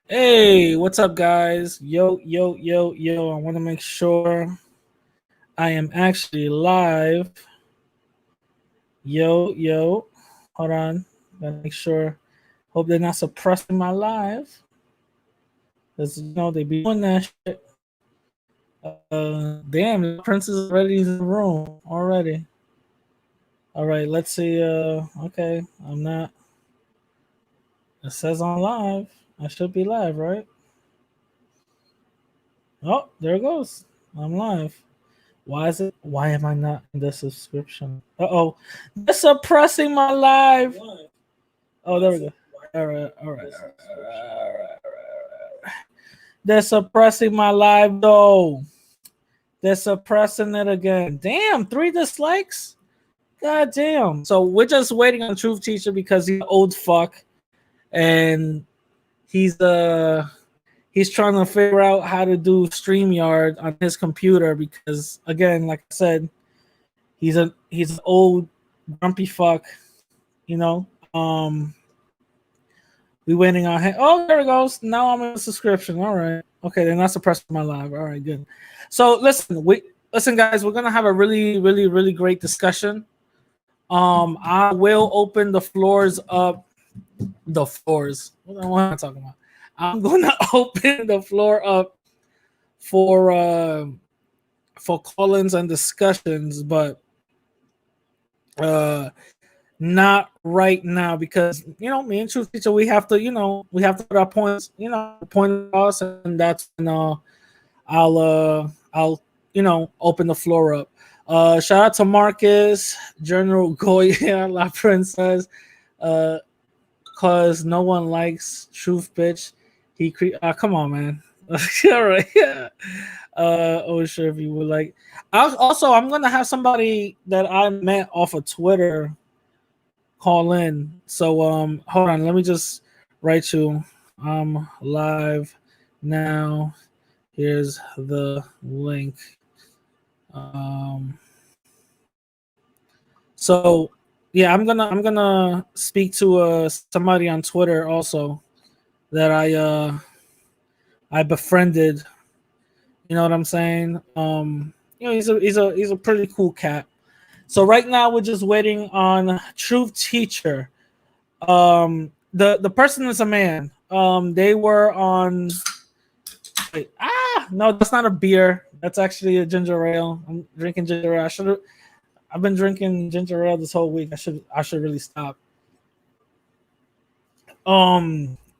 Hey, what's up, guys? Yo, yo, yo, yo. I want to make sure I am actually live. Yo, yo. Hold on. Gotta make sure. Hope they're not suppressing my live. Because, they be doing that shit. Damn, the Prince is already in the room already. All right, let's see. Okay, I'm not. It says I'm live. I should be live, right? Oh, there it goes. I'm live. Why is it? Why am I not in the subscription? Oh, they're suppressing my live. Oh, there we go. All right, all right, all right, all right, all right, all right. They're suppressing my live though. They're suppressing it again. Damn, 3 dislikes. God damn. So we're just waiting on Truth Teacher because he's an old fuck, and he's he's trying to figure out how to do StreamYard on his computer because, again, like I said, he's an old grumpy fuck, you know. We waiting on him. Oh, there it goes. Now I'm in a subscription. All right. Okay, they're not suppressing my live. All right, good. So listen, guys. We're gonna have a really, really, really great discussion. I will open the floors up. The floors. What am I talking about? I'm gonna open the floor up for call-ins and discussions, but not right now because me and Truth Teacher, we have to put our points, point across, and that's when I'll open the floor up. Shout out to Marcus, General Goya, La Princess, cause no one likes Truth, bitch. Come on, man. All right, yeah. Sure, if you would like. I'm gonna have somebody that I met off of Twitter call in. So hold on, let me just write you. I'm live now. Here's the link. So yeah, I'm gonna speak to somebody on Twitter also that I befriended. You know what I'm saying? He's a pretty cool cat. So right now we're just waiting on Truth Teacher. The person is a man. They were on. Wait, no, that's not a beer. That's actually a ginger ale. I'm drinking ginger ale. I've been drinking ginger ale this whole week. I should really stop.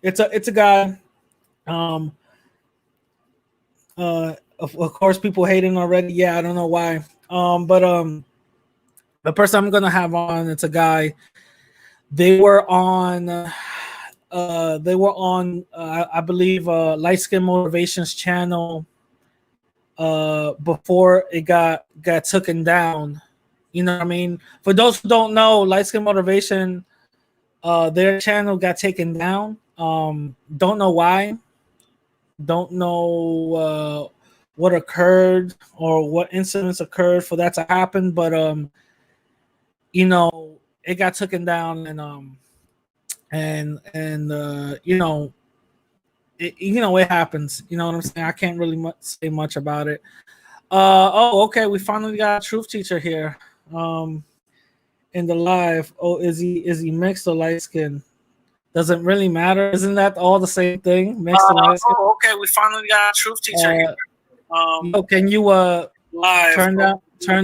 It's a guy. Of course, people hating already. Yeah, I don't know why. But the person I'm gonna have on, it's a guy. They were on. I believe, Light Skin Motivations channel. Before it got taken down. You know what I mean? For those who don't know, Light Skin Motivation, their channel got taken down. Don't know why. Don't know what occurred or what incidents occurred for that to happen, but it got taken down, and it happens. You know what I'm saying? I can't really say much about it. Okay, we finally got a Truth Teacher here. In the live. Oh, is he mixed or light skin? Doesn't really matter. Isn't that all the same thing? Mixed or light skin? Okay, we finally got a Truth Teacher here. Can you Live turn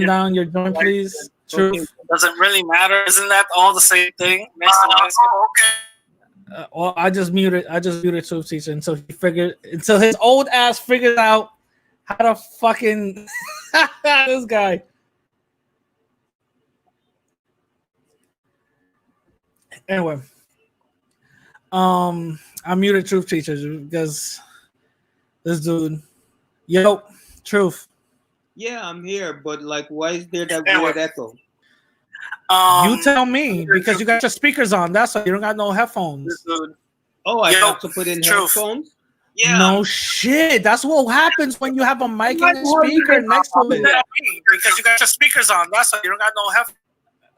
down your joint, please? Truth. Doesn't really matter. Isn't that all the same thing? Okay. Well, I just muted Truth Teacher until his old ass figured out how to fucking this guy. Anyway, I muted Truth Teachers because this dude, yo, Truth. Yeah, I'm here, but why is there that weird echo? You tell me, because you got your speakers on. That's why you don't got no headphones. Oh, I have to put in headphones? Yeah. No shit. That's what happens when you have a mic and a speaker next to it. Because you got your speakers on. That's why you don't got no headphones.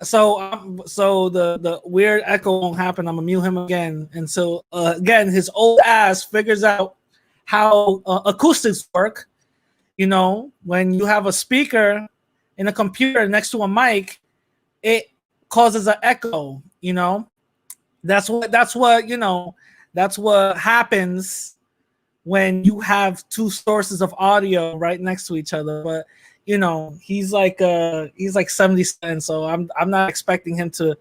So the weird echo won't happen. I'm gonna mute him again, and so again, his old ass figures out how acoustics work. You know, when you have a speaker in a computer next to a mic, it causes an echo. You know, that's what happens when you have two sources of audio right next to each other. But you know, he's like 77, so I'm not expecting him to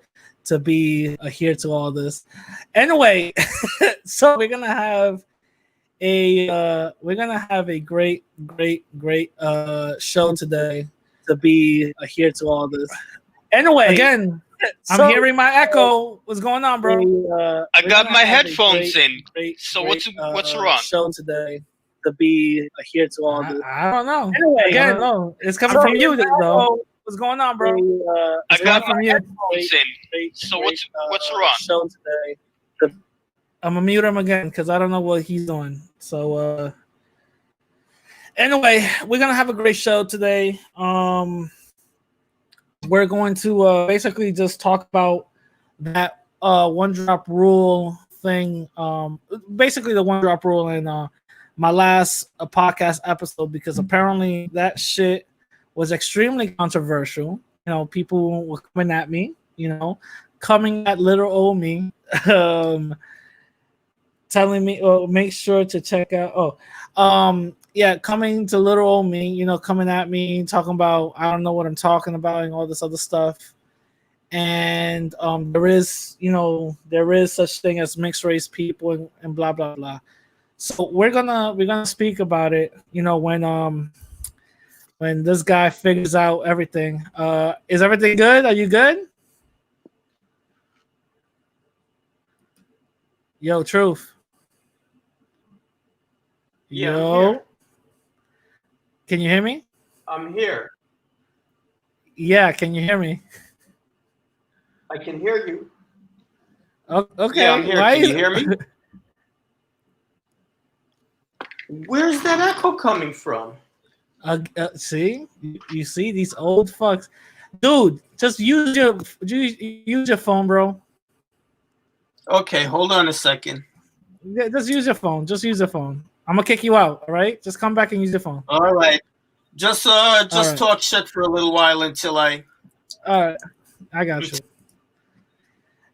be adhere to all this. Anyway, so we're gonna have a great show today to be adhere to all this. Anyway, again, I'm hearing my echo. What's going on, bro? I got my headphones in. So what's wrong? Show today to be adhere to all this. I don't know. Anyway, again, no, it's coming from you though. What's going on, bro? I got my headphones in. So what's wrong? Show today. I'm gonna mute him again because I don't know what he's doing. So anyway, we're gonna have a great show today. We're going to basically just talk about that one drop rule thing. Basically the one drop rule in my last podcast episode, because apparently that shit was extremely controversial. You know, people were coming at me, coming at little old me, telling me, oh, make sure to check out. Coming to little old me, coming at me, talking about I don't know what I'm talking about and all this other stuff. And there is such thing as mixed race people and blah blah blah. So we're gonna speak about it, when this guy figures out everything. Is everything good? Are you good? Yo, Truth. Yeah, Yo. Can you hear me? I'm here. Yeah, can you hear me? I can hear you. Okay. Yeah, I'm here. Can you hear me? Where's that echo coming from? See, you see these old fucks, dude. Just use your phone, bro. Okay, hold on a second. Yeah, just use your phone. I'm gonna kick you out. All right, just come back and use your phone. All right. Just talk shit for a little while until I. All right, I got you.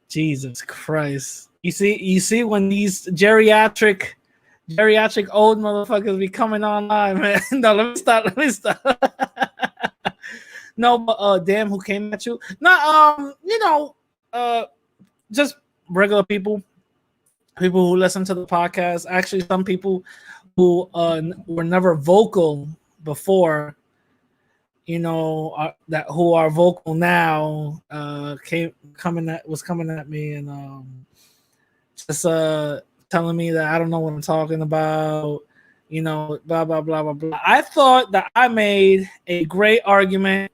Jesus Christ! You see when these geriatric old motherfuckers be coming online, man. No, let me stop. No, but damn, who came at you? No, just regular people who listen to the podcast. Actually, some people who were never vocal before, that who are vocal now, was coming at me and just telling me that I don't know what I'm talking about, blah blah blah blah blah. I thought that I made a great argument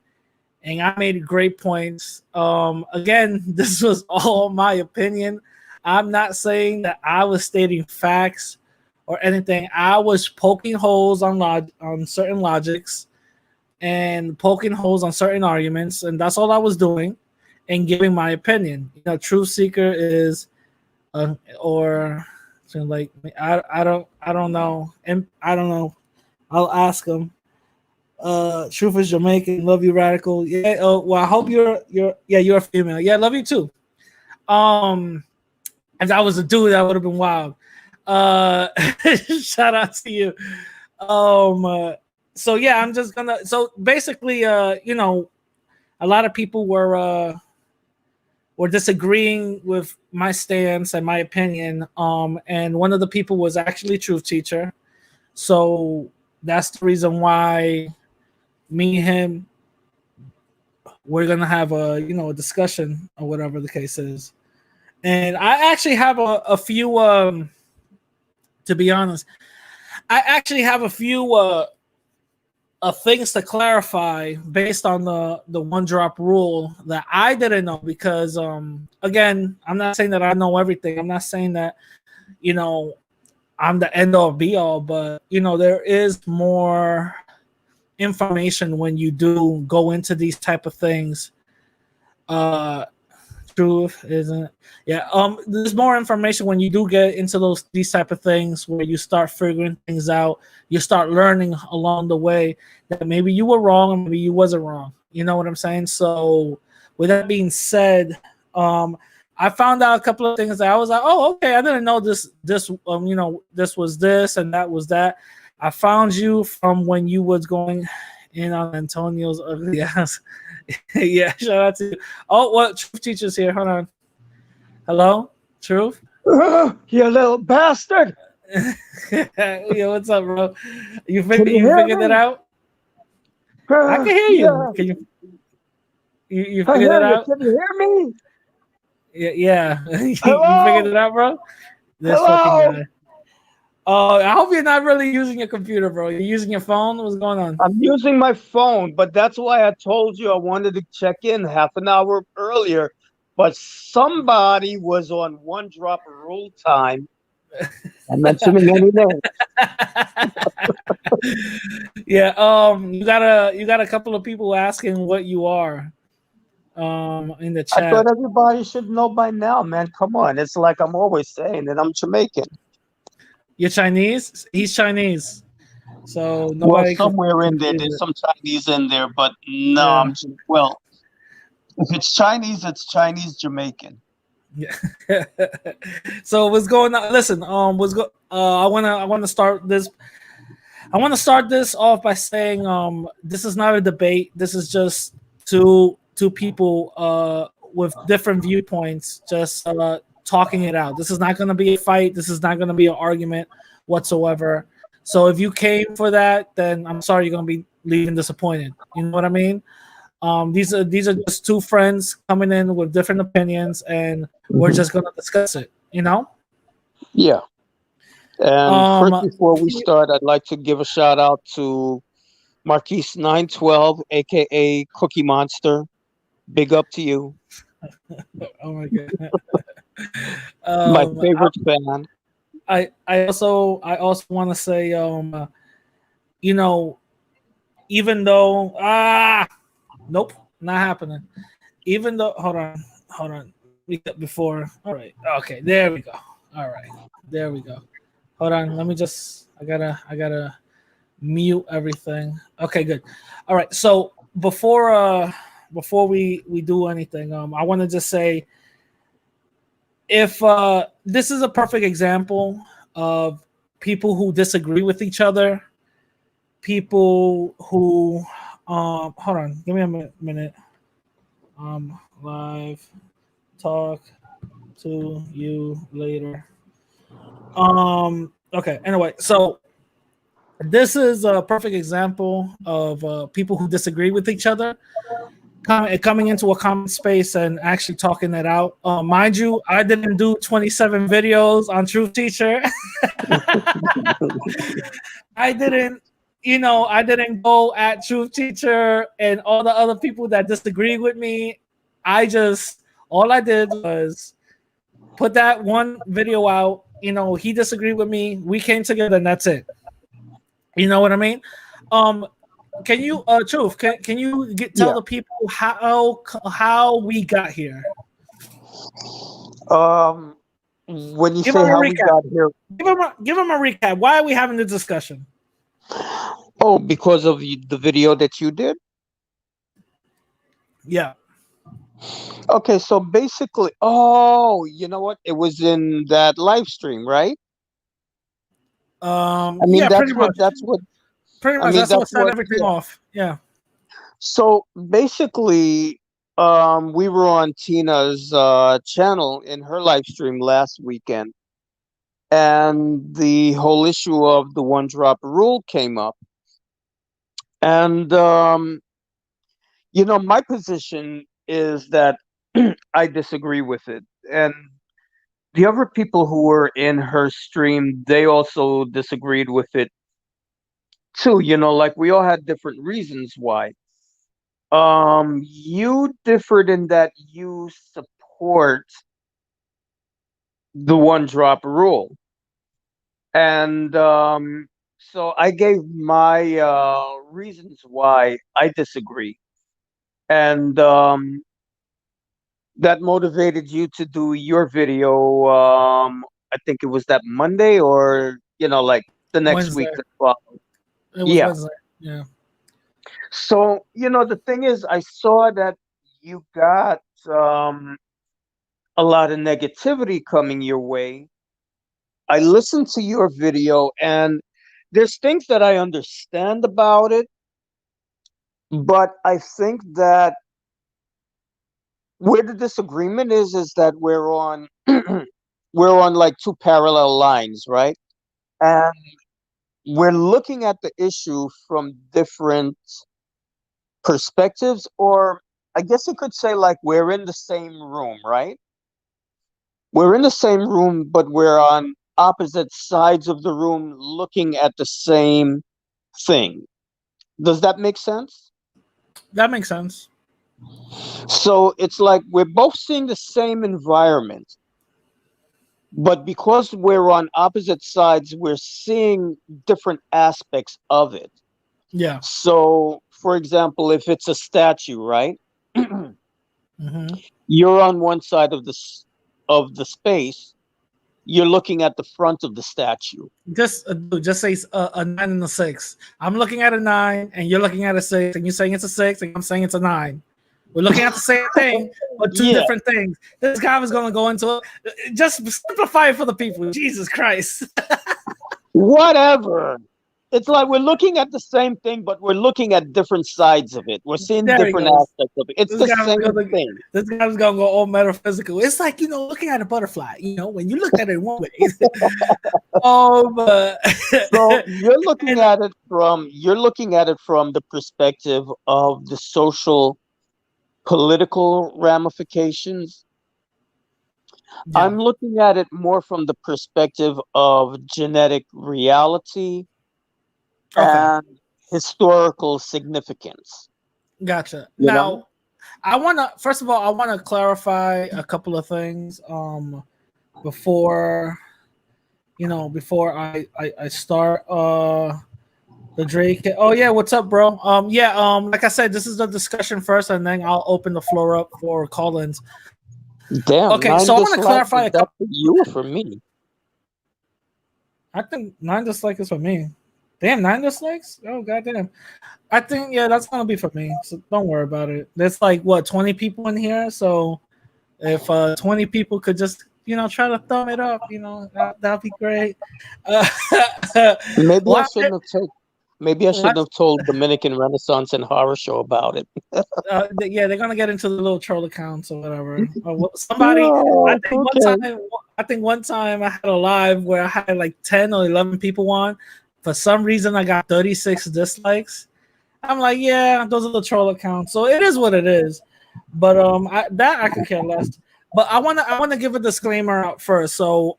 and I made great points. Again, this was all my opinion. I'm not saying that I was stating facts or anything. I was poking holes on certain logics and poking holes on certain arguments, and that's all I was doing, and giving my opinion. Truth seeker is, or like I don't know, and I don't know. I'll ask him. Truth is Jamaican. Love you, Radical. Yeah. Oh, well, I hope you're a female. Yeah, love you too. If I was a dude, that would have been wild. Shout out to you. So yeah, I'm just gonna. So basically, a lot of people were disagreeing with my stance and my opinion. And one of the people was actually Truth Teacher. So that's the reason why me and him, we're gonna have a discussion or whatever the case is. And I actually have a few to be honest, I actually have a few things to clarify based on the one drop rule that I didn't know, because again, I'm not saying that I know everything. I'm not saying that I'm the end all be all, but there is more information when you do go into these type of things. Uh, truth isn't. Yeah. There's more information when you do get into these type of things where you start figuring things out. You start learning along the way that maybe you were wrong, or maybe you wasn't wrong. You know what I'm saying? So, with that being said, I found out a couple of things that I was like, oh, okay, I didn't know this was this and that was that. I found you from when you was going in on Antonio's ugly ass. Yeah, shout out to you. Oh, what Truth Teacher's here? Hold on. Hello, Truth. You little bastard! Yeah, what's up, bro? You Can you hear figured me? that out? I can hear you. Yeah, Can you I figured hear that you. out? Can you hear me? Yeah. You Hello? figured it out, bro? This fucking Hello? guy. Oh, I hope you're not really using your computer, bro. You're using your phone? What's going on? I'm using my phone, but that's why I told you I wanted to check in half an hour earlier. But somebody was on one drop rule time. I'm mentioning any names. Yeah, you got a couple of people asking what you are in the I chat. thought everybody should know by now, man. Come on. It's like I'm always saying that I'm Jamaican. You're Chinese? He's Chinese. So Well, nobody can somewhere in there, confuse there's it. some Chinese in there, but no, Yeah. well, if it's Chinese, it's Chinese Jamaican. Yeah. So what's going on? Listen, I wanna start this. I want to start this off by saying this is not a debate. This is just two people with different viewpoints just talking it out. This is not going to be a fight. This is not going to be an argument whatsoever. So if you came for that, then I'm sorry you're going to be leaving disappointed. You know what I mean? These are just two friends coming in with different opinions, and we're just going to discuss it. You know? Yeah. And first, Um, before we start, I'd like to give a shout out to Marquise 912, aka Cookie Monster. Big up to you. oh my god. My um, favorite fan. I also want to say you know, even though nope, not happening. Even though hold on before. All right, okay, there we go. All right, there we go. Hold on, let me just I gotta mute everything. Okay, good. All right, so before we do anything, I want to just say if this is a perfect example of people who disagree with each other, people who hold on, give me a minute. Live talk to you later. Okay, anyway, so this is a perfect example of people who disagree with each other coming into a common space and actually talking it out. Mind you, I didn't do 27 videos on Truth Teacher. I didn't, I didn't go at Truth Teacher and all the other people that disagree with me. All I did was put that one video out. He disagreed with me. We came together, and that's it. You know what I mean? Can you, Truth? Can you tell the people how we got here? When you say how we got here, give them a recap. Why are we having this discussion? oh, because of the video that you did. Yeah. Okay, so basically, oh, you know what? It was in that live stream, right? I mean, that's what. Pretty much. That's what set everything off. Yeah. So basically, we were on Tina's channel in her live stream last weekend, and the whole issue of the one drop rule came up. And my position is that I disagree with it, and the other people who were in her stream, they also disagreed with it too. Like we all had different reasons why. You differed in that you support the one drop rule. And so I gave my reasons why I disagree. And that motivated you to do your video? I think it was that Monday, or like the next Wednesday. week that followed. It was Yeah. Wednesday. Yeah. So the thing is, I saw that you got a lot of negativity coming your way. I listened to your video, and there's things that I understand about it, but I think that where the disagreement is that we're on we're on like two parallel lines, right? And we're looking at the issue from different perspectives, or I guess you could say like we're in the same room, right? We're in the same room, but we're on opposite sides of the room looking at the same thing. Does that make sense? That makes sense. So it's like we're both seeing the same environment, but because we're on opposite sides, we're seeing different aspects of it. Yeah. So, for example, if it's a statue, right? Mm-hmm. You're on one side of the space. You're looking at the front of the statue. Dude, just say a 9 and a 6. I'm looking at a 9, and you're looking at a 6, and you're saying it's a 6, and I'm saying it's a 9. We're looking at the same thing, but two Yeah. different things. This guy was going to go into it. Just simplify it for the people. Jesus Christ. Whatever. It's like we're looking at the same thing, but we're looking at different sides of it. We're seeing There he different goes. aspects of it. It's This the guy was same gonna, thing. this guy was gonna go all metaphysical. It's like looking at a butterfly. When you look at it one way. So you're looking at it from the perspective of the social political ramifications. Yeah. I'm looking at it more from the perspective of genetic reality Okay. and historical significance. Gotcha. You Now, know? I want to clarify a couple of things before I start the Drake. Oh yeah, what's up, bro? Like I said, this is the discussion first, and then I'll open the floor up for call-ins. Damn. Okay, so I want to clarify Is that for you or for me? I think 9 dislikes is for me. Damn, 9 dislikes? Oh goddamn. I think that's gonna be for me. So don't worry about it. There's like 20 people in here. So if 20 people could just try to thumb it up, that'd be great. Maybe I Why- shouldn't have told. Maybe I shouldn't have told Dominican Renaissance and Horror Show about it. they're gonna get into the little troll accounts or whatever. Somebody, Oh, I think one time I had a live where I had like 10 or 11 people on. For some reason, I got 36 dislikes. I'm like, yeah, those are the troll accounts. So it is what it is. But I could care less. But I wanna give a disclaimer out first. So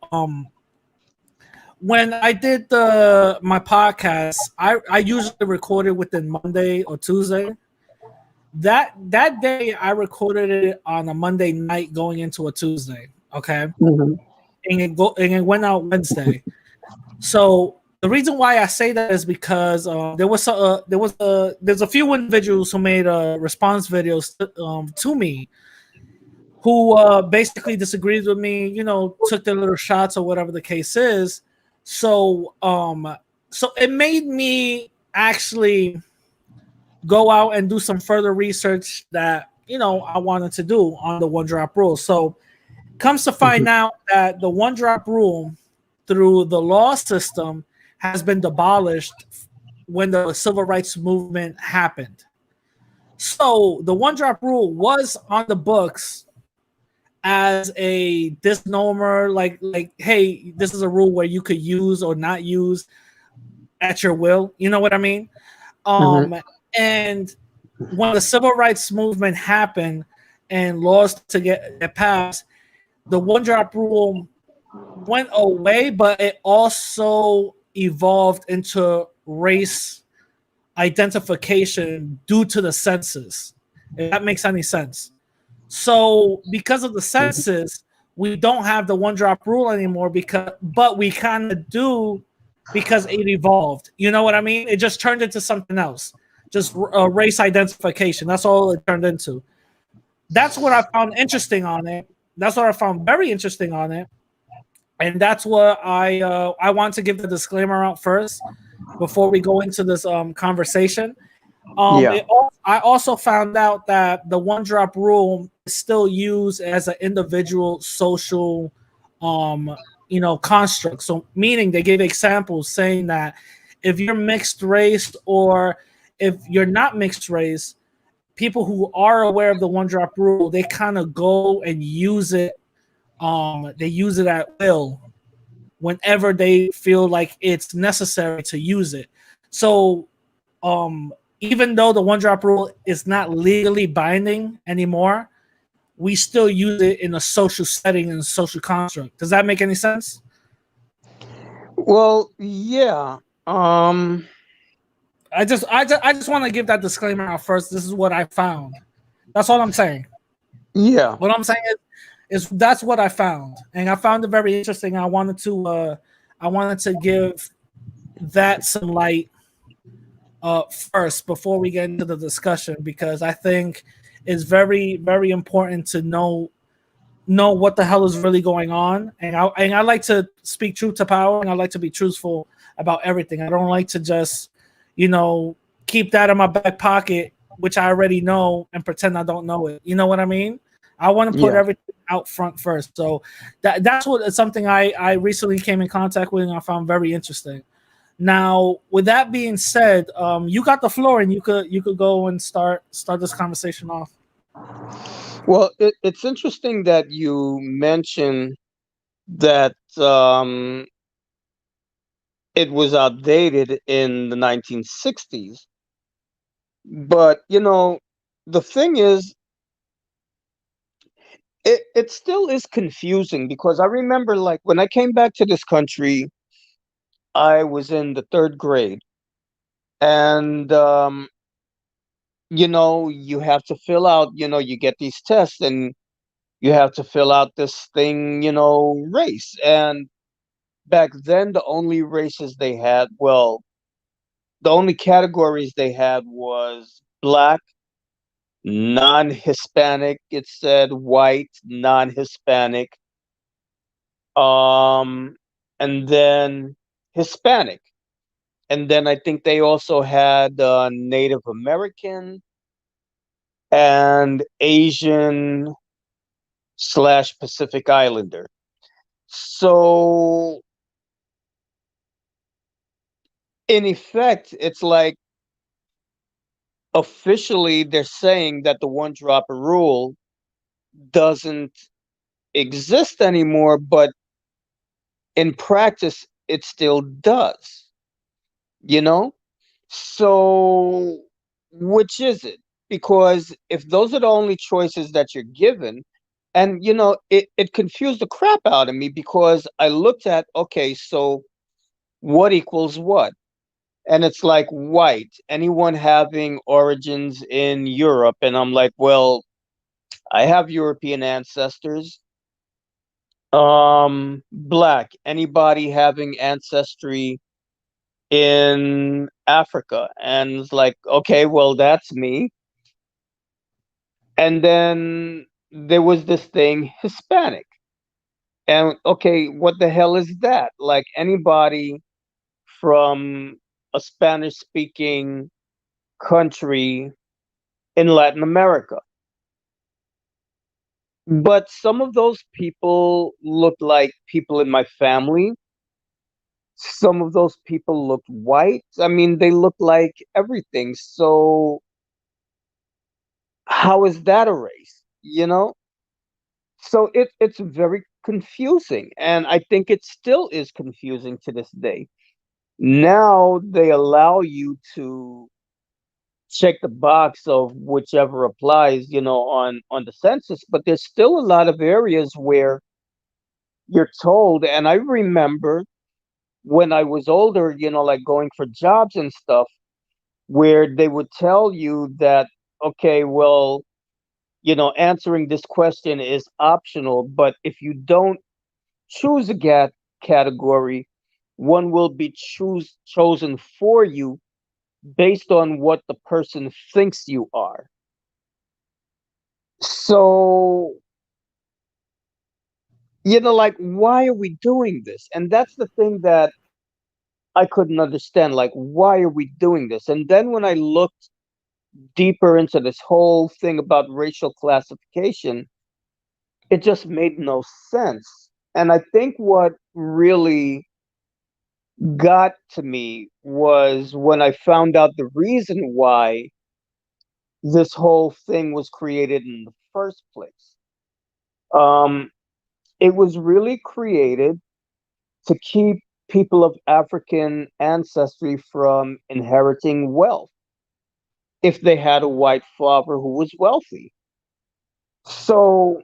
when I did my podcast, I usually recorded within Monday or Tuesday. That day I recorded it on a Monday night going into a Tuesday. Okay. Mhm. And it went out Wednesday. So the reason why I say that is because there's a few individuals who made response videos to me who basically disagreed with me, took their little shots or whatever the case is. So it made me actually go out and do some further research that I wanted to do on the one drop rule. So comes to find out that the one drop rule through the law system has been abolished when the civil rights movement happened. So the one drop rule was on the books as a misnomer, like hey, this is a rule where you could use or not use at your will. You know what I mean? And when the civil rights movement happened and laws to get passed, the one drop rule went away, but it also evolved into race identification due to the census. If that makes any sense. So because of the census, we don't have the one drop rule anymore but we kind of do because it evolved. You know what I mean? It just turned into something else. Just race identification. That's all it turned into. that's what I found interesting on it. That's what I found very interesting on it, and that's what I want to give the disclaimer out first before we go into this conversation. Yeah. I also found out that the one drop rule is still used as an individual social, um, construct. So, meaning they give examples saying that if you're mixed race or if you're not mixed race, people who are aware of the one drop rule, they kind of go and use it. They use it at will whenever they feel like it's necessary to use it. So even though the one drop rule is not legally binding anymore, we still use it in a social setting and social construct. Does that make any sense? Well, yeah. Um, I just want to give that disclaimer out first. This is what I found. That's all I'm saying. yeah. What I'm saying is that's what I found, and I found it very interesting. I wanted to give that some light first before we get into the discussion because I think it's very very important to know what the hell is really going on, and I like to speak truth to power, and I like to be truthful about everything. I don't like to just keep that in my back pocket, which I already know, and pretend I don't know it. You know what I mean? I want to put Yeah. everything out front first. So that's what something I recently came in contact with and I found very interesting. Now, with that being said, you got the floor and you could go and start this conversation off. Well, it's interesting that you mention that it was outdated in the 1960s. But, the thing is, it still is confusing because I remember, like, when I came back to this country, I was in the third grade. And, you have to fill out, you get these tests and you have to fill out this thing, race. And back then, the only races they had, well, the only categories they had was black, non-Hispanic, it said white, non-Hispanic, um, and then Hispanic. And then I think they also had Native American and Asian slash Pacific Islander. So in effect, it's like officially they're saying that the one drop rule doesn't exist anymore, but in practice, it still does, you know? So, which is it? Because if those are the only choices that you're given, and it confused the crap out of me because I looked at, okay, so what equals what? And it's like white, anyone having origins in Europe. And I'm like, well, I have European ancestors. Black, anybody having ancestry in Africa. And it's like, okay, well, that's me. And then there was this thing, Hispanic. And okay, what the hell is that? Like anybody from a Spanish speaking country in Latin America. But some of those people looked like people in my family. Some of those people looked white. I mean, they looked like everything. So how is that a race? So it's very confusing, and I think it still is confusing to this day. Now they allow you to check the box of whichever applies, on the census, but there's still a lot of areas where you're told, and I remember when I was older, like going for jobs and stuff, where they would tell you that, okay, well, answering this question is optional, but if you don't choose a category, one will be chosen for you based on what the person thinks you are. So, like, why are we doing this? And that's the thing that I couldn't understand. Like, why are we doing this? And then when I looked deeper into this whole thing about racial classification, it just made no sense. And I think what really got to me was when I found out the reason why this whole thing was created in the first place. Um, it was really created to keep people of African ancestry from inheriting wealth if they had a white father who was wealthy. So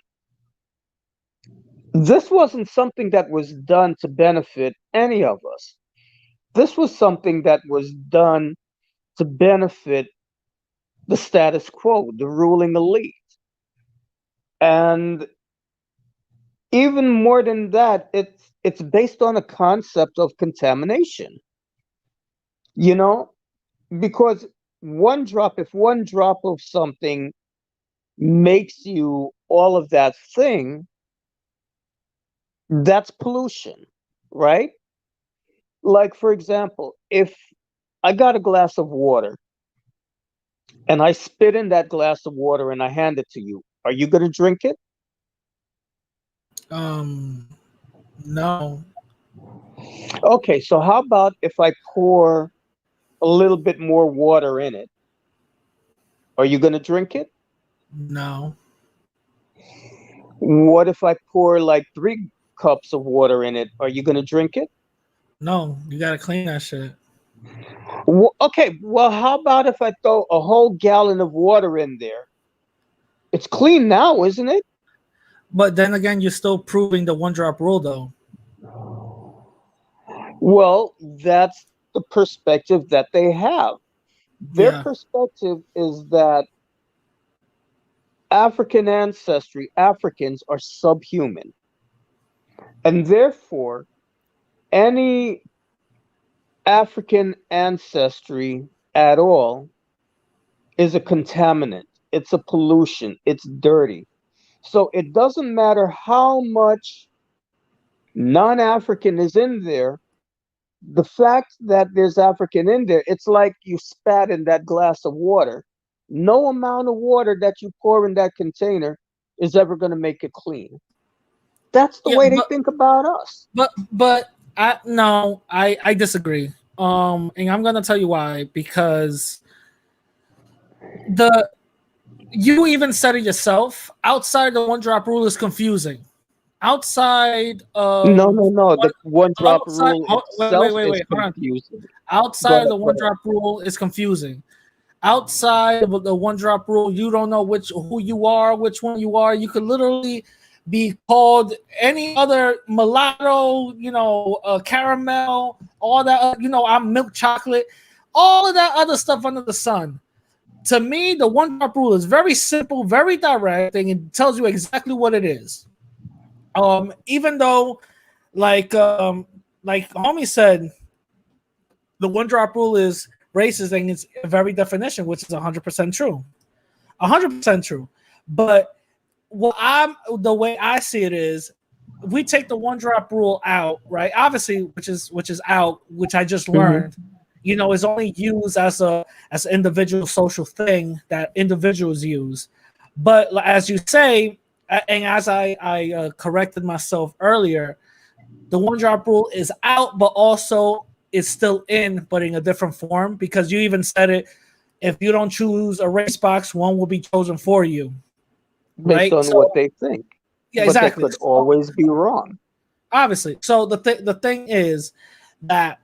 this wasn't something that was done to benefit any of us. This was something that was done to benefit the status quo, the ruling elite. And even more than that, it's based on a concept of contamination. You know, because if one drop of something makes you all of that thing, that's pollution, right? Like, for example, if I got a glass of water and I spit in that glass of water and I hand it to you, are you going to drink it? No. Okay, so how about if I pour a little bit more water in it? Are you going to drink it? No. What if I pour like 3 cups of water in it? Are you going to drink it? No, you gotta clean that shit. Okay, well, how about if I throw a whole gallon of water in there? It's clean now, isn't it? But then again, you're still proving the one drop rule, though. Well, that's the perspective that they have. Their Yeah. perspective is that African ancestry, Africans are subhuman. And therefore, any African ancestry at all is a contaminant. It's a pollution. It's dirty. So it doesn't matter how much non-African is in there. The fact that there's African in there, it's like you spat in that glass of water. No amount of water that you pour in that container is ever going to make it clean. That's the Yeah, way they think about us. But I disagree. And I'm gonna tell you why. Because you even said it yourself. Outside the one drop rule is confusing. Outside of No. The one drop outside, rule wait, itself is hold on. confusing. Outside of the one drop rule is confusing. Outside of the one drop rule, you don't know who you are, which one you are. You could literally be called any other mulatto, caramel, all that. I'm milk chocolate, all of that other stuff under the sun. To me, the one drop rule is very simple, very direct, and it tells you exactly what it is. Even though, like homie said, the one drop rule is racist and its very definition, which is 100% true. 100% true. But the way I see it is, we take the one drop rule out, right? Obviously, which is out, which I just learned, is only used as an individual social thing that individuals use. But as you say, and as I corrected myself earlier, the one drop rule is out, but also is still in, but in a different form, because you even said it. If you don't choose a race box, one will be chosen for you. Based Right? on what they think. Yeah, but exactly. They could always be wrong. Obviously. So the thing is that,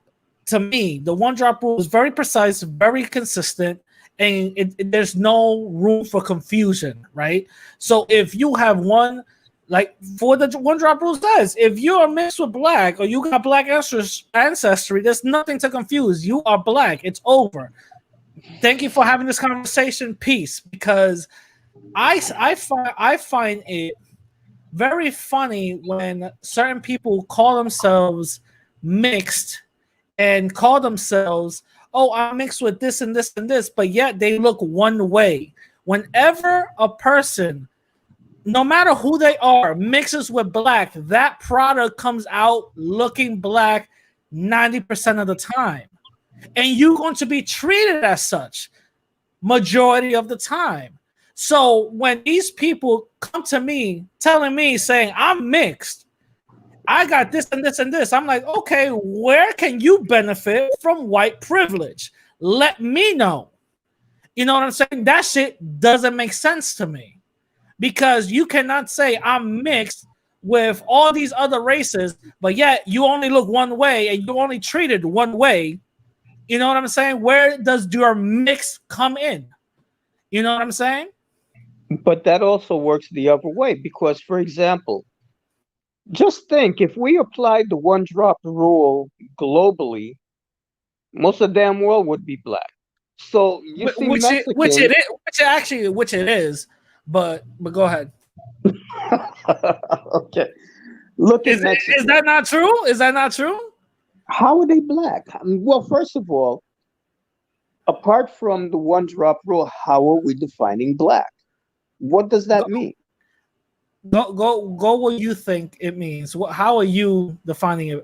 to me, the one drop rule is very precise, very consistent, and there's no room for confusion, right? So if you have one, like for the one drop rule says, if you are mixed with black or you got black ancestry, there's nothing to confuse. You are black. It's over. Thank you for having this conversation. Peace. Because I find it very funny when certain people call themselves mixed and call themselves, oh, I'm mixed with this and this and this, but yet they look one way. Whenever a person, like, for the one drop rule says, if you're mixed with black or you got black ancestry, there's nothing to confuse. You are black. It's over. Thank you for having this conversation. Peace. Because I find it very funny when certain people call themselves mixed and call themselves, oh, I'm mixed with this and this and this, but yet they look one way. Whenever a person no matter who they are, mixes with black, that product comes out looking black 90% of the time. And you're going to be treated as such majority of the time. So when these people come to me telling me, saying, I'm mixed, I got this and this and this, I'm like, okay, where can you benefit from white privilege? Let me know. You know what I'm saying? That shit doesn't make sense to me. Because you cannot say I'm mixed with all these other races, but yet you only look one way and you only treated one way. You know what I'm saying? Where does your mix come in? You know what I'm saying? But that also works the other way because, for example, just think if we applied the one drop rule globally, most of the damn world would be black. So you see, which it is, but go ahead. Okay, look at Mexico. Is that not true? Is that not true? How are they black? Well, first of all, apart from the one drop rule, how are we defining black? What does that mean? Go what you think it means. How are you defining it?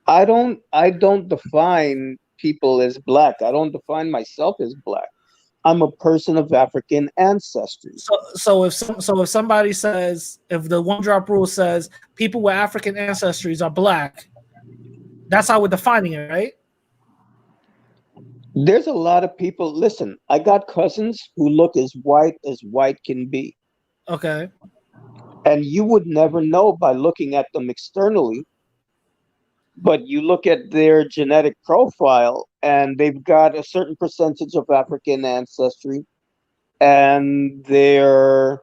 I don't define people as black. I don't define myself as black. I'm a person of African ancestry. So if somebody says, if the one drop rule says people with African ancestries are black, that's how we're defining it, right? There's a lot of people. Listen, I got cousins who look as white can be. Okay. And you would never know by looking at them externally. But you look at their genetic profile and they've got a certain percentage of African ancestry and their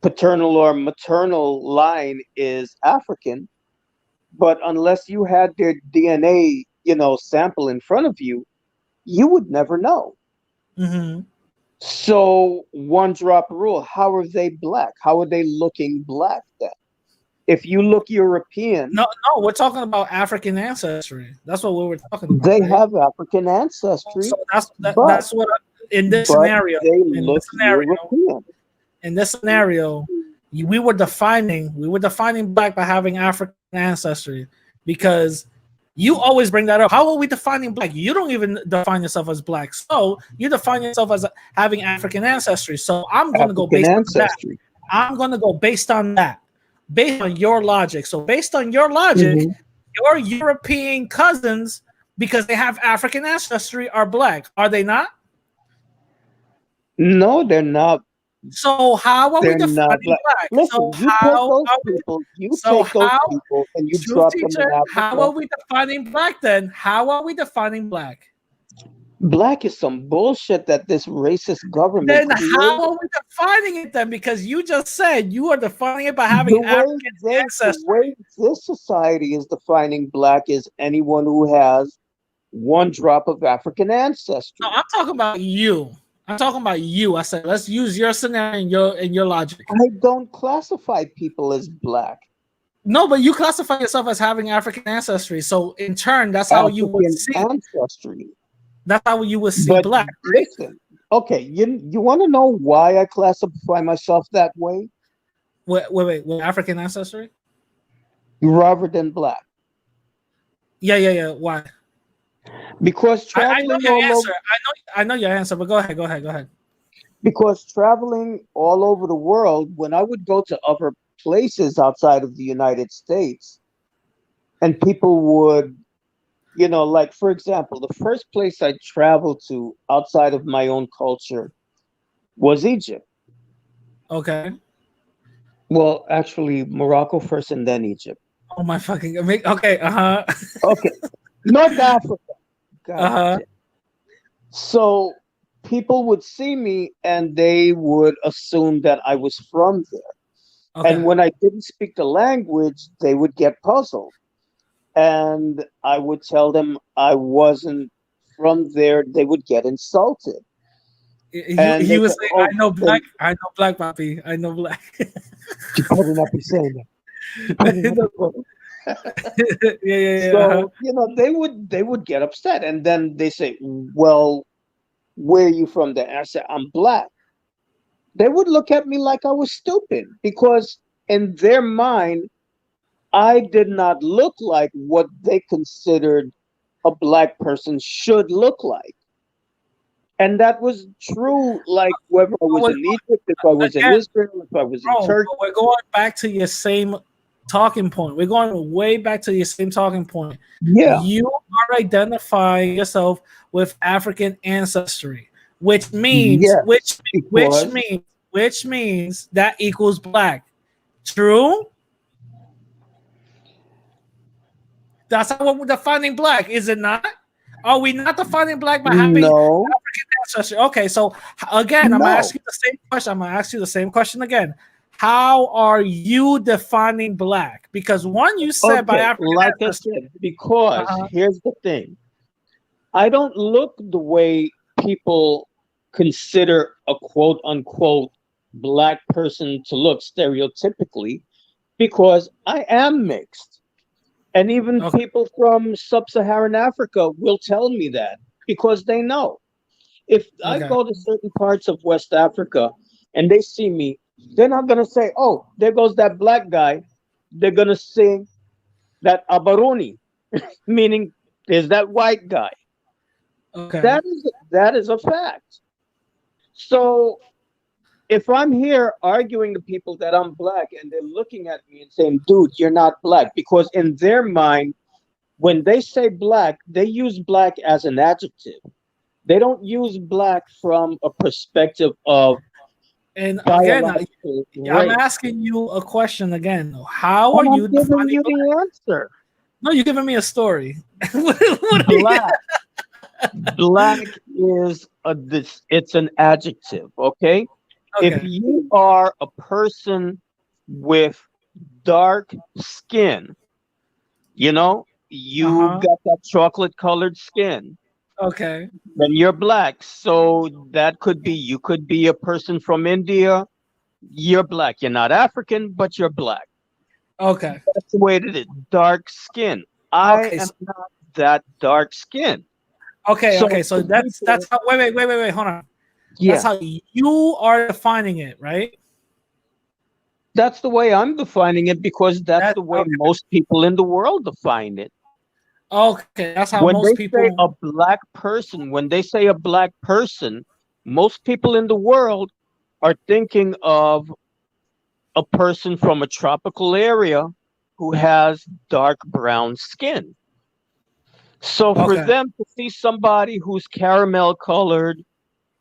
paternal or maternal line is African. But unless you had their DNA, sample in front of you, you would never know. Mm-hmm. So one drop rule, how are they black? How are they looking black then? If you look European, no, we're talking about African ancestry. That's what we were talking about. They right? have African ancestry. So that's what in this scenario. They look European. In this scenario, we were defining black by having African ancestry because you always bring that up. How are we defining black? You don't even define yourself as black, so you define yourself as having African ancestry. So I'm going to go based on that. I'm going to go based on that. Based on your logic. So based on your logic, your European cousins, because they have African ancestry, are black. Are they not? No, they're not. So how are we defining black? Listen, you take those people and you drop them in Africa. How are we defining black then? How are we defining black? Black is some bullshit that this racist government. Then how are we defining it then? Because you just said you are defining it by having African ancestry. The way this society is defining black is anyone who has one drop of African ancestry. No, I'm talking about you. I said let's use your scenario and your logic. I don't classify people as black. No, but you classify yourself as having African ancestry. So in turn, that's how you would see ancestry. That's how you would see black. Right? Listen, okay, you want to know why I classify myself that way? Wait, with African ancestry? Rather than black. Yeah. Why? Because traveling I know your answer. I know your answer, but go ahead. Because traveling all over the world, when I would go to other places outside of the United States, and people would, like, for example, the first place I traveled to outside of my own culture was Egypt. Okay. Well, actually, Morocco first and then Egypt. Oh, my fucking... Okay, Okay. North Africa. God. So people would see me and they would assume that I was from there. Okay. And when I didn't speak the language, they would get puzzled. And I would tell them I wasn't from there. They would get insulted. You would say, I know black, papi. I know black. You better not be saying that. Yeah. So, they would get upset. And then they say, well, where are you from there? And I said, I'm black. they would look at me like I was stupid because in their mind, I did not look like what they considered a black person should look like. And that was true, like whether I was in Egypt, if I was in Again, Israel, if I was in bro, Turkey. we're going back to your same talking point. We're going way back to your same talking point. Yeah. You are identifying yourself with African ancestry, which means Yes. Because which means that equals black. True? That's how we're defining black, is it not? Are we not defining black by having no, African ancestry? Okay, so again, I'm gonna no. ask you the same question. I'm gonna ask you the same question again. How are you defining black? Because one you said by Okay, African like I ancestry. said, because here's the thing. I don't look the way people consider a quote unquote black person to look stereotypically because I am mixed. And even Okay. people from sub-Saharan Africa will tell me that because they know. If I Okay. go to certain parts of West Africa and they see me, they're not going to say, oh, there goes that black guy. They're going to sing that Abaroni, meaning there's that white guy. Okay. That is a fact. So if I'm here arguing to people that I'm black and they're looking at me and saying, dude, you're not black, because in their mind, when they say black, they use black as an adjective. They don't use black from a perspective of And again, biological I'm race. asking you a question again. How are And I'm you giving defining you black? the answer. No, you're giving me a story. What are you- Black. Black is it's an adjective, okay? If Okay. you are a person with dark skin, you got that chocolate colored skin, Okay. then you're black. So that could be, you could be a person from India, you're black. You're not African, but you're black. Okay. That's the way it is. Dark skin. I Okay. am not that dark skin. Okay. So Okay. So for that's people, how. Wait. Hold on. That's yeah, how you are defining it, right? that's the way I'm defining it because that's That the way okay. most people in the world define it. Okay. That's how When most they say people. a black person, when they say a black person, most people in the world are thinking of a person from a tropical area who has dark brown skin. So for Okay. them to see somebody who's caramel colored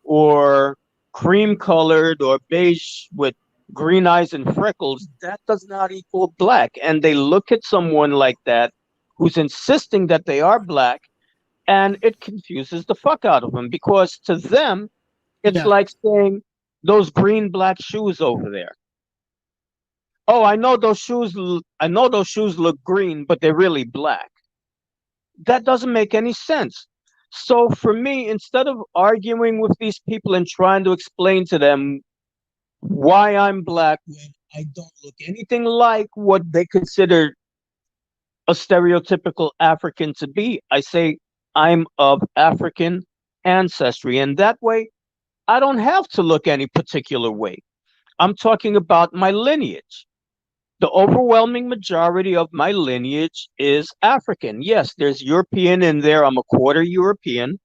or cream colored or beige with green eyes and freckles, that does not equal black. And they look at someone like that who's insisting that they are black, and it confuses the fuck out of them because to them, it's Yeah. like saying those green black shoes over there. Oh, I know those shoes look green, but they're really black. That doesn't make any sense. So for me, instead of arguing with these people and trying to explain to them why I'm black when I don't look anything like what they consider a stereotypical African to be, I say I'm of African ancestry. And that way, I don't have to look any particular way. I'm talking about my lineage. The overwhelming majority of my lineage is African. Yes, there's European in there. I'm a quarter European,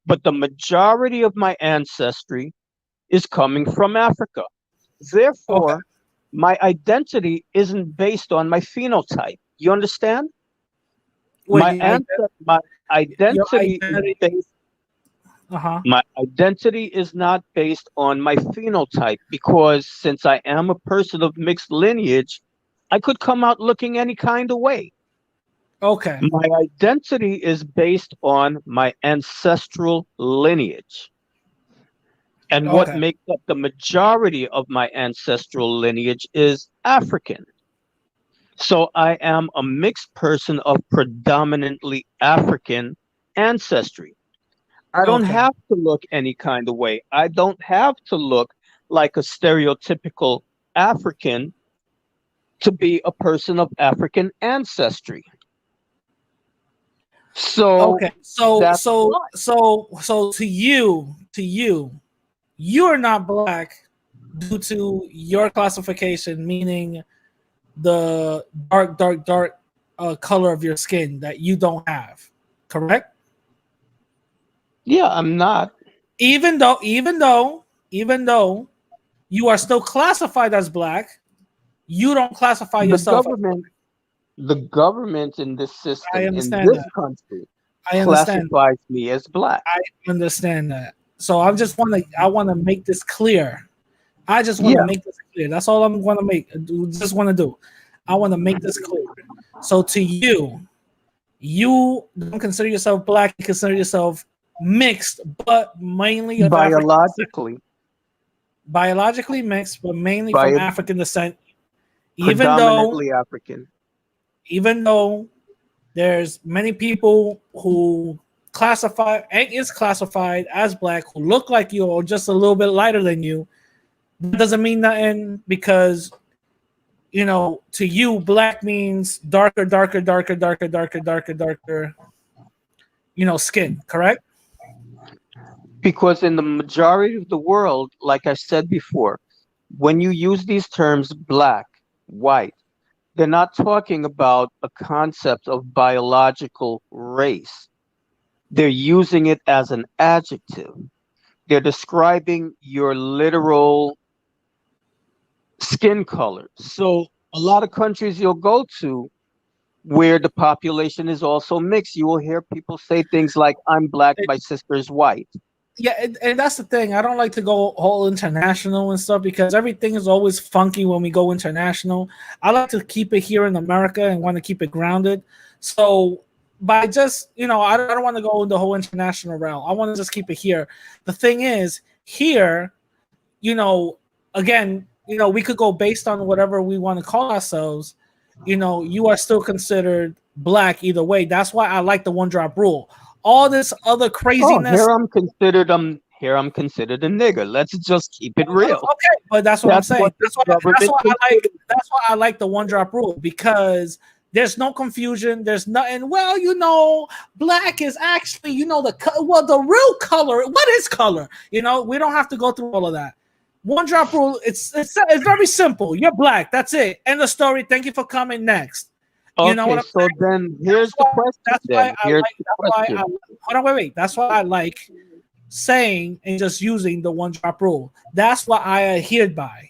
but the majority of my ancestry is coming from Africa. Okay. Therefore, my identity isn't based on my phenotype. You understand? Wait. My Your identity is identity. based my identity is not based on my phenotype because since I am a person of mixed lineage, I could come out looking any kind of way. Okay. My identity is based on my ancestral lineage. And what Okay. makes up the majority of my ancestral lineage is African. So I am a mixed person of predominantly African ancestry. I don't Okay. have to look any kind of way. I don't have to look like a stereotypical African to be a person of African ancestry. So Okay. So that's so why. so so to you, you're not black. due to your classification, meaning the dark color of your skin that you don't have, correct? Yeah, I'm not. Even though you are still classified as black, you don't classify The yourself as government, the government in this I system, in understand this that. country, I understand. classifies me as black. I understand that. So I want to make this clear. I just want to Yeah, make this clear. That's all I'm going to just want to do. I want to make this clear. So to you, you don't consider yourself black. You consider yourself mixed, but mainly of African descent. biologically, Biologically mixed, but mainly from by African descent. Even though, predominantly African. even though there's many people who classify and is classified as black who look like you or just a little bit lighter than you. That doesn't mean nothing because to you, black means darker, skin, correct? Because in the majority of the world, like I said before, when you use these terms black, white, they're not talking about a concept of biological race. They're using it as an adjective. They're describing your literal skin color. So a lot of countries you'll go to where the population is also mixed, you will hear people say things like, I'm black, my sister's white. Yeah, and that's the thing. I don't like to go all international and stuff because everything is always funky when we go international. I like to keep it here in America and want to keep it grounded. So by just, I don't want to go in the whole international realm. I want to just keep it here. The thing is, here, again, we could go based on whatever we want to call ourselves. You are still considered black either way. That's why I like the one drop rule. All this other Oh, craziness. here I'm considered a nigger. Let's just keep it real. Okay, but that's what I'm saying. what the government considers. That's why I like the one drop rule because there's no confusion. There's nothing. Well, black is actually the real color. What is color? We don't have to go through all of that. One drop rule. It's very simple. You're black. That's it. End of story. Thank you for coming. Next. You know what I'm so saying? then here's the question. That's why I Here's like. the That's why question. hold on, wait. That's why I like saying and just using the one drop rule. That's what I adhered by.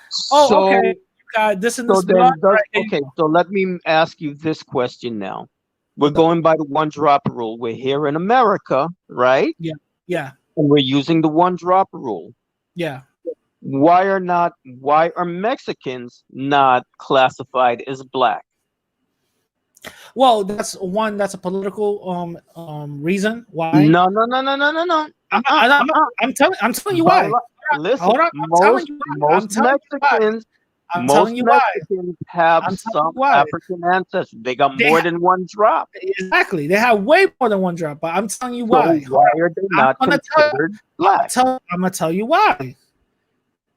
So, okay, you got this and so this then blood. does, Right? okay, so let me ask you this question now. We're going by the one drop rule. We're here in America, right? Yeah, And we're using the one drop rule. yeah. Why are Mexicans not classified as black? Well, that's a political reason why. No. I'm telling you why. Listen, Hold on, I'm telling you why. most Mexicans I'm most telling you why. Mexicans have I'm telling some you why. African ancestry. They got They more ha- than one drop. Exactly. They have way more than one drop, but I'm telling you So why. why are they not I'm gonna tell considered black? I'm gonna tell you why.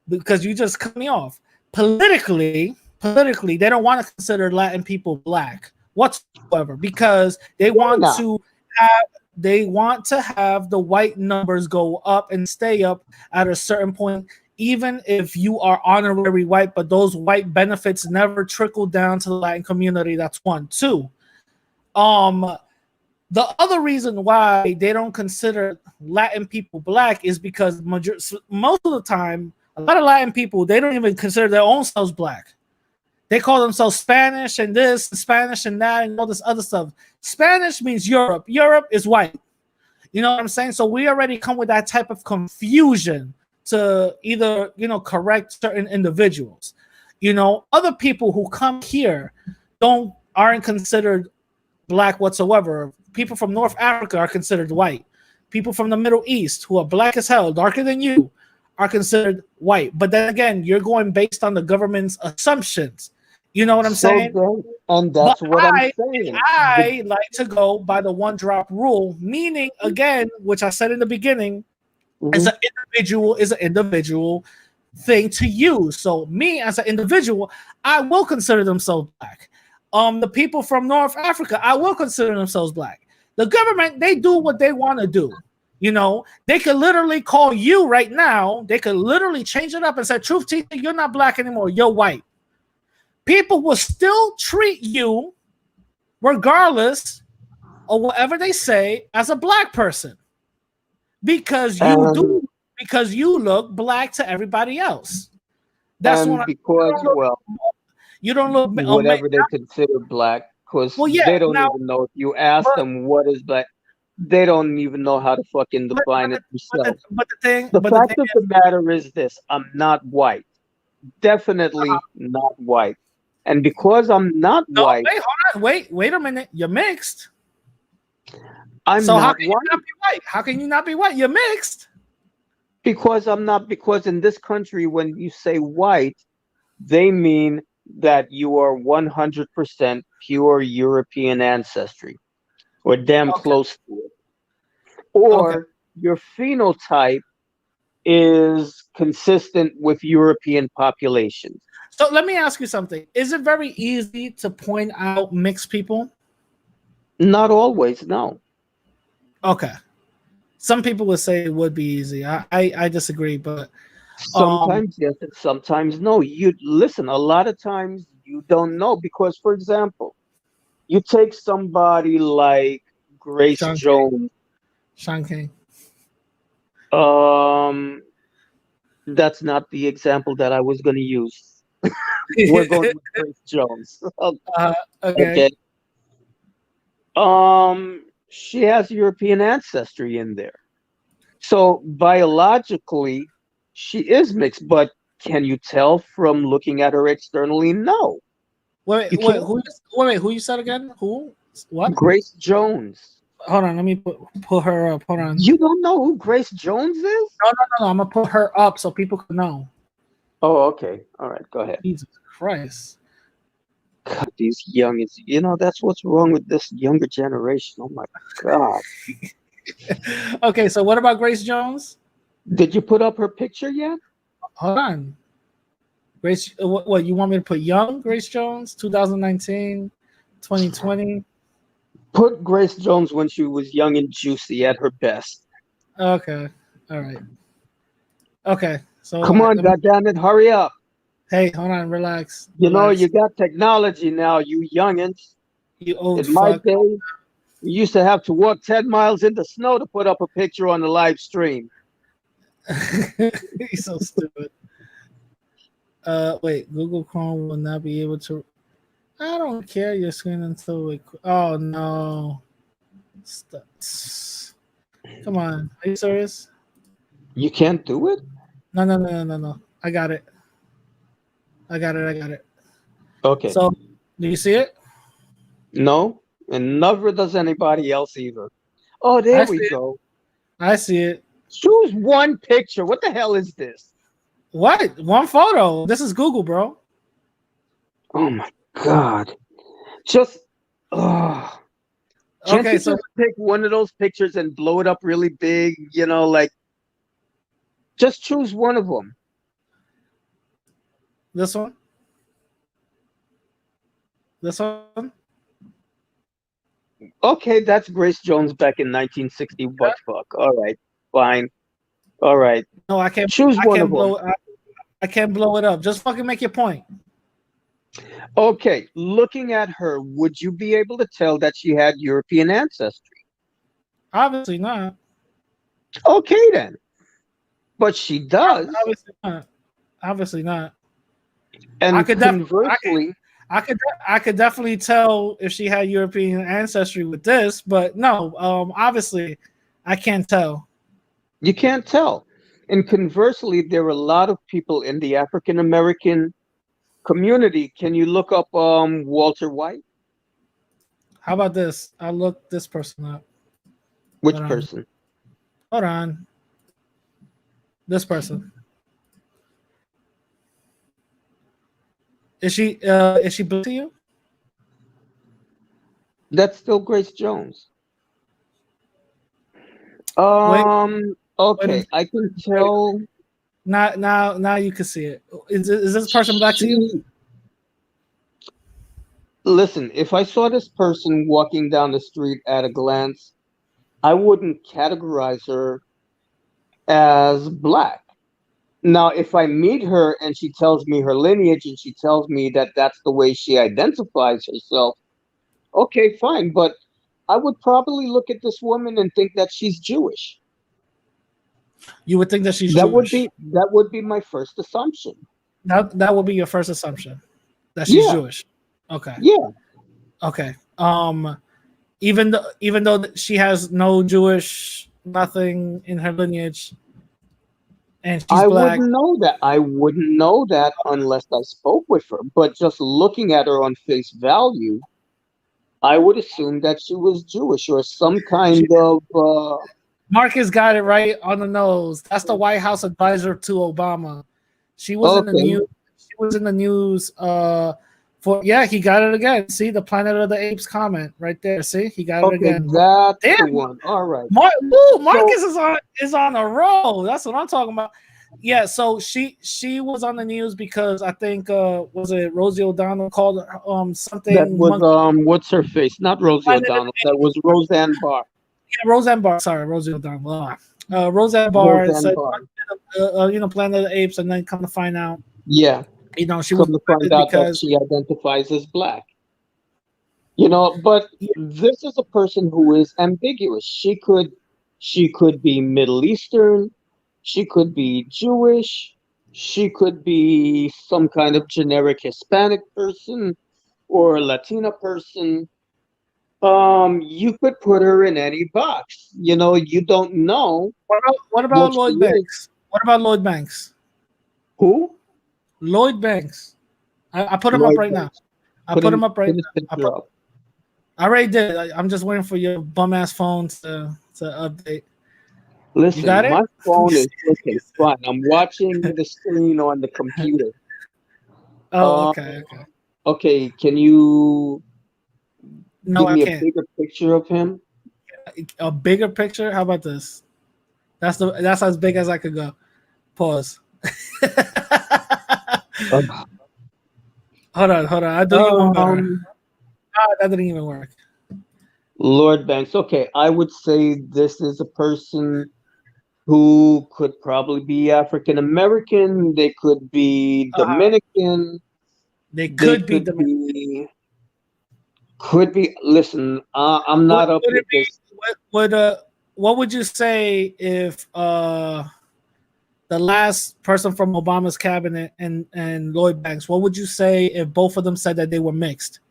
Because you just cut me off. Politically, they don't want to consider Latin people black whatsoever because they want not? to have the white numbers go up and stay up at a certain point, even if you are honorary white, but those white benefits never trickle down to the Latin community. That's one. Two. The other reason why they don't consider Latin people black is because most of the time, a lot of Latin people, they don't even consider their own selves black. They call themselves Spanish and this, and Spanish and that, and all this other stuff. Spanish means Europe. Europe is white. You know what I'm saying? So we already come with that type of confusion to either, correct certain individuals. Other people who come here aren't considered black whatsoever. People from North Africa are considered white. People from the Middle East who are black as hell, darker than you, are considered white. But then again, you're going based on the government's assumptions. You know what I'm saying? And that's what I'm saying. I like to go by the one drop rule, meaning again, which I said in the beginning, as an individual is an individual thing to use. So me as an individual, I will consider themselves black. The people from North Africa, I will consider themselves black. The government, they do what they want to do. You know, they could literally call you right now. They could literally change it up and say, "Truth teacher, you're not black anymore. You're white." People will still treat you, regardless of whatever they say, as a black person because you look black to everybody else. That's and what because you don't look whatever they consider black, because well, yeah. they don't Now, even know. If you ask them what is black, they don't even know how to fucking define it themselves. The fact of the matter is this: I'm not white. Definitely not white. And because I'm not white, wait, hold on, wait a minute. You're mixed. I'm so not how can white. you not be white? How can you not be white? You're mixed. Because I'm not. Because in this country, when you say white, they mean that you are 100% pure European ancestry, or damn close to it, or your phenotype is consistent with European populations. So let me ask you something. Is it very easy to point out mixed people? Not always, no. Okay. Some people would say it would be easy. I disagree, but sometimes yes and sometimes no. You listen, a lot of times you don't know because, for example, you take somebody like Grace Jones. Sean King. That's not the example that I was going to use. We're going with Grace Jones. Okay. She has European ancestry in there. So biologically, she is mixed, but can you tell from looking at her externally? No. Wait, who you said again? Who? What? Grace Jones. Hold on, let me pull her up. Hold on. You don't know who Grace Jones is? No. I'm gonna put her up so people can know. Oh, okay. All right, go ahead. Jesus Christ. God, these youngins, that's what's wrong with this younger generation. Oh my God. Okay, so what about Grace Jones? Did you put up her picture yet? Hold on. Grace, what you want me to put young Grace Jones, 2019, 2020? Put Grace Jones when she was young and juicy at her best. Okay. All right. Okay. So come on, goddammit, hurry up. Hey, hold on, relax. You got technology now, you youngins. You old In my fuck. day, we used to have to walk 10 miles in the snow to put up a picture on the live stream. He's so stupid. Wait, Google Chrome will not be able to. I don't care your screen until it. Oh no! Come on, are you serious? You can't do it? No. I got it. Okay. So, do you see it? No, and never does anybody else either. Oh, there we go. I see it. Choose one picture. What the hell is this? What? One photo. This is Google, bro. Oh my God. Just can't you just pick one of those pictures and blow it up really big? Just choose one of them. This one? This one? Okay, that's Grace Jones back in 1960. Butt fuck. All right, fine. All right. No, I can't choose one of them. them. I can't blow it up. Just fucking make your point. Okay, looking at her, would you be able to tell that she had European ancestry? Obviously not. Okay then. But she does. Obviously not. And conversely, I could definitely tell if she had European ancestry with this, but no, obviously I can't tell. You can't tell. And conversely, there are a lot of people in the African American community. Can you look up Walter White? How about this? I'll look this person up. Which person? Hold on. This person. Is she black to you? That's still Grace Jones. Okay, I can tell. Now you can see it. Is this person black to you? Listen, if I saw this person walking down the street at a glance, I wouldn't categorize her as black. Now, if I meet her and she tells me her lineage and she tells me that that's the way she identifies herself, okay, fine. But I would probably look at this woman and think that she's Jewish. You would think that she's That would Jewish. be my first assumption. That would be your first assumption, that she's Yeah. Jewish. Okay. Yeah. Okay. Even though she has no Jewish nothing in her lineage, and she's black. I wouldn't know that unless I spoke with her. But just looking at her on face value, I would assume that she was Jewish or some kind of. Marcus got it right on the nose. That's the White House advisor to Obama. She was in the news. She was in the news. He got it again. See the Planet of the Apes comment right there. See, he got it again. That's the one. All right. Marcus is on a roll. That's what I'm talking about. Yeah, so she was on the news because I think was it Rosie O'Donnell called something. That was what's her face? Not Rosie O'Donnell. That was Roseanne Barr. Yeah, Roseanne Barr. Sorry, Rosie O'Donnell. Roseanne Barr said, Planet of the Apes, and then come to find out. Yeah. She was to find out that she identifies as black. But this is a person who is ambiguous. She could be Middle Eastern, she could be Jewish, she could be some kind of generic Hispanic person or a Latina person. You could put her in any box. You don't know. What about Lloyd Banks? What about Lloyd Banks? Who? Lloyd Banks. I put him up right now. I put him up right now. I already did. I'm just waiting for your bum ass phone to update. Listen, you got it? My phone is looking fine. I'm watching the screen on the computer. Oh, okay. Okay, can you give me a bigger picture of him? A bigger picture? How about this? That's as big as I could go. Pause. Hold on. I do you one better. That didn't even work. Lord Banks. Okay, I would say this is a person who could probably be African American. They could be Dominican. They could be Dominican. Could be. Listen, I'm not up with this. What would you say if the last person from Obama's cabinet and Lloyd Banks, what would you say if both of them said that they were mixed?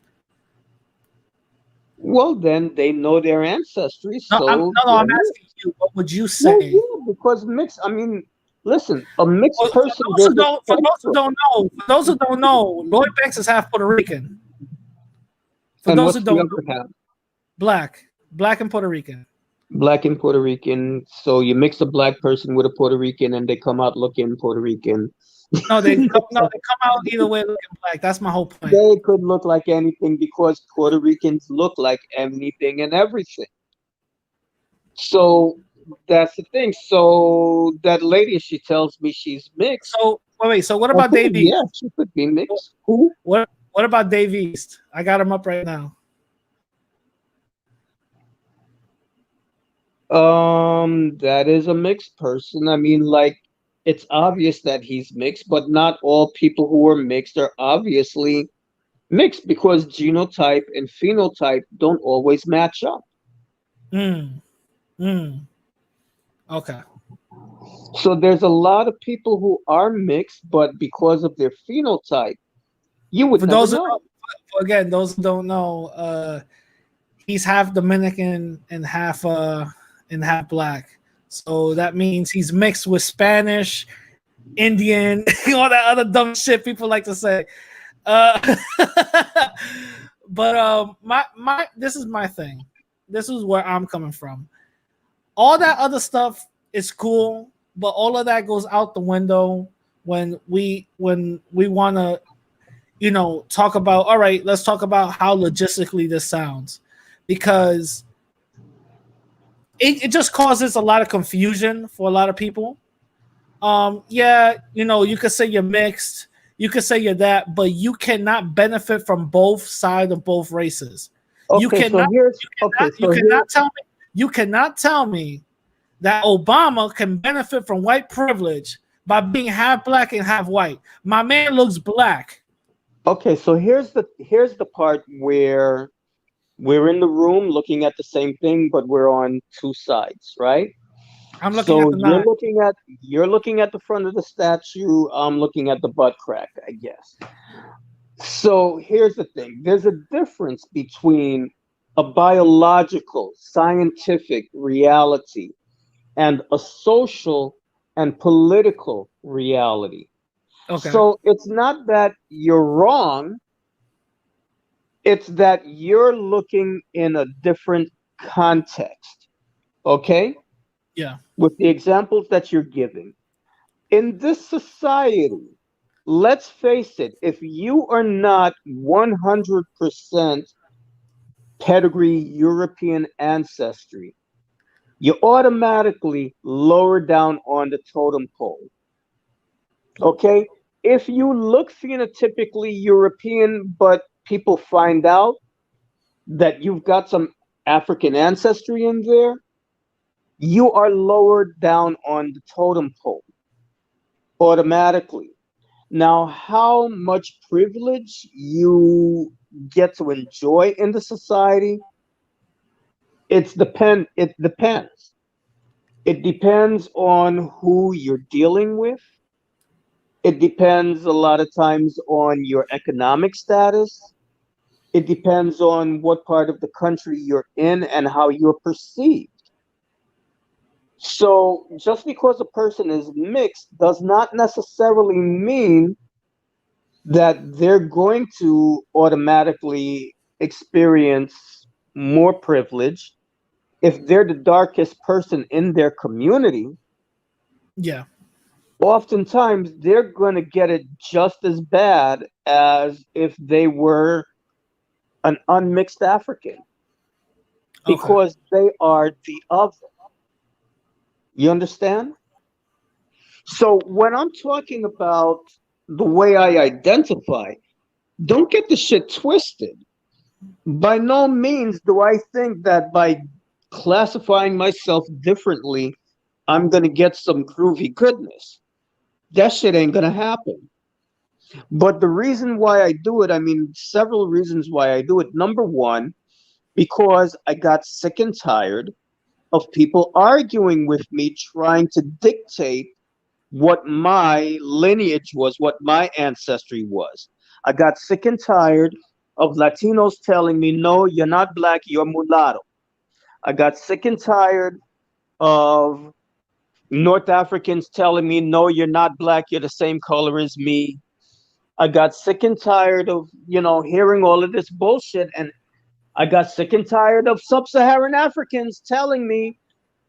Well, then they know their ancestry. I'm asking you. What would you say? Well, yeah, because mixed. I mean, listen, a mixed person. For those who don't know, Lloyd Banks is half Puerto Rican. For those who don't know, black and Puerto Rican. Black and Puerto Rican. So you mix a black person with a Puerto Rican, and they come out looking Puerto Rican. No, they come out either way looking black. That's my whole point. They could look like anything because Puerto Ricans look like anything and everything. So that's the thing. So that lady, she tells me she's mixed. So wait. So what about Dave East? Yeah, she could be mixed. Who? What about Dave East? I got him up right now. That is a mixed person. I mean, like, it's obvious that he's mixed, but not all people who are mixed are obviously mixed because genotype and phenotype don't always match up. Okay. So there's a lot of people who are mixed, but because of their phenotype, you would never know. Again, those who don't know, he's half Dominican and half black. So that means he's mixed with Spanish, Indian, all that other dumb shit people like to say. But this is my thing. This is where I'm coming from. All that other stuff is cool, but all of that goes out the window when we want to, talk about. All right, let's talk about how logistically this sounds, because it just causes a lot of confusion for a lot of people. You could say you're mixed, you could say you're that, but you cannot benefit from both sides of both races. You cannot tell me You cannot tell me that Obama can benefit from white privilege by being half black and half white. My man looks black. Okay, so here's the part where we're in the room looking at the same thing, but we're on two sides, right? I'm looking at So the nine. you're looking at the front of the statue. I'm looking at the butt crack, I guess. So here's the thing. There's a difference between a biological, scientific reality and a social and political reality. Okay. So it's not that you're wrong, it's that you're looking in a different context. Okay? Yeah. With the examples that you're giving. In this society, let's face it, if you are not 100% pedigree European ancestry, you automatically lower down on the totem pole. Okay? If you look phenotypically European, but people find out that you've got some African ancestry in there, you are lowered down on the totem pole automatically. Now, how much privilege you get to enjoy in the society, it depends. It depends on who you're dealing with. It depends a lot of times on your economic status. It depends on what part of the country you're in and how you're perceived. So just because a person is mixed does not necessarily mean that they're going to automatically experience more privilege. If they're the darkest person in their community, Yeah. oftentimes they're going to get it just as bad as if they were an unmixed African, because they are the other. You understand? So when I'm talking about the way I identify, don't get the shit twisted. By no means do I think that by classifying myself differently, I'm going to get some groovy goodness. That shit ain't going to happen. But the reason why I do it, I mean, several reasons why I do it. Number one, because I got sick and tired of people arguing with me, trying to dictate what my lineage was, what my ancestry was. I got sick and tired of Latinos telling me, no, you're not black, you're mulatto. I got sick and tired of North Africans telling me, no, you're not black, you're the same color as me. I got sick and tired of, hearing all of this bullshit. And I got sick and tired of sub-Saharan Africans telling me,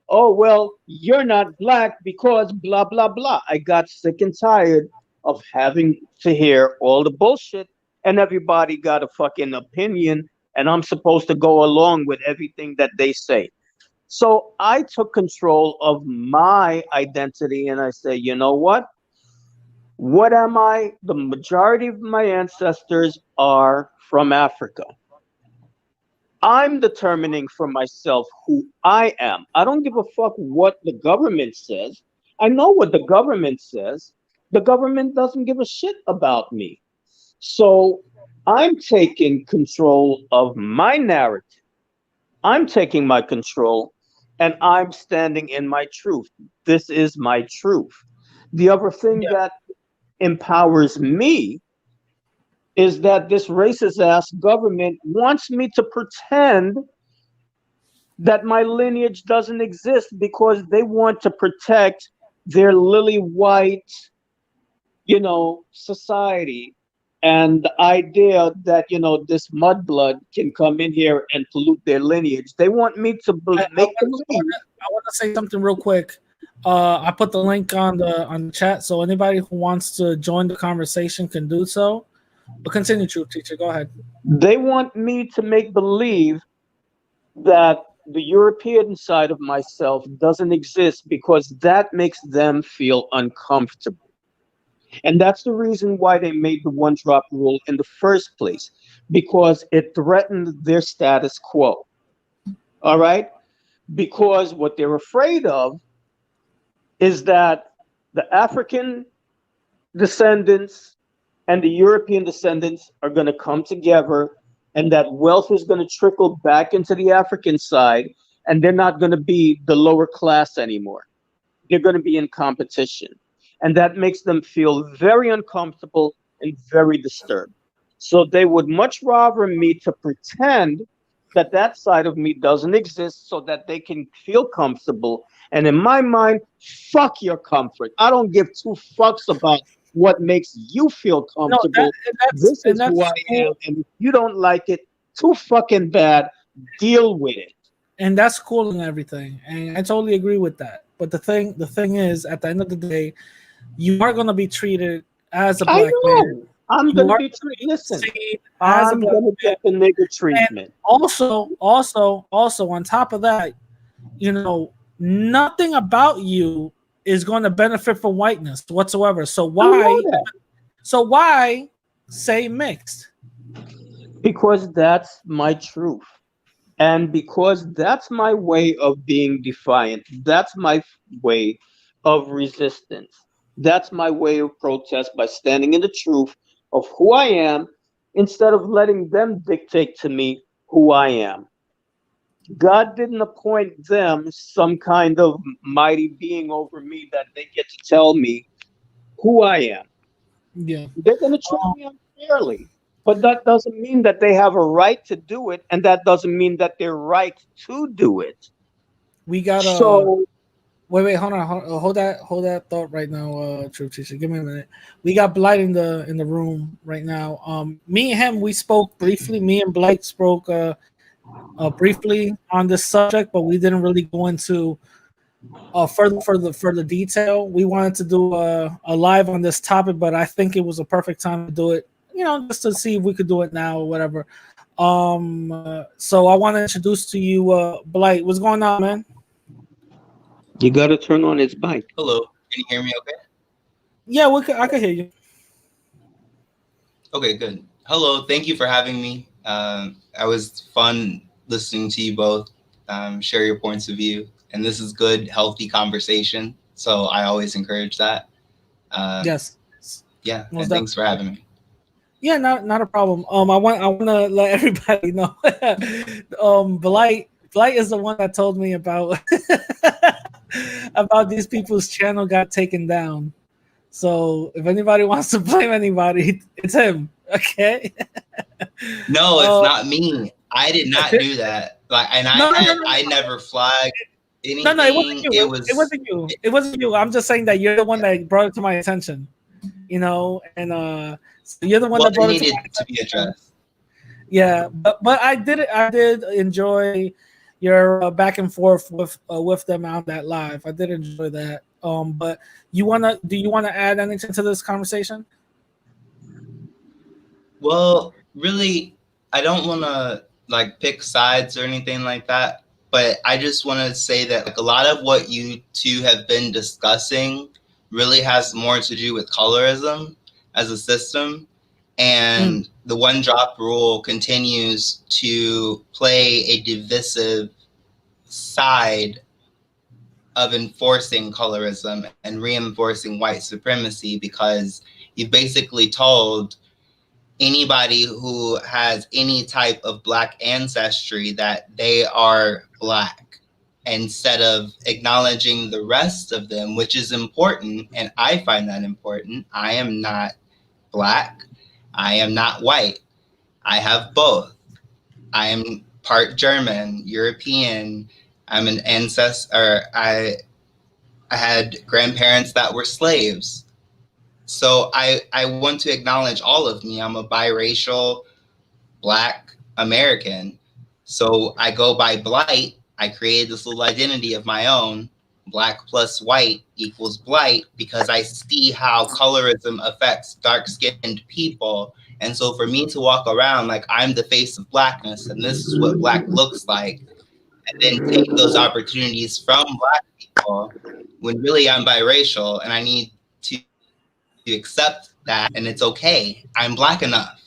oh, well, you're not black because blah, blah, blah. I got sick and tired of having to hear all the bullshit, and everybody got a fucking opinion, and I'm supposed to go along with everything that they say. So I took control of my identity, and I say, you know what? What am I? The majority of my ancestors are from Africa. I'm determining for myself who I am. I don't give a fuck what the government says. I know what the government says. The government doesn't give a shit about me. So I'm taking control of my narrative. I'm taking my control and I'm standing in my truth. This is my truth. The other thing that empowers me is that this racist ass government wants me to pretend that my lineage doesn't exist because they want to protect their lily white, society, and the idea that, this mudblood can come in here and pollute their lineage. They want me to make believe. I want to say something real quick. I put the link on the chat, so anybody who wants to join the conversation can do so. But continue, Truth Teacher. Go ahead. They want me to make believe that the European side of myself doesn't exist because that makes them feel uncomfortable. And that's the reason why they made the one drop rule in the first place, because it threatened their status quo. All right? because what they're afraid of is that the African descendants and the European descendants are going to come together, and that wealth is going to trickle back into the African side, and they're not going to be the lower class anymore. They're going to be in competition. And that makes them feel very uncomfortable and very disturbed. So they would much rather me to pretend that that side of me doesn't exist so that they can feel comfortable. And in my mind, fuck your comfort. I don't give two fucks about what makes you feel comfortable. This is who I am. And if you don't like it, too fucking bad. Deal with it. And that's cool and everything. And I totally agree with that. But the thing is, at the end of the day, you are going to be treated as a black man. I'm going to be treated. Listen, I'm going to get the nigga treatment. And also, on top of that, you know, nothing about you is going to benefit from whiteness whatsoever. So why say mixed? Because that's my truth. And because that's my way of being defiant. That's my way of resistance. That's my way of protest, by standing in the truth of who I am instead of letting them dictate to me who I am. God didn't appoint them some kind of mighty being over me that they get to tell me who I am. Yeah. They're going to treat me unfairly. But that doesn't mean that they have a right to do it, and that doesn't mean that they're right to do it. We got wait, hold on, hold that thought right now, Truth Teacher. Give me a minute. We got Blight in the room right now. Me and him, we spoke briefly. Me and Blight spoke briefly on this subject, but we didn't really go into further detail. We wanted to do a live on this topic, but I think it was a perfect time to do it. You know, just to see if we could do it now or whatever. So I want to introduce to you, Blight. What's going on, man? You got to turn on his mic. Hello, can you hear me okay? Yeah, I can hear you. Okay, good. Hello, thank you for having me. I was fun listening to you both share your points of view, and this is good, healthy conversation. So I always encourage that. Yes. Yeah, and thanks for having me. Yeah, not a problem. I want to let everybody know. Blight is the one that told me about about these people's channel got taken down. So if anybody wants to blame anybody, it's him. Okay. No, it's not me. I did not do that. Like, and I never flagged anything. No, it wasn't you. It wasn't you. It wasn't you. I'm just saying that you're the one that brought it to my attention. You know, and so you're the one that brought it to be addressed. Yeah, but I did enjoy your back and forth with them on that live. I did enjoy that. But do you wanna add anything to this conversation? Well, really, I don't want to like pick sides or anything like that, but I just want to say that like a lot of what you two have been discussing really has more to do with colorism as a system, and the one drop rule continues to play a divisive side of enforcing colorism and reinforcing white supremacy, because you've basically told anybody who has any type of Black ancestry that they are Black, instead of acknowledging the rest of them, which is important, and I find that important. I am not Black. I am not white. I have both. I am part German, European. I'm an ancestor. I had grandparents that were slaves. So I want to acknowledge all of me. I'm a biracial Black American. So I go by Blight. I created this little identity of my own. Black plus white equals Blight, because I see how colorism affects dark-skinned people. And so for me to walk around like I'm the face of Blackness and this is what Black looks like, and then take those opportunities from Black people when really I'm biracial and I need to accept that, and it's okay. I'm Black enough.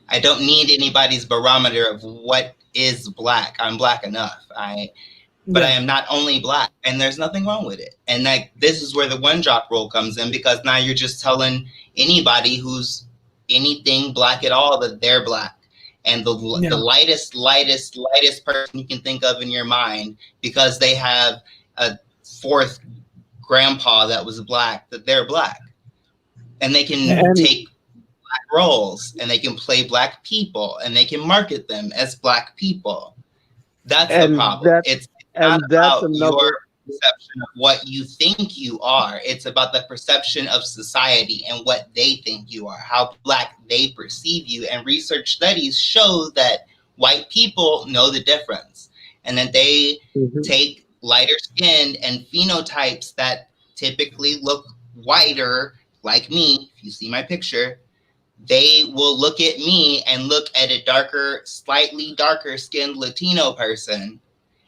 I don't need anybody's barometer of what is Black. I'm Black enough. but I am not only black, and there's nothing wrong with it. And like this is where the one drop rule comes in, because now you're just telling anybody who's anything black at all that they're black. And the lightest person you can think of in your mind, because they have a fourth grandpa that was black, that they're black. And they can take black roles, and they can play black people, and they can market them as black people. That's the problem. It's not about your perception of what you think you are. It's about the perception of society and what they think you are, how black they perceive you. And research studies show that white people know the difference, and that they take lighter skinned and phenotypes that typically look whiter, like me. If you see my picture, they will look at me and look at a darker, slightly darker skinned Latino person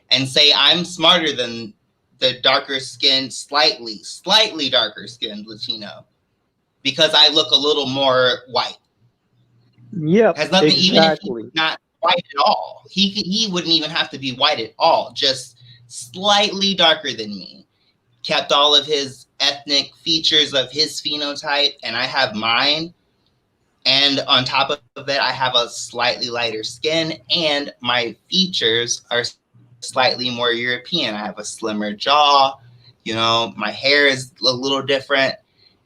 and say I'm smarter than the darker skinned, slightly darker skinned Latino, because I look a little more white. Yep, has nothing, even if he's not white at all. He wouldn't even have to be white at all, just slightly darker than me. Kept all of his ethnic features of his phenotype, and I have mine. And on top of that, I have a slightly lighter skin, and my features are slightly more European. I have a slimmer jaw, you know, my hair is a little different.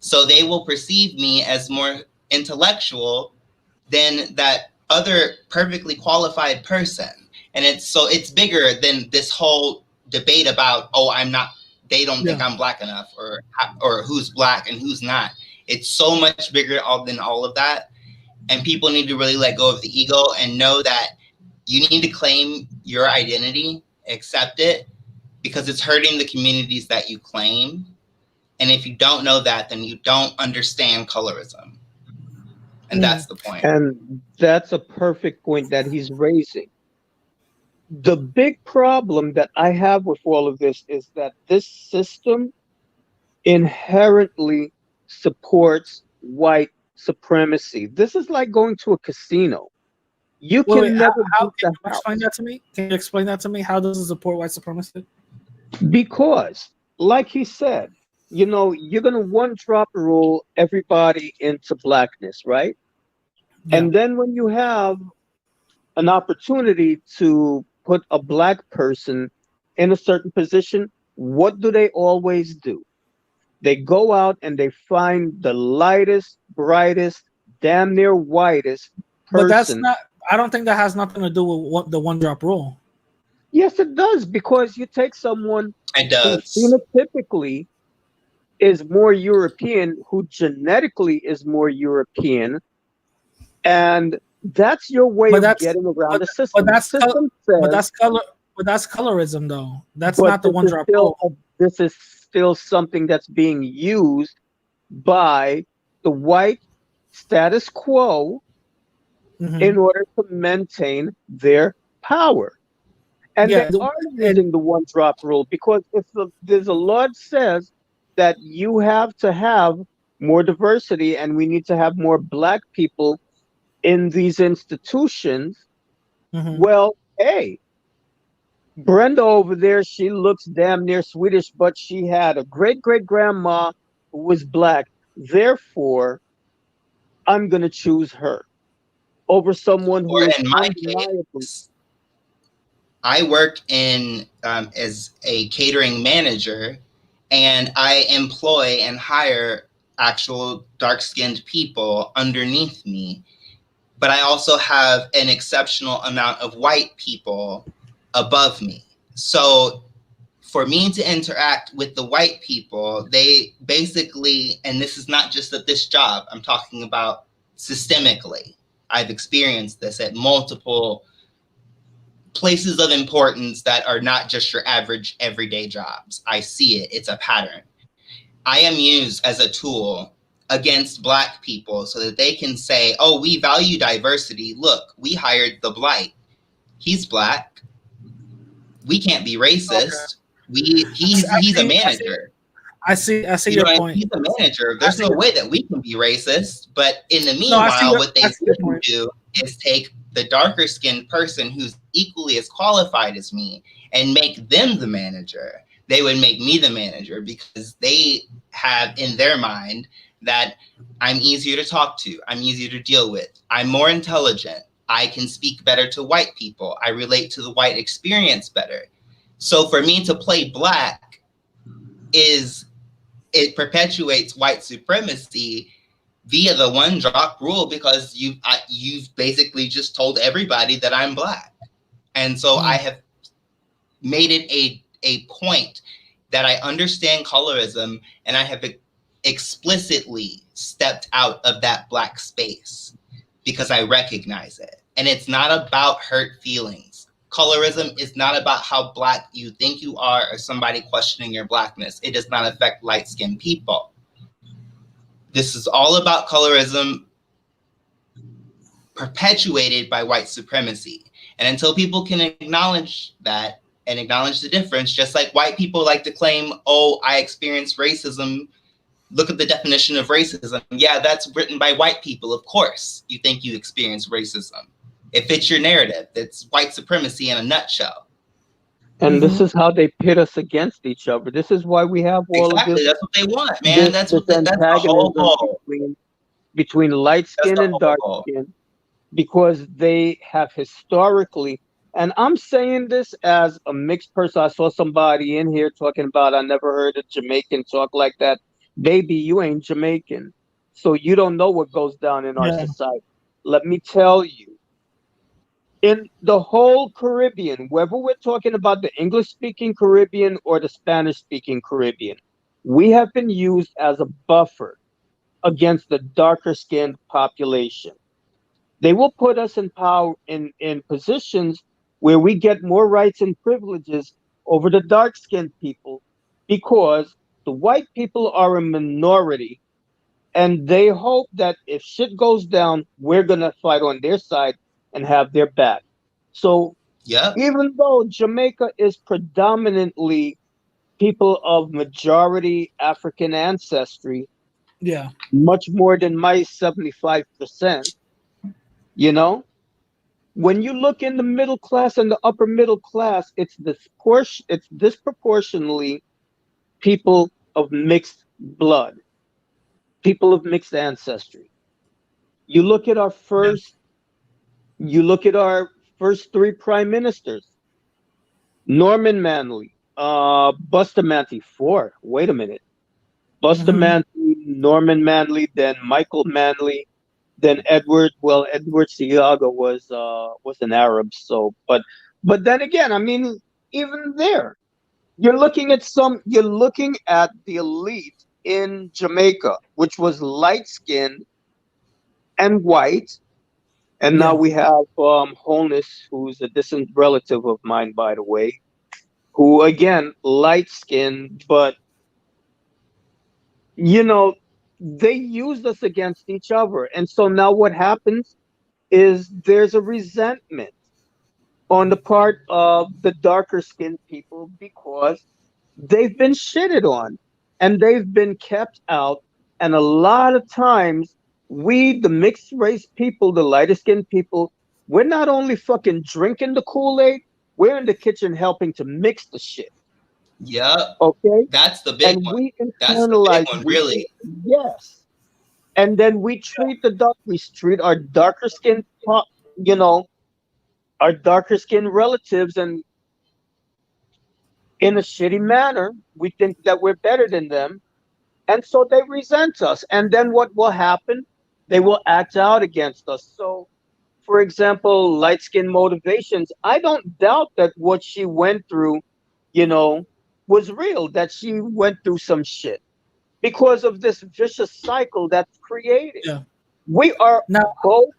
So they will perceive me as more intellectual than that other perfectly qualified person. And it's bigger than this whole debate about, oh, I'm not, they don't think I'm black enough, or who's black and who's not. It's so much bigger than all of that. And people need to really let go of the ego and know that you need to claim your identity, accept it, because it's hurting the communities that you claim. And if you don't know that, then you don't understand colorism. And that's the point. And that's a perfect point that he's raising. The big problem that I have with all of this is that this system inherently supports white supremacy. This is like going to a casino. You can never beat the house. Explain that to me. Can you explain that to me? How does it support white supremacy? Because, like he said, you know, you're gonna one drop rule everybody into blackness, right? Yeah. And then when you have an opportunity to put a black person in a certain position, what do they always do? They go out and they find the lightest, brightest, damn near whitest person. But that's not, I don't think that has nothing to do with the one drop rule. Yes, it does, because you take someone who phenotypically is more European, who genetically is more European, and that's your way of getting around the system. But that's colorism, though. That's not the one drop rule. This is still something that's being used by the white status quo in order to maintain their power. And they are using the one drop rule, because if there's a law that says that you have to have more diversity and we need to have more black people in these institutions, well, hey, Brenda over there, she looks damn near Swedish, but she had a great-great-grandma who was black. Therefore, I'm going to choose her over someone who is undeniably. I work in as a catering manager, and I employ and hire actual dark-skinned people underneath me. But I also have an exceptional amount of white people above me. So for me to interact with the white people, they basically, and this is not just at this job, I'm talking about systemically. I've experienced this at multiple places of importance that are not just your average everyday jobs. I see it, it's a pattern. I am used as a tool against black people so that they can say, oh, we value diversity. Look, we hired the blight. He's black. We can't be racist. He's a manager. I see your point. He's a manager. There's no way that we can be racist. But in the meanwhile, what they do is take the darker skinned person who's equally as qualified as me and make them the manager. They would make me the manager because they have in their mind that I'm easier to talk to, I'm easier to deal with, I'm more intelligent, I can speak better to white people, I relate to the white experience better. So for me to play black it perpetuates white supremacy via the one drop rule, because you've basically just told everybody that I'm black. And so I have made it a point that I understand colorism, and I have explicitly stepped out of that black space because I recognize it. And it's not about hurt feelings. Colorism is not about how black you think you are or somebody questioning your blackness. It does not affect light-skinned people. This is all about colorism perpetuated by white supremacy. And until people can acknowledge that and acknowledge the difference, just like white people like to claim, oh, I experienced racism. Look at the definition of racism. Yeah, that's written by white people. Of course, you think you experienced racism. It fits your narrative. It's white supremacy in a nutshell. And this is how they pit us against each other. This is why we have all of this. That's what they want, man. That's the whole goal. Between light skin and dark skin, because they have historically, and I'm saying this as a mixed person. I saw somebody in here talking about, I never heard a Jamaican talk like that. Baby, you ain't Jamaican, so you don't know what goes down in our society. Let me tell you, in the whole Caribbean, whether we're talking about the English-speaking Caribbean or the Spanish-speaking Caribbean, we have been used as a buffer against the darker-skinned population. They will put us in power in positions where we get more rights and privileges over the dark-skinned people, because the white people are a minority, and they hope that if shit goes down, we're gonna fight on their side and have their back. So even though Jamaica is predominantly people of majority African ancestry, much more than my 75%, you know, when you look in the middle class and the upper middle class, it's disproportionately people of mixed blood, people of mixed ancestry. You look at our first three prime ministers: Norman Manley, Bustamante, four. Wait a minute. Bustamante, Norman Manley, then Michael Manley, then Edward. Well, Edward Seaga was an Arab, so but then again, I mean, even there, you're looking at the elite in Jamaica, which was light skinned and white. And now we have Holness, who's a distant relative of mine, by the way, who, again, light-skinned, but, you know, they used us against each other. And so now what happens is there's a resentment on the part of the darker-skinned people, because they've been shitted on and they've been kept out. And a lot of times, we, the mixed race people, the lighter skinned people, we're not only fucking drinking the Kool-Aid, we're in the kitchen helping to mix the shit. Yeah. Okay. That's the big one. We That's the big one, really. Yes. And then we treat our darker skinned, you know, our darker skinned relatives, and in a shitty manner. We think that we're better than them. And so they resent us. And then what will happen? They will act out against us. So, for example, light skin motivations, I don't doubt that what she went through, you know, was real, that she went through some shit because of this vicious cycle that's created. Yeah. We are both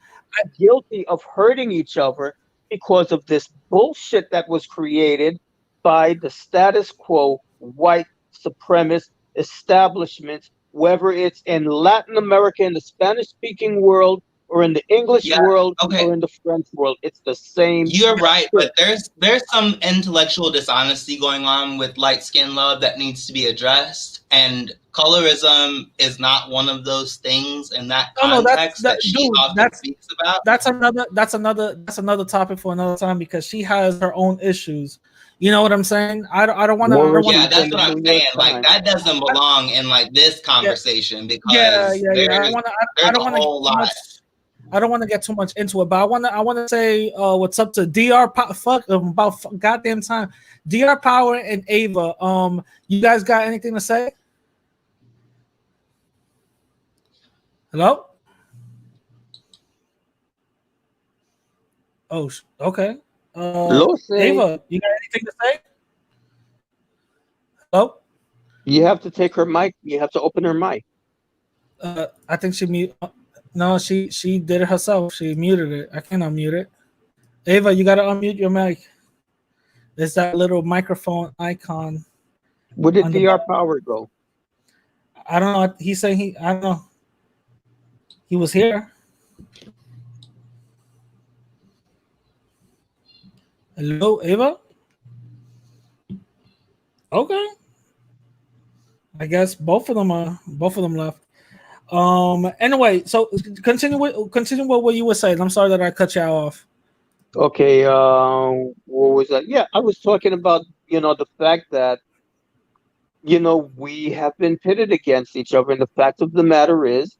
guilty of hurting each other because of this bullshit that was created by the status quo white supremacist establishments, whether it's in Latin America, in the Spanish-speaking world, or in the English world, or in the French world. It's the same. You're right, but there's some intellectual dishonesty going on with light skin love that needs to be addressed, and colorism is not one of those things in that context that she often speaks about. That's another topic for another time, because she has her own issues You know what I'm saying? I don't want to. More Yeah, receipts that's than the what I'm New York saying. Like Times. that doesn't belong in like this Yeah, conversation yeah, because yeah, yeah. I want to. I there's don't a want to get whole too lot. much. I don't want to get too much into it, but I want to say what's up to Dr. Fuck about goddamn time. Dr. Power and Ava. You guys got anything to say? Hello. Oh, okay. Lo say, Ava, you got anything to say? Hello. you have to take her mic. You have to open her mic. I think she mute. No, she did it herself. She muted it. I can't unmute it. Ava, you gotta unmute your mic. There's that little microphone icon Where did on the Dr. bottom. Power go? I don't know. He said I don't know. He was here. Hello, Ava. Okay. I guess both of them left. Anyway, so continue with what you were saying. I'm sorry that I cut you off. Okay, what was that? Yeah, I was talking about, the fact that, we have been pitted against each other. And the fact of the matter is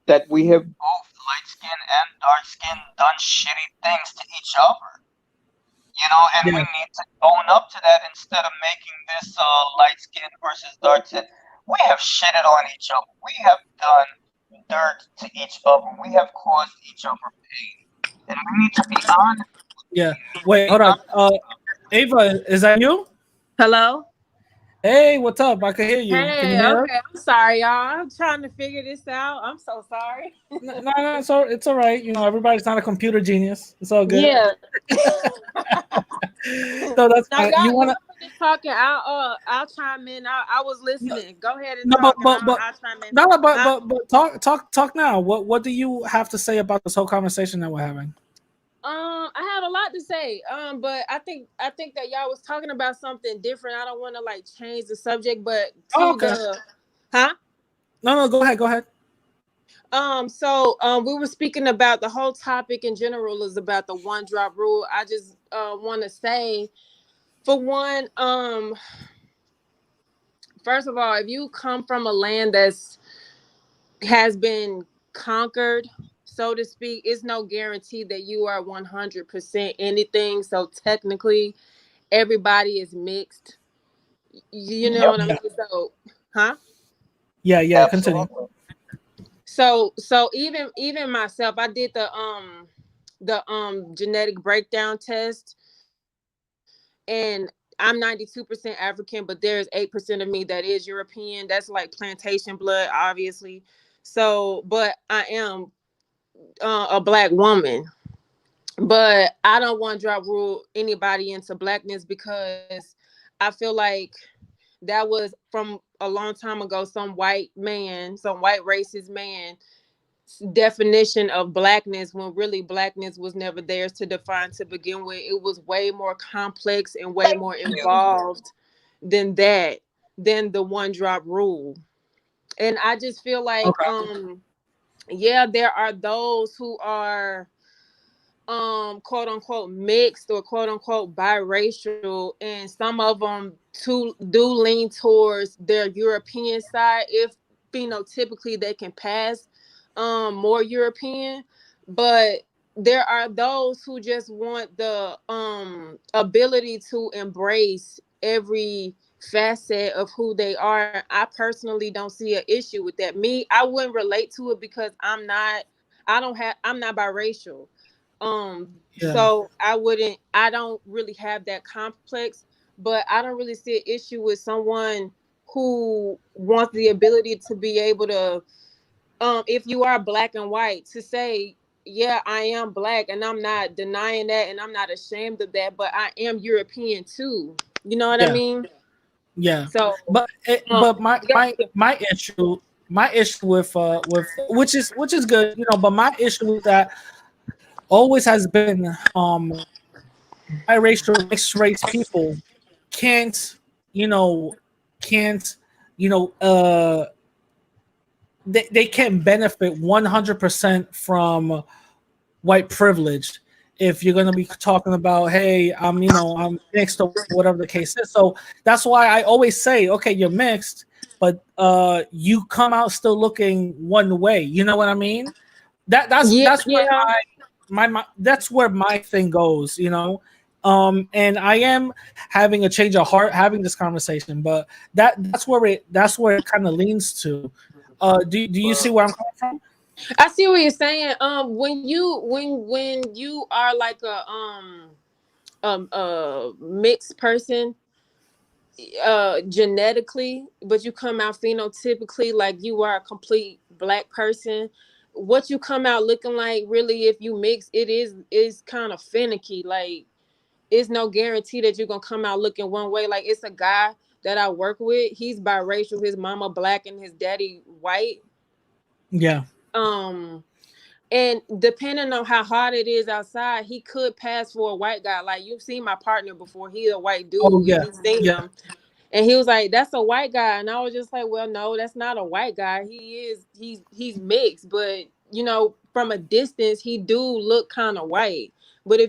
that we have both light skin and dark skin done shitty things to each other. And we Yeah. need to own up to that instead of making this light skin versus dark skin. We have shitted on each other. We have done dirt to each other. We have caused each other pain. And we need to be honest. Yeah. Wait, hold on. Ava, is that you? Hello? Hey, what's up? I can hear you. Can you Hey, hear us? okay. I'm sorry, y'all. I'm trying to figure this out. I'm so sorry. No, it's all right. Everybody's not a computer genius. It's all good. Yeah. So that's Now fine. You y'all wanna finish talking. I'll chime in. I was listening. Go ahead and no, talk, and but I'll chime in. no, Huh? but talk now. What do you have to say about this whole conversation that we're having? I have a lot to say. But I think that y'all was talking about something different. I don't want to like change the subject, but Oh, okay. huh? No, go ahead. So we were speaking about the whole topic in general is about the one drop rule. I just want to say, for one, first of all, if you come from a land has been conquered, so to speak, it's no guarantee that you are 100% anything. So technically, everybody is mixed. You know what I mean? So, huh? Yeah. Continue. So even myself, I did the genetic breakdown test, and I'm 92% African, but there's 8% of me that is European. That's like plantation blood, obviously. So, but I am a black woman. But I don't want to drop rule anybody into blackness because I feel like that was from a long time ago. Some white racist man definition of blackness, when really blackness was never theirs to define to begin with. It was way more complex and way more involved than the one drop rule. And I just feel like yeah, there are those who are quote unquote mixed or quote unquote biracial, and some of them do lean towards their European side if phenotypically they can pass more European. But there are those who just want the ability to embrace every facet of who they are. I personally don't see an issue with that. I wouldn't relate to it because I'm not biracial. So I don't really have that complex, but I don't really see an issue with someone who wants the ability to be able to, if you are black and white, to say, yeah, I am black, and I'm not denying that, and I'm not ashamed of that, but I am European too. You know what I mean? Yeah. So, But my issue with which is good, but my issue with that always has been biracial mixed race people can't you know can't you know they can benefit 100% from white privilege if you're gonna be talking about, hey, I'm mixed or whatever the case is. So that's why I always say, okay, you're mixed, but you come out still looking one way. You know what I mean? That's Yeah, that's where yeah. my that's where my thing goes. And I am having a change of heart having this conversation, but that's where it kind of leans to. Do you see where I'm coming from? I see what you're saying. When you are like a mixed person, genetically, but you come out phenotypically like you are a complete black person. What you come out looking like, really, if you mix, is kind of finicky. Like, it's no guarantee that you're gonna come out looking one way. Like, it's a guy that I work with. He's biracial. His mama black and his daddy white. Yeah. And depending on how hot it is outside, he could pass for a white guy. Like, you've seen my partner before. He's a white dude. Oh yeah. And you've seen him. And he was like, "That's a white guy," and I was just like, "Well, no, that's not a white guy. He's mixed, but from a distance, he do look kind of white. But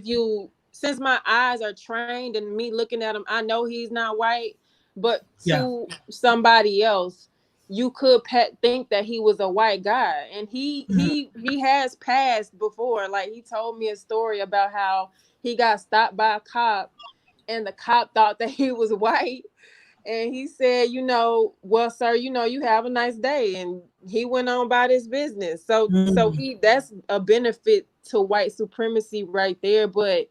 since my eyes are trained and me looking at him, I know he's not white. But Yeah. to somebody else, you could think that he was a white guy, and he has passed before. Like, he told me a story about how he got stopped by a cop, and the cop thought that he was white. And he said, "Well, sir, you have a nice day." And he went on about his business. So that's a benefit to white supremacy right there. But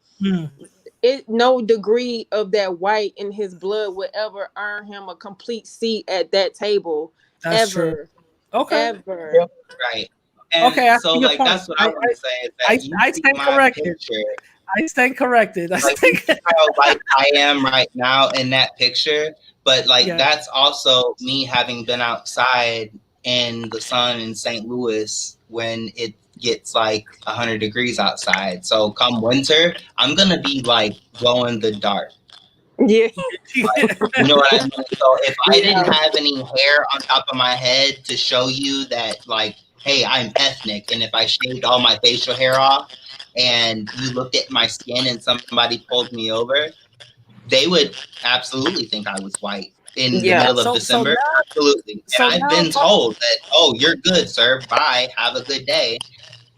no degree of that white in his blood would ever earn him a complete seat at that table. That's Ever. true. Okay. Ever. Yep. Right. And Okay, I so, see your like, point. that's what I want to say is that you I see stand my corrected. picture. I stand corrected. Like, you see how like I am right now in that picture, but like Yeah. that's also me having been outside in the sun in St. Louis when it gets like 100 degrees outside. So come winter, I'm gonna be like glow in the dark. Yeah. Like, you know what I mean? So if I didn't have any hair on top of my head to show you that, like, hey, I'm ethnic, and if I shaved all my facial hair off and you looked at my skin and somebody pulled me over, they would absolutely think I was white in the middle of December. Absolutely. And I've been told that, oh, you're good, sir. Bye. Have a good day.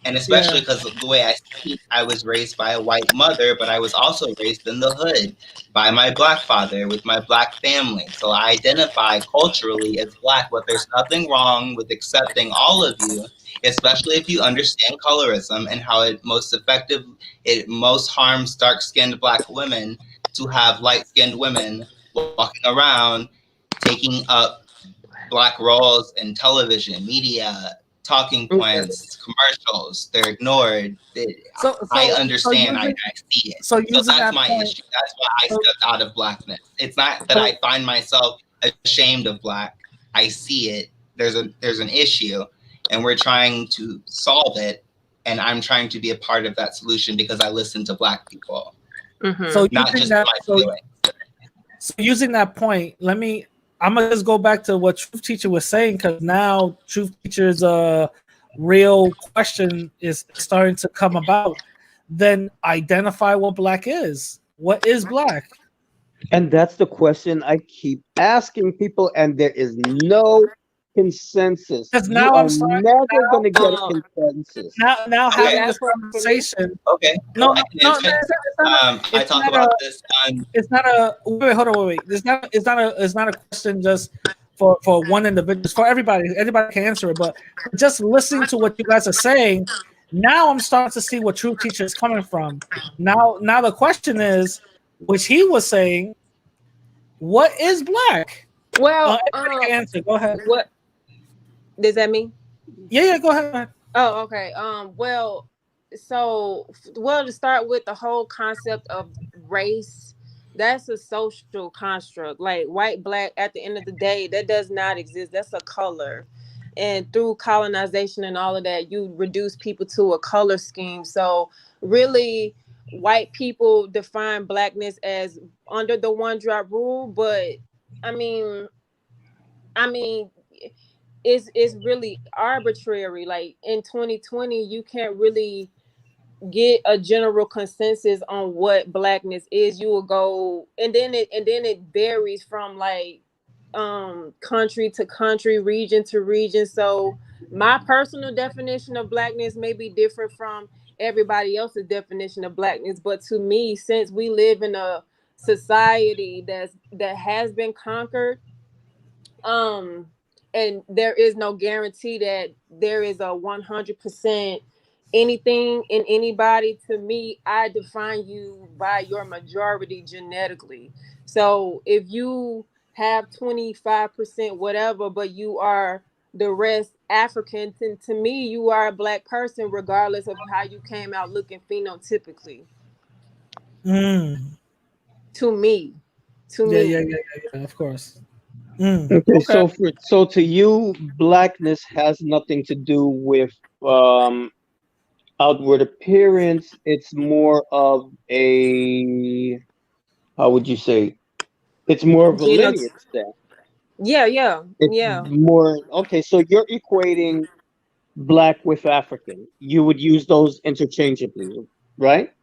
And especially because the way I speak, I was raised by a white mother, but I was also raised in the hood by my black father with my black family. So I identify culturally as black, but there's nothing wrong with accepting all of you, especially if you understand colorism and how it most harms dark-skinned black women to have light-skinned women walking around taking up black roles in television, media, talking points, commercials. They're ignored. I understand. I see it. So that's my issue. That's why I stepped out of blackness. It's not that I find myself ashamed of black. I see it. There's an issue, and we're trying to solve it. And I'm trying to be a part of that solution because I listen to black people, So not just my feelings. So using that point, I'm gonna just go back to what Truth Teacher was saying, because now Truth Teacher's real question is starting to come about. Then identify what black is. What is black? And that's the question I keep asking people, and there is no consensus. Now I'm never going to get a consensus. Now having this conversation. Okay. No, I talk about this. It's not a wait. Hold on, wait. It's not a question just for one individual. It's for everybody. Anybody can answer it. But just listening to what you guys are saying, now I'm starting to see what Truth Teacher is coming from. Now the question is, which he was saying, what is black? Well, everybody can answer. Go ahead. What does that mean? Yeah, go ahead. Oh, okay. To start with, the whole concept of race, that's a social construct. Like, white, black, at the end of the day, that does not exist. That's a color. And through colonization and all of that, you reduce people to a color scheme. So really, white people define blackness as under the one drop rule, but I mean it's really arbitrary. Like, in 2020, you can't really get a general consensus on what blackness is, you will go, and then it varies from like country to country, region to region. So my personal definition of blackness may be different from everybody else's definition of blackness, but to me, since we live in a society that has been conquered, um and there is no guarantee that there is a 100% anything in anybody. To me, I define you by your majority genetically. So if you have 25% whatever, but you are the rest African, to me you are a black person regardless of how you came out looking phenotypically. To me. Yeah, of course. Okay, so to you, blackness has nothing to do with outward appearance. It's more of a, how would you say? It's more of a lineage then. Yeah. It's more okay. So you're equating black with African. You would use those interchangeably, right?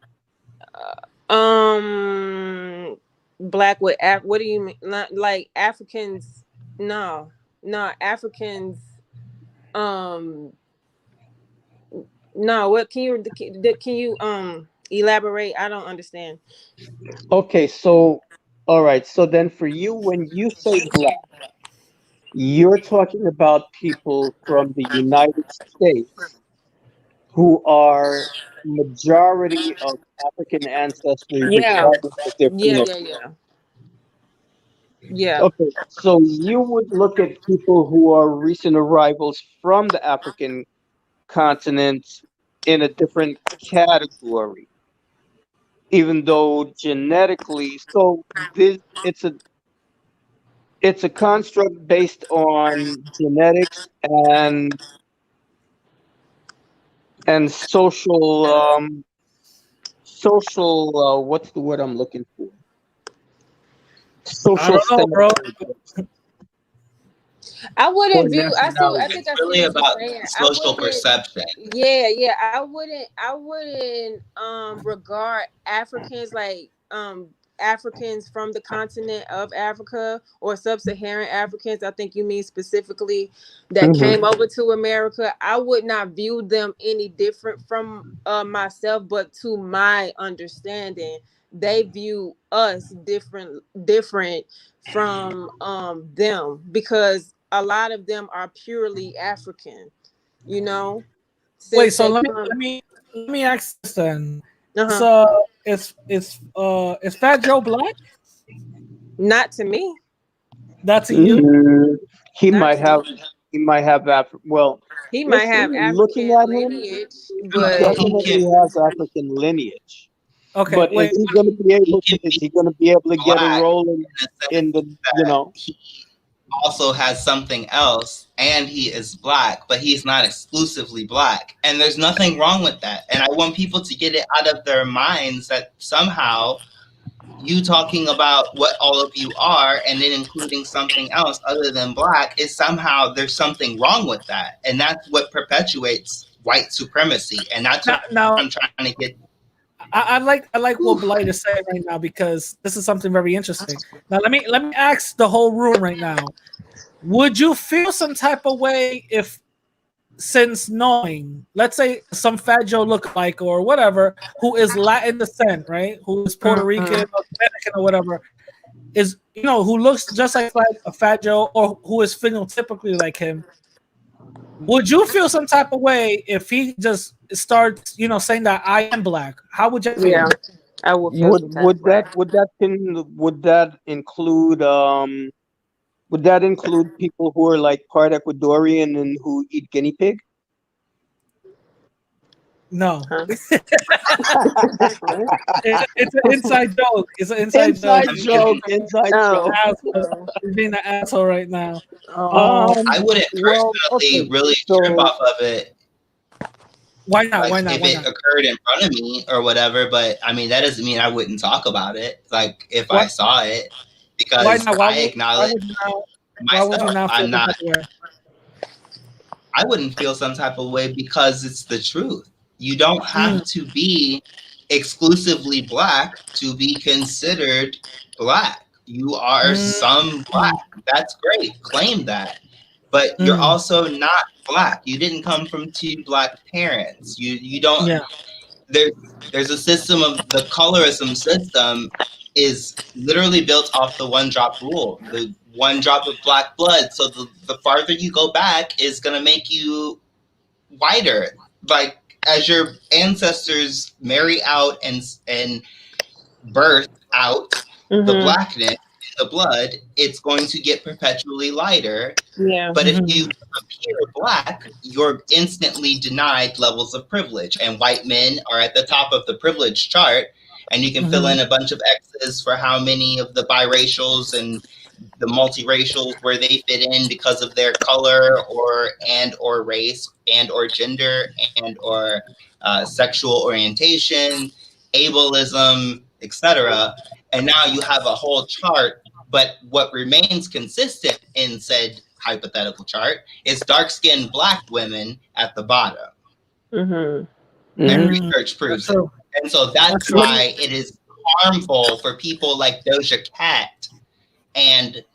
Black with what do you mean? Not like Africans? No, Africans. Um, no. What can you elaborate? I don't understand. Okay, so all right. So then for you, when you say black, you're talking about people from the United States who are majority of African ancestry, Yeah, regardless of their phenotype. yeah. Okay, so you would look at people who are recent arrivals from the African continent in a different category, even though genetically, so this it's a construct based on genetics and social what's the word I'm looking for? I Social don't know, bro. standards. I wouldn't view. I nationality. think I It's see really what you're about saying. social perception. Yeah. I wouldn't regard Africans like Africans from the continent of Africa or sub-Saharan Africans. I think you mean specifically that came over to America. I would not view them any different from myself, but to my understanding, they view us different from them, because a lot of them are purely African, you know, Wait, since so they let come. me ask this then. Uh-huh. So is Fat Joe black? Not to me. That's in you? He Not might to me. have well, He might have listen, looking African at him, lineage, he but definitely has African lineage. Okay, But wait. is he gonna be able to get a Black role in the in the he also has something else, and he is black, but he's not exclusively black. And there's nothing wrong with that. And I want people to get it out of their minds that somehow you talking about what all of you are and then including something else other than black is somehow there's something wrong with that. And that's what perpetuates white supremacy. And that's what I'm trying to get. I like what Blight is saying right now, because this is something very interesting. Now let me ask the whole room right now. Would you feel some type of way if, since knowing, let's say some Fat Joe lookalike or whatever, who is Latin descent, right? Who is Puerto Rican or Dominican or whatever, is, who looks just like a Fat Joe, or who is phenotypically like him. Would you feel some type of way if he just starts, saying that I am black? How would you feel? yeah, I would feel some type of way. would that include people who are like part Ecuadorian and who eat guinea pig? No. Huh? It's an inside joke. It's an inside joke. Inside joke. He's being an asshole right now. I wouldn't personally really trip off of it. Why not? Like, Why not? if Why it not? occurred in front of me or whatever, but I mean that doesn't mean I wouldn't talk about it. Like if I saw it, because I acknowledge myself. Why would you not feel I'm not. that way? I wouldn't feel some type of way because it's the truth. You don't have to be exclusively black to be considered black. You are some black. That's great. Claim that. But you're also not black. You didn't come from two black parents. You don't. Yeah. There's a system of the colorism system is literally built off the one drop rule, the one drop of black blood. So the farther you go back is gonna make you whiter. Like as your ancestors marry out and birth out the blackness in the blood, it's going to get perpetually lighter. Yeah. But if you appear black, you're instantly denied levels of privilege. And white men are at the top of the privilege chart. And you can fill in a bunch of X's for how many of the biracials and the multiracials where they fit in because of their color or race and or gender and or sexual orientation, ableism, etc. And now you have a whole chart, but what remains consistent in said hypothetical chart is dark-skinned black women at the bottom. And research proves it. And so that's why it is harmful for people like Doja Cat. And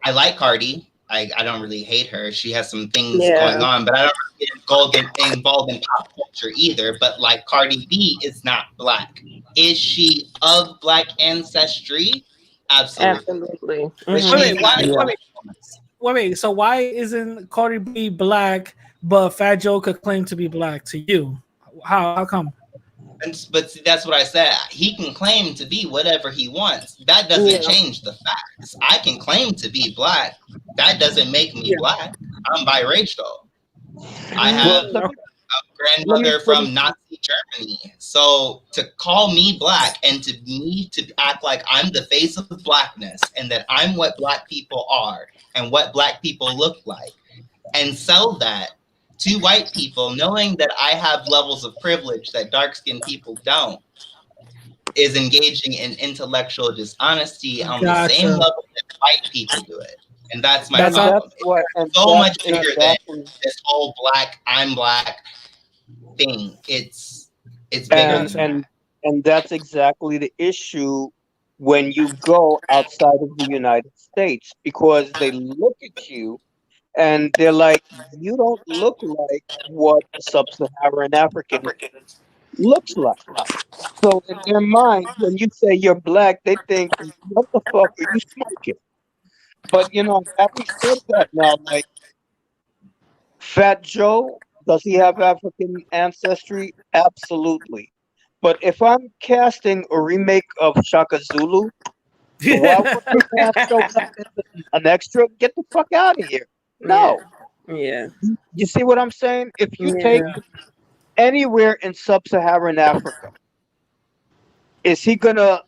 I like Cardi. I don't really hate her. She has some things going on, but I don't really get involved in pop culture either. But like Cardi B is not black. Is she of black ancestry? Absolutely. Wait. So why isn't Cardi B black, but Fat Joe could claim to be black to you? How come? But see, that's what I said. He can claim to be whatever he wants. That doesn't change the facts. I can claim to be black. That doesn't make me black. I'm biracial. I have a grandmother from Nazi Germany. So to call me black and to me to act like I'm the face of blackness and that I'm what black people are and what black people look like and sell that to white people, knowing that I have levels of privilege that dark-skinned people don't, is engaging in intellectual dishonesty on the same level that white people do it. And that's my problem. It's so much bigger than this whole I'm black thing. It's bigger and that's exactly the issue when you go outside of the United States, because they look at you and they're like, you don't look like what a sub-Saharan African looks like. So in their mind, when you say you're black, they think, what the fuck are you smoking? But having said that, now, like, Fat Joe, does he have African ancestry? Absolutely. But if I'm casting a remake of Shaka Zulu, why would I cast an extra? Get the fuck out of here. No. Yeah. You see what I'm saying? If you take anywhere in sub-Saharan Africa, is he gonna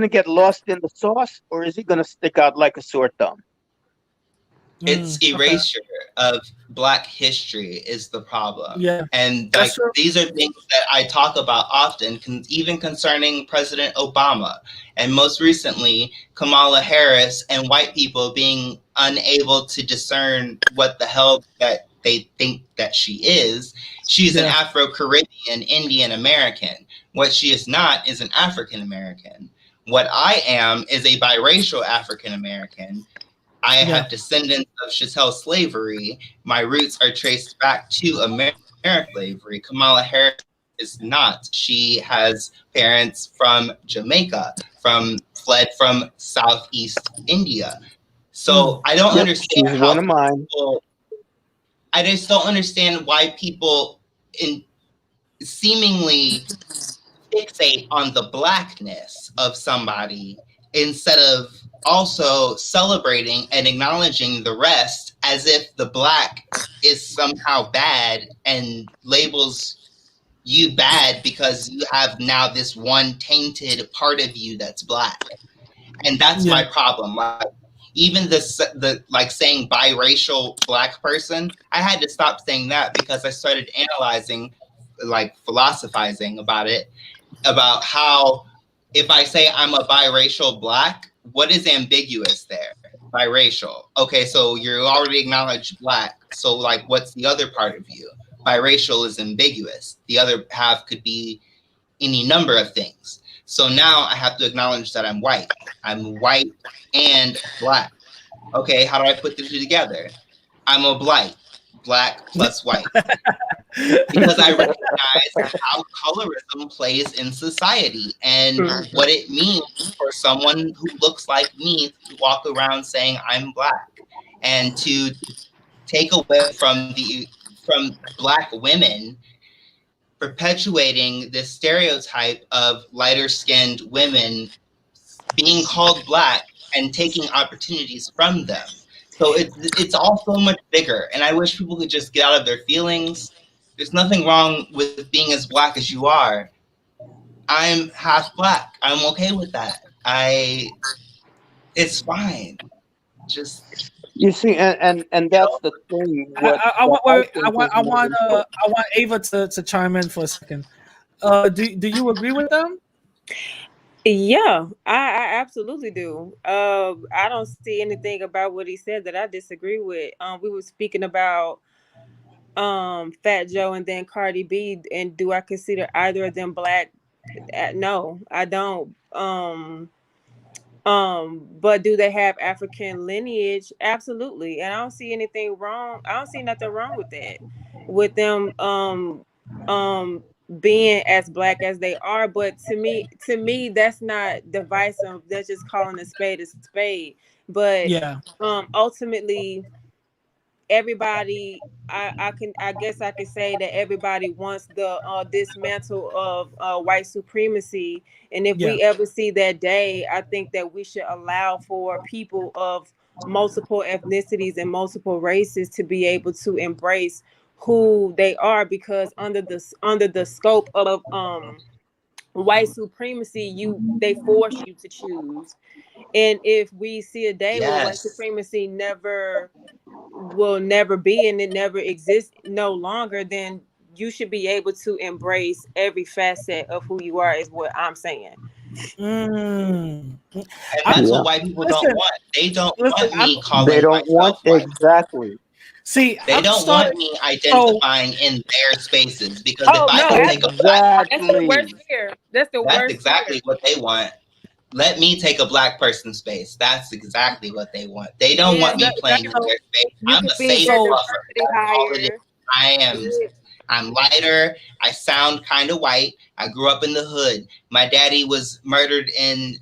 get lost in the sauce, or is he gonna stick out like a sore thumb? It's erasure of black history is the problem. Yeah. And like these are things that I talk about often, even concerning President Obama. And most recently, Kamala Harris and white people being unable to discern what the hell that they think that she is. She's an Afro-Caribbean Indian American. What she is not is an African American. What I am is a biracial African American. I have descendants of chattel slavery. My roots are traced back to American slavery. Kamala Harris is not. She has parents from Jamaica, fled from Southeast India. So I don't understand how I just don't understand why people seemingly fixate on the blackness of somebody instead of also celebrating and acknowledging the rest, as if the black is somehow bad and labels you bad because you have now this one tainted part of you that's black. And that's my problem. Like, even the like saying biracial black person, I had to stop saying that because I started analyzing, like philosophizing about it, about how if I say I'm a biracial black, what is ambiguous there? Biracial. Okay, so you already acknowledged black. So like, what's the other part of you? biracial is ambiguous. The other half could be any number of things. So now I have to acknowledge that I'm white. I'm white and black. Okay, how do I put the two together? I'm a blight, black plus white. Because I recognize how colorism plays in society and what it means for someone who looks like me to walk around saying I'm black, and to take away from black women perpetuating this stereotype of lighter skinned women being called black and taking opportunities from them. So it's all so much bigger, and I wish people could just get out of their feelings. There's nothing wrong with being as black as you are. I'm half black. I'm okay with that. It's fine. Just You see, and that's the thing. I want Ava to chime in for a second. Do you agree with them? Yeah, I absolutely do. I don't see anything about what he said that I disagree with. We were speaking about Fat Joe and then Cardi B, and do I consider either of them black? No, I don't. But do they have African lineage? Absolutely, and I don't see anything wrong. I don't see nothing wrong with that, with them being as black as they are. But to me, that's not divisive. That's just calling a spade a spade. But yeah, ultimately, everybody, I guess I could say that everybody wants the dismantle of white supremacy. And if we ever see that day, I think that we should allow for people of multiple ethnicities and multiple races to be able to embrace who they are, because under the scope of white supremacy, they force you to choose. And if we see a day where white supremacy will never be and it never exists no longer, then you should be able to embrace every facet of who you are, is what I'm saying. And that's what white people don't want. They don't want me calling They don't want white. Exactly. See, they don't want me identifying in their spaces, because if I can take a black, that's the worst fear. That's exactly what they want. Let me take a black person's space. That's exactly what they want. They don't want me playing in their space. I'm a safe buffer. That's all it is. I'm lighter. I sound kind of white. I grew up in the hood. My daddy was murdered in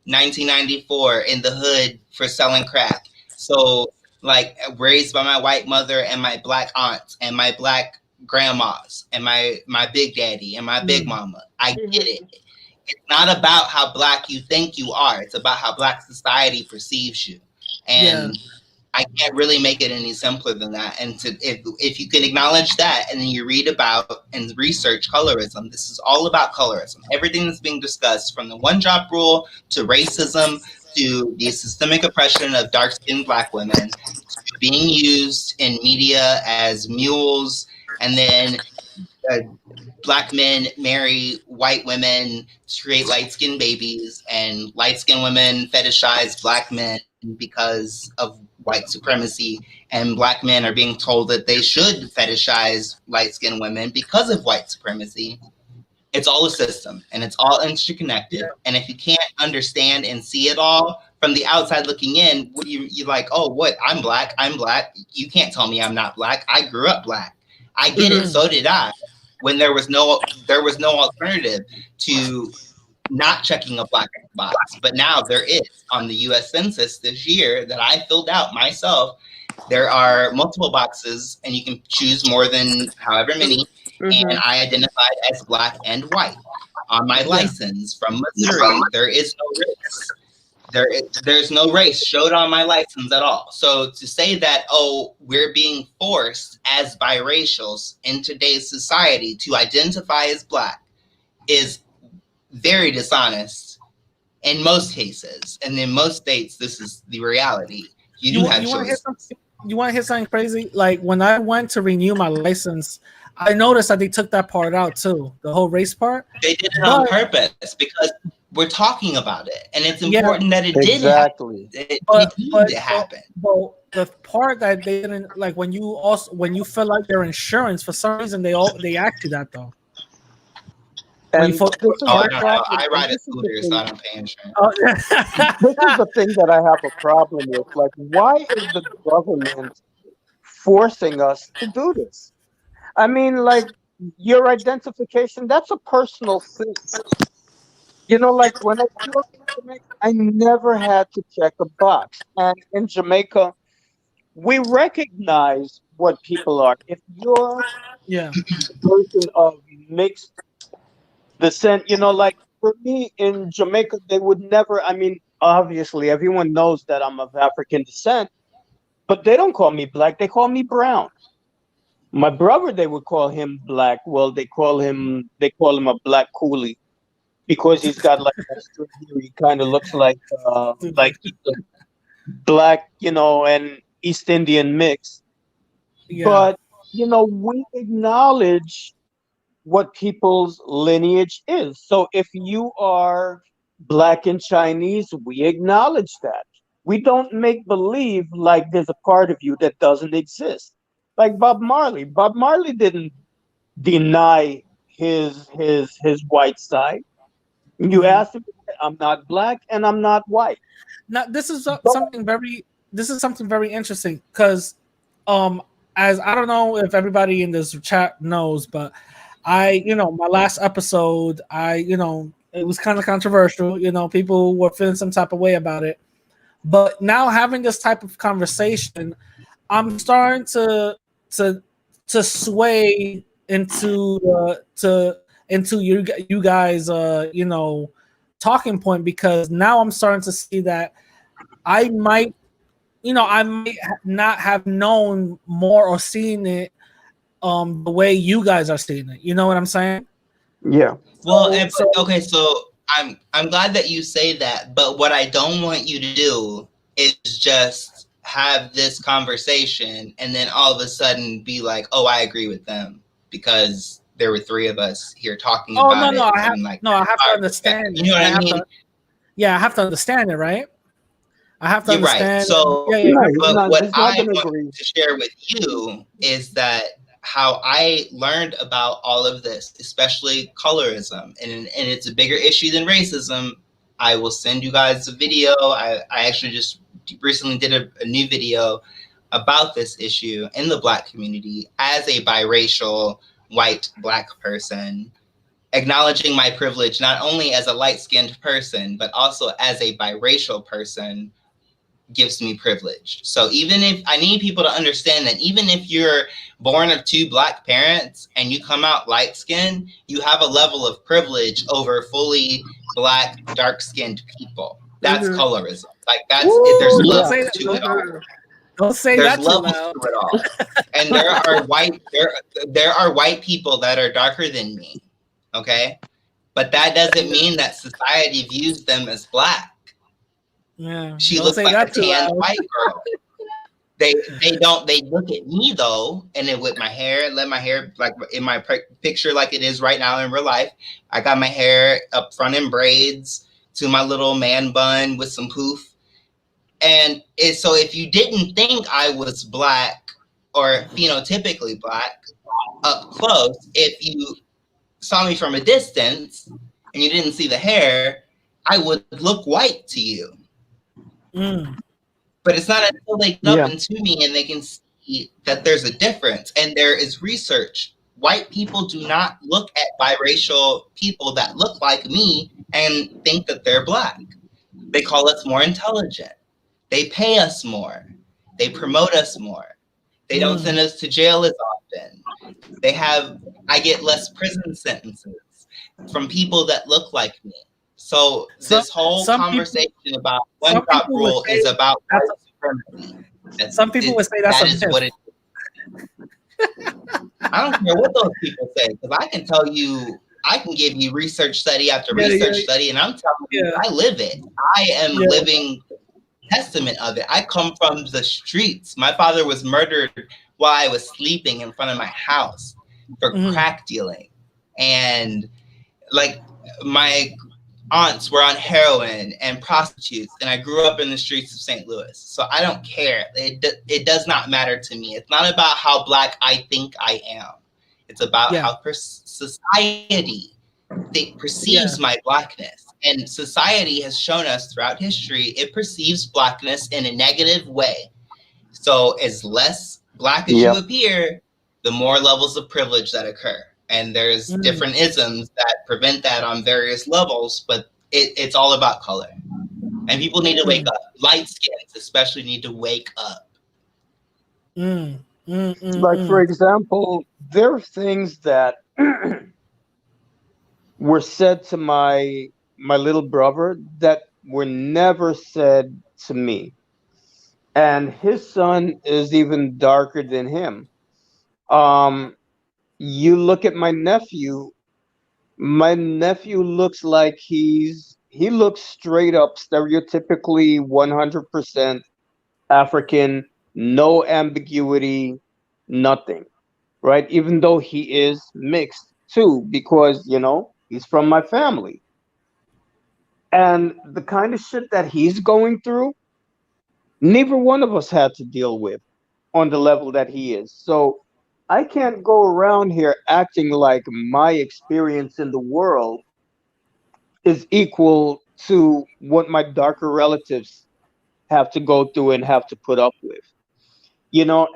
1994 in the hood for selling crack. So, like, raised by my white mother and my black aunts and my black grandmas and my big daddy and my big mama. I get it. It's not about how black you think you are. It's about how black society perceives you. And I can't really make it any simpler than that. And if you can acknowledge that, and then you read about and research colorism, this is all about colorism. Everything that's being discussed, from the one-drop rule to racism to the systemic oppression of dark-skinned black women, to being used in media as mules, and then black men marry white women to create light-skinned babies, and light-skinned women fetishize black men because of white supremacy, and black men are being told that they should fetishize light-skinned women because of white supremacy. It's all a system, and it's all interconnected. And if you can't understand and see it all from the outside looking in, you're like, oh, what? I'm black. You can't tell me I'm not black. I grew up black. I get it. So did I. When there was no alternative to not checking a black box. But now there is. On the US Census this year that I filled out myself, there are multiple boxes, and you can choose more than however many. And I identified as black and white. On my license from Missouri, there is no race. There's no race showed on my license at all. So to say that, oh, we're being forced as biracials in today's society to identify as black is very dishonest in most cases. And in most states, this is the reality. You have choices. You want to hear something crazy? Like, when I went to renew my license, I noticed that they took that part out too, the whole race part. They did it on purpose, because we're talking about it, and it's important that it did happen. It did happen. the part that they didn't like when you fill out your insurance, for some reason they ask you that though. When you And fill, this is Oh, I the don't know. problem. I And ride a this is the scooter, so thing. I don't pay insurance. oh, This is the thing that I have a problem with. Like, why is the government forcing us to do this? I mean, like, your identification, that's a personal thing. You know, like when I grew up in Jamaica, I never had to check a box. And in Jamaica, we recognize what people are. If you're yeah, a person of mixed descent, like for me in Jamaica, they would never, I mean, obviously everyone knows that I'm of African descent, but they don't call me black, they call me brown. My brother, they would call him black. Well, they call him a black coolie because he's got like that straight hair. He kind of looks like he's a black, and East Indian mix. yeah. But we acknowledge what people's lineage is. So if you are black and Chinese, we acknowledge that. We don't make believe like there's a part of you that doesn't exist. Like Bob Marley. Bob Marley didn't deny his white side. You Mhm. ask him, I'm not black and I'm not white. Now this is But something very interesting because um as I don't know if everybody in this chat knows, but my last episode, it was kind of controversial. People were feeling some type of way about it. But now having this type of conversation, I'm starting to to sway into you guys talking point, because now I'm starting to see that I might not have known more or seen it the way you guys are seeing it. You know what I'm saying? yeah. Well, So okay, so I'm glad that you say that, but what I don't want you to do is just have this conversation and then all of a sudden be like, "Oh, I agree with them," because there were three of us here talking oh no about no it I have from like no I have to our understand perspective. You it. know what I I have mean? to I have to understand it, right? I have to You're right. understand. So, Yeah, yeah. No, but what he's not I gonna want agree. to share with you is that how I learned about all of this, especially colorism, and it's a bigger issue than racism. I will send you guys a video. I actually just recently did a new video about this issue in the Black community as a biracial white Black person, acknowledging my privilege not only as a light-skinned person, but also as a biracial person gives me privilege. So even if I need people to understand that even if you're born of two Black parents and you come out light skinned, you have a level of privilege over fully Black, dark-skinned people. That's Mhm. colorism. Like there's Woo, Don't yeah. say levels that. to it all. Don't say There's that too levels loud. to it all. And there are white people that are darker than me. Okay? But that doesn't mean that society views them as Black. Yeah. She Don't looks say like a that too tan loud. white girl. They look at me though, and then with my hair, let my hair like in my picture like it is right now in real life. I got my hair up front in braids to my little man bun with some poof. And so if you didn't think I was Black or phenotypically Black up close, if you saw me from a distance and you didn't see the hair, I would look white to you. Mm. But it's not until they get up Yeah. into me and they can see that there's a difference. And there is research. White people do not look at biracial people that look like me and think that they're Black. They call us more intelligent. They pay us more. They promote us more. They don't send us to jail as often. I get less prison sentences from people that look like me. So Some this whole some people conversation about one some drop people would rule say is about that's white supremacy. some people would say that's That a is myth. what it is. I don't care what those people say, because I can tell you, I can give you research study after Yeah, research yeah, study, and I'm telling you, yeah, I live it. I am yeah. living testament of it. I come from the streets. My father was murdered while I was sleeping in front of my house for Mhm. crack dealing. And like my aunts were on heroin and prostitutes, and I grew up in the streets of St. Louis. So I don't care. It does not matter to me. It's not about how Black I think I am. It's about how society perceives my Blackness. And society has shown us throughout history, it perceives Blackness in a negative way. So as less Black as you appear, the more levels of privilege that occur. And there's different isms that prevent that on various levels, but it's all about color. And people need to wake up. Light skins especially need to wake up. Like, for example, there are things that were said to my little brother that were never said to me. And his son is even darker than him. You look at my nephew looks like he looks straight up stereotypically 100% African, no ambiguity, nothing, right? Even though he is mixed too, because, he's from my family. And the kind of shit that he's going through, neither one of us had to deal with on the level that he is. So I can't go around here acting like my experience in the world is equal to what my darker relatives have to go through and have to put up with.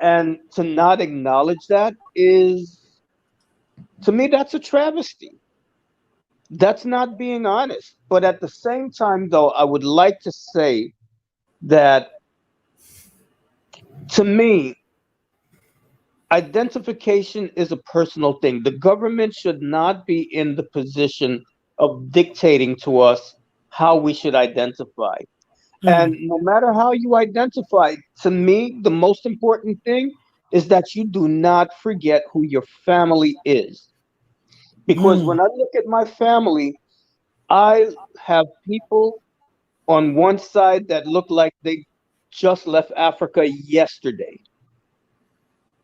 And to not acknowledge that is, to me, that's a travesty. That's not being honest. But at the same time, though, I would like to say that, to me, identification is a personal thing. The government should not be in the position of dictating to us how we should identify. And no matter how you identify, to me, the most important thing is that you do not forget who your family is. Because when I look at my family, I have people on one side that look like they just left Africa yesterday.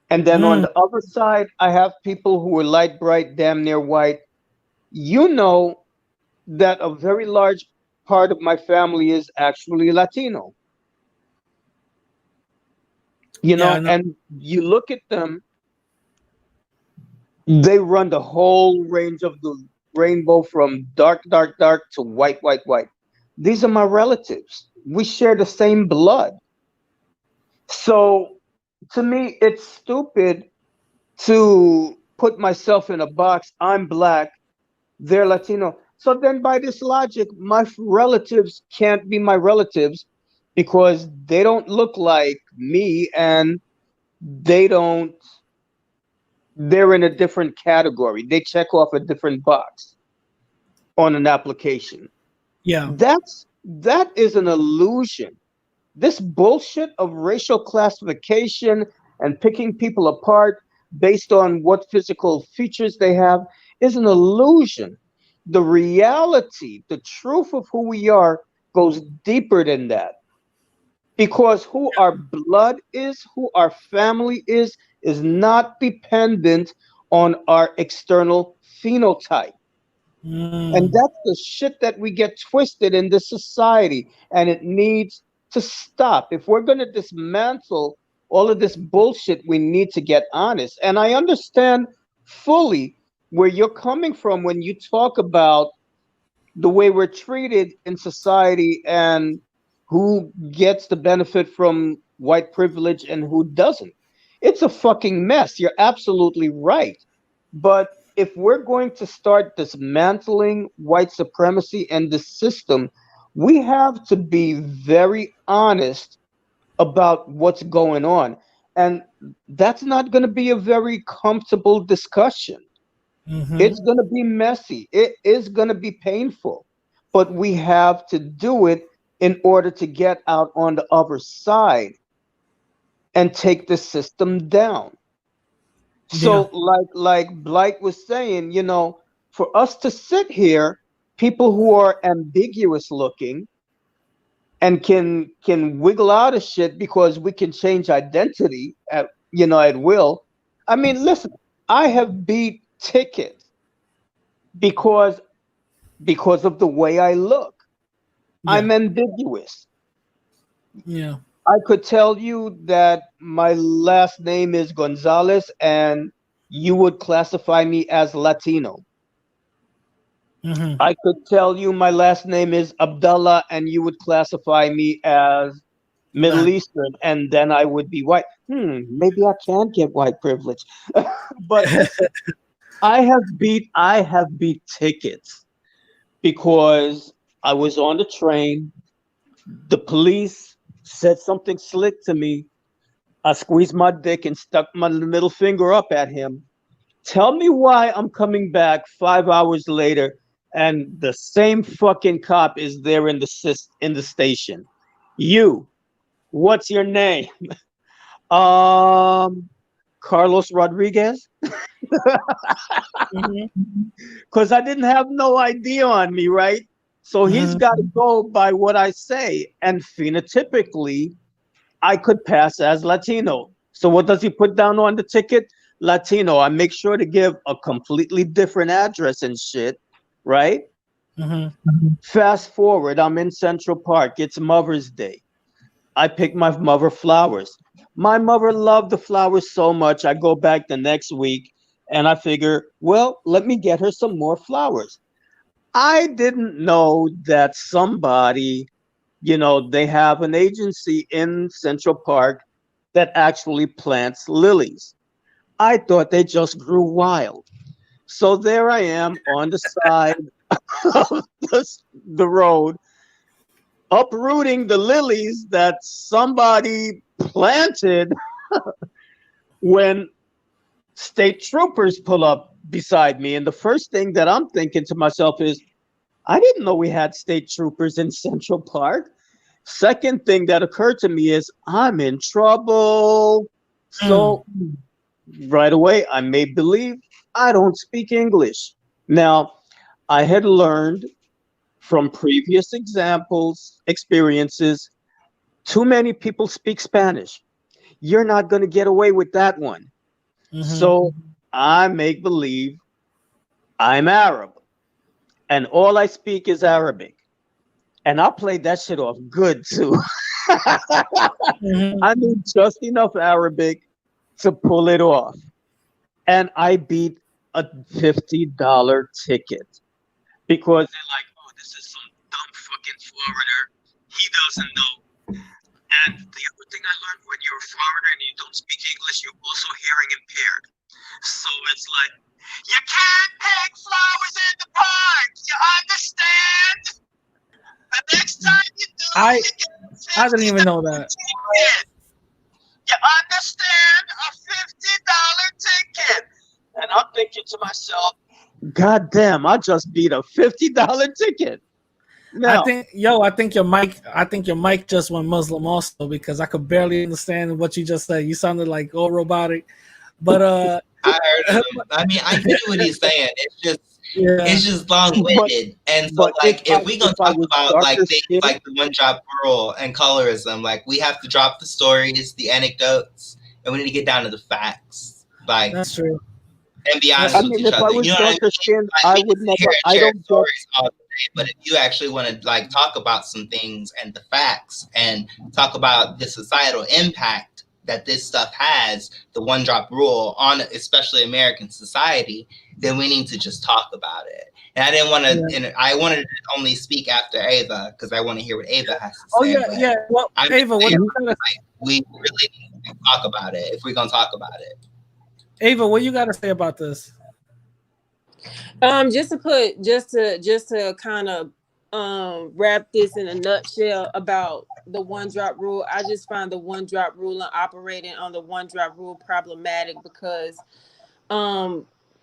And then on the other side, I have people who are light, bright, damn near white. You know that a very large part of my family is actually Latino. And you look at them, they run the whole range of the rainbow from dark, dark, dark to white, white, white. These are my relatives. We share the same blood. So to me, it's stupid to put myself in a box. I'm Black, they're Latino. So then by this logic, my relatives can't be my relatives because they don't look like me and they're in a different category. They check off a different box on an application. Yeah. That is an illusion. This bullshit of racial classification and picking people apart based on what physical features they have is an illusion. The reality, the truth of who we are goes deeper than that. Because who our blood is, who our family is not dependent on our external phenotype. And that's the shit that we get twisted in this society, and it needs to stop. If we're going to dismantle all of this bullshit, we need to get honest. And I understand fully where you're coming from when you talk about the way we're treated in society and who gets the benefit from white privilege and who doesn't. It's a fucking mess. You're absolutely right. But if we're going to start dismantling white supremacy and the system, we have to be very honest about what's going on. And that's not going to be a very comfortable discussion. It's going to be messy. It is going to be painful. But we have to do it in order to get out on the other side and take the system down. So like Blight was saying, for us to sit here, people who are ambiguous looking and can wiggle out of shit because we can change identity at will. I mean, listen, I have beat tickets because because of the way I look. Yeah. I'm ambiguous. Yeah. I could tell you that my last name is Gonzalez and you would classify me as Latino. Mm-hmm. I could tell you my last name is Abdullah and you would classify me as Middle That. Eastern and then I would be white. Maybe I can get white privilege. But listen, I have beat tickets because I was on the train. The police said something slick to me. I squeezed my dick and stuck my middle finger up at him. Tell me why I'm coming back 5 hours later and the same fucking cop is there in the station. You, what's your name? Um, Carlos Rodriguez. Mm-hmm. Because I didn't have no ID on me, right? So he's got to go by what I say. And phenotypically, I could pass as Latino. So what does he put down on the ticket? Latino. I make sure to give a completely different address and shit, right? Mm-hmm. Fast forward, I'm in Central Park. It's Mother's Day. I pick my mother flowers. My mother loved the flowers so much. I go back the next week and I figure, well, let me get her some more flowers. I didn't know that somebody, they have an agency in Central Park that actually plants lilies. I thought they just grew wild. So there I am on the side of the road, uprooting the lilies that somebody planted when state troopers pull up beside me. And the first thing that I'm thinking to myself is, I didn't know we had state troopers in Central Park. Second thing that occurred to me is I'm in trouble. So right away, I made believe I don't speak English. Now, I had learned from previous experiences, too many people speak Spanish. You're not going to get away with that one. Mm-hmm. So I make believe I'm Arab and all I speak is Arabic. And I played that shit off good too. Mm-hmm. I knew just enough Arabic to pull it off. And I beat a $50 ticket because they're like, oh, this is some dumb fucking foreigner. He doesn't know. And the other thing I learned, when you're a foreigner and you don't speak English, you're also hearing impaired. So it's like, you can't pick flowers in the park. You understand? The next time you do, I you get I didn't even know that. ticket. You understand? A $50 ticket. And I'm thinking to myself, God damn, I just beat a $50 ticket. Now, I think your mic just went Muslim also because I could barely understand what you just said. You sounded like all robotic. But I heard him. I mean, I get what he's saying. yeah. It's just long-winded. And so, but like, if we if gonna I talk was about like darker things skinned, like the one-drop rule and colorism, like we have to drop the stories, the anecdotes, and we need to get down to the facts. Like, That's true. and be That's honest I with mean, each if I other. was You know what I mean? darker skinned, Like, I we would can sit here never. and I share don't judge. stories all day, but if you actually want to like talk about some things and the facts and talk about the societal impact that this stuff has, the one drop rule on especially American society, then we need to just talk about it. And I didn't want to. Yeah. And I wanted to only speak after Ava because I want to hear what Ava has to Oh say. yeah, but yeah. Well, I'm Ava, what you gotta we really need to talk about it if we're gonna talk about it. Ava, what you gotta say about this? Just to kind of wrap this in a nutshell about the one drop rule. I just find the one drop rule and operating on the one drop rule problematic because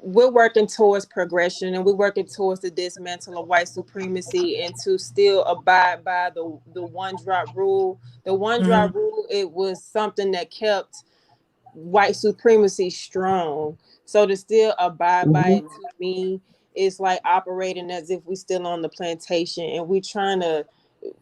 we're working towards progression and we're working towards the dismantle of white supremacy and to still abide by the one drop rule. The one drop rule, it was something that kept white supremacy strong. So to still abide by it, to me, it's like operating as if we still on the plantation and we trying to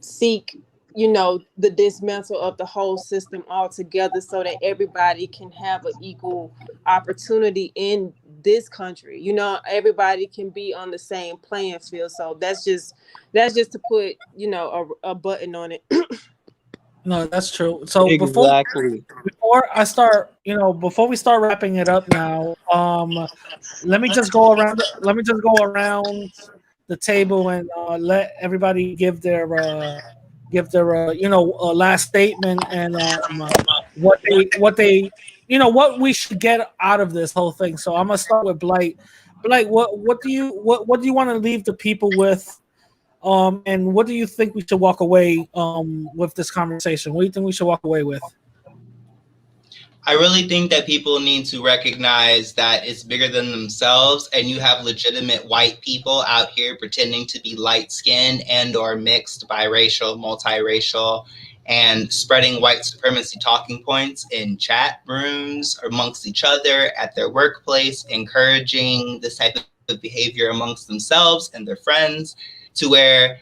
seek, the dismantle of the whole system altogether so that everybody can have an equal opportunity in this country. You know, everybody can be on the same playing field. So that's just to put, you know, a button on it. No, that's true. So Exactly. before I start, before we start wrapping it up now, let me just go around. Let me just go around the table and let everybody give their last statement and what they what we should get out of this whole thing. So I'm gonna start with Blight. Blight, what do you want to leave the people with? And what do you think we should walk away with this conversation? What do you think we should walk away with? I really think that people need to recognize that it's bigger than themselves, and you have legitimate white people out here pretending to be light-skinned and or mixed, biracial, multiracial, and spreading white supremacy talking points in chat rooms amongst each other at their workplace, encouraging this type of behavior amongst themselves and their friends, to where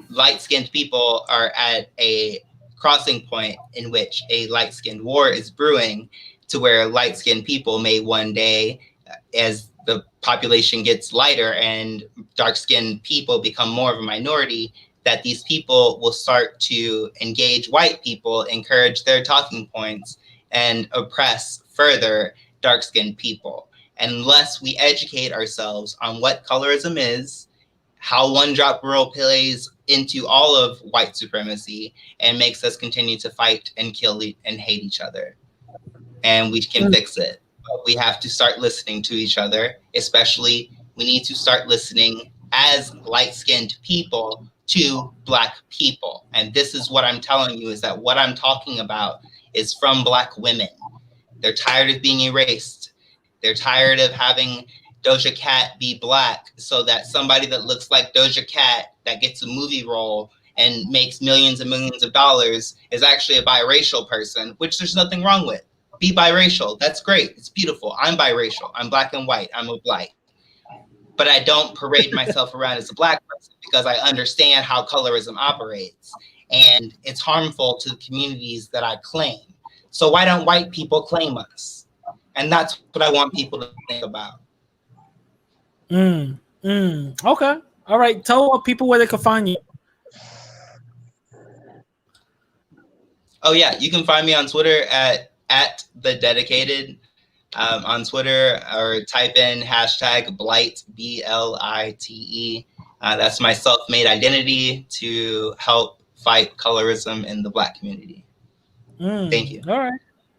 light-skinned people are at a crossing point in which a light-skinned war is brewing, to where light-skinned people may one day, as the population gets lighter and dark-skinned people become more of a minority, that these people will start to engage white people, encourage their talking points, and oppress further dark-skinned people. Unless we educate ourselves on what colorism is, how one drop rule plays into all of white supremacy and makes us continue to fight and kill and hate each other. And we can fix it. But we have to start listening to each other. Especially, we need to start listening as light-skinned people to Black people. And this is what I'm telling you, is that what I'm talking about is from Black women. They're tired of being erased. They're tired of having Doja Cat be Black so that somebody that looks like Doja Cat that gets a movie role and makes millions and millions of dollars is actually a biracial person, which there's nothing wrong with. Be biracial. That's great. It's beautiful. I'm biracial. I'm Black and white. I'm a Blight. But I don't parade myself around as a Black person because I understand how colorism operates. And it's harmful to the communities that I claim. So why don't white people claim us? And that's what I want people to think about. Okay. All right. Tell people where they can find you. Oh yeah, you can find me on Twitter at the dedicated on Twitter, or type in hashtag Blight BLITE. That's my self-made identity to help fight colorism in the Black community. Thank you. All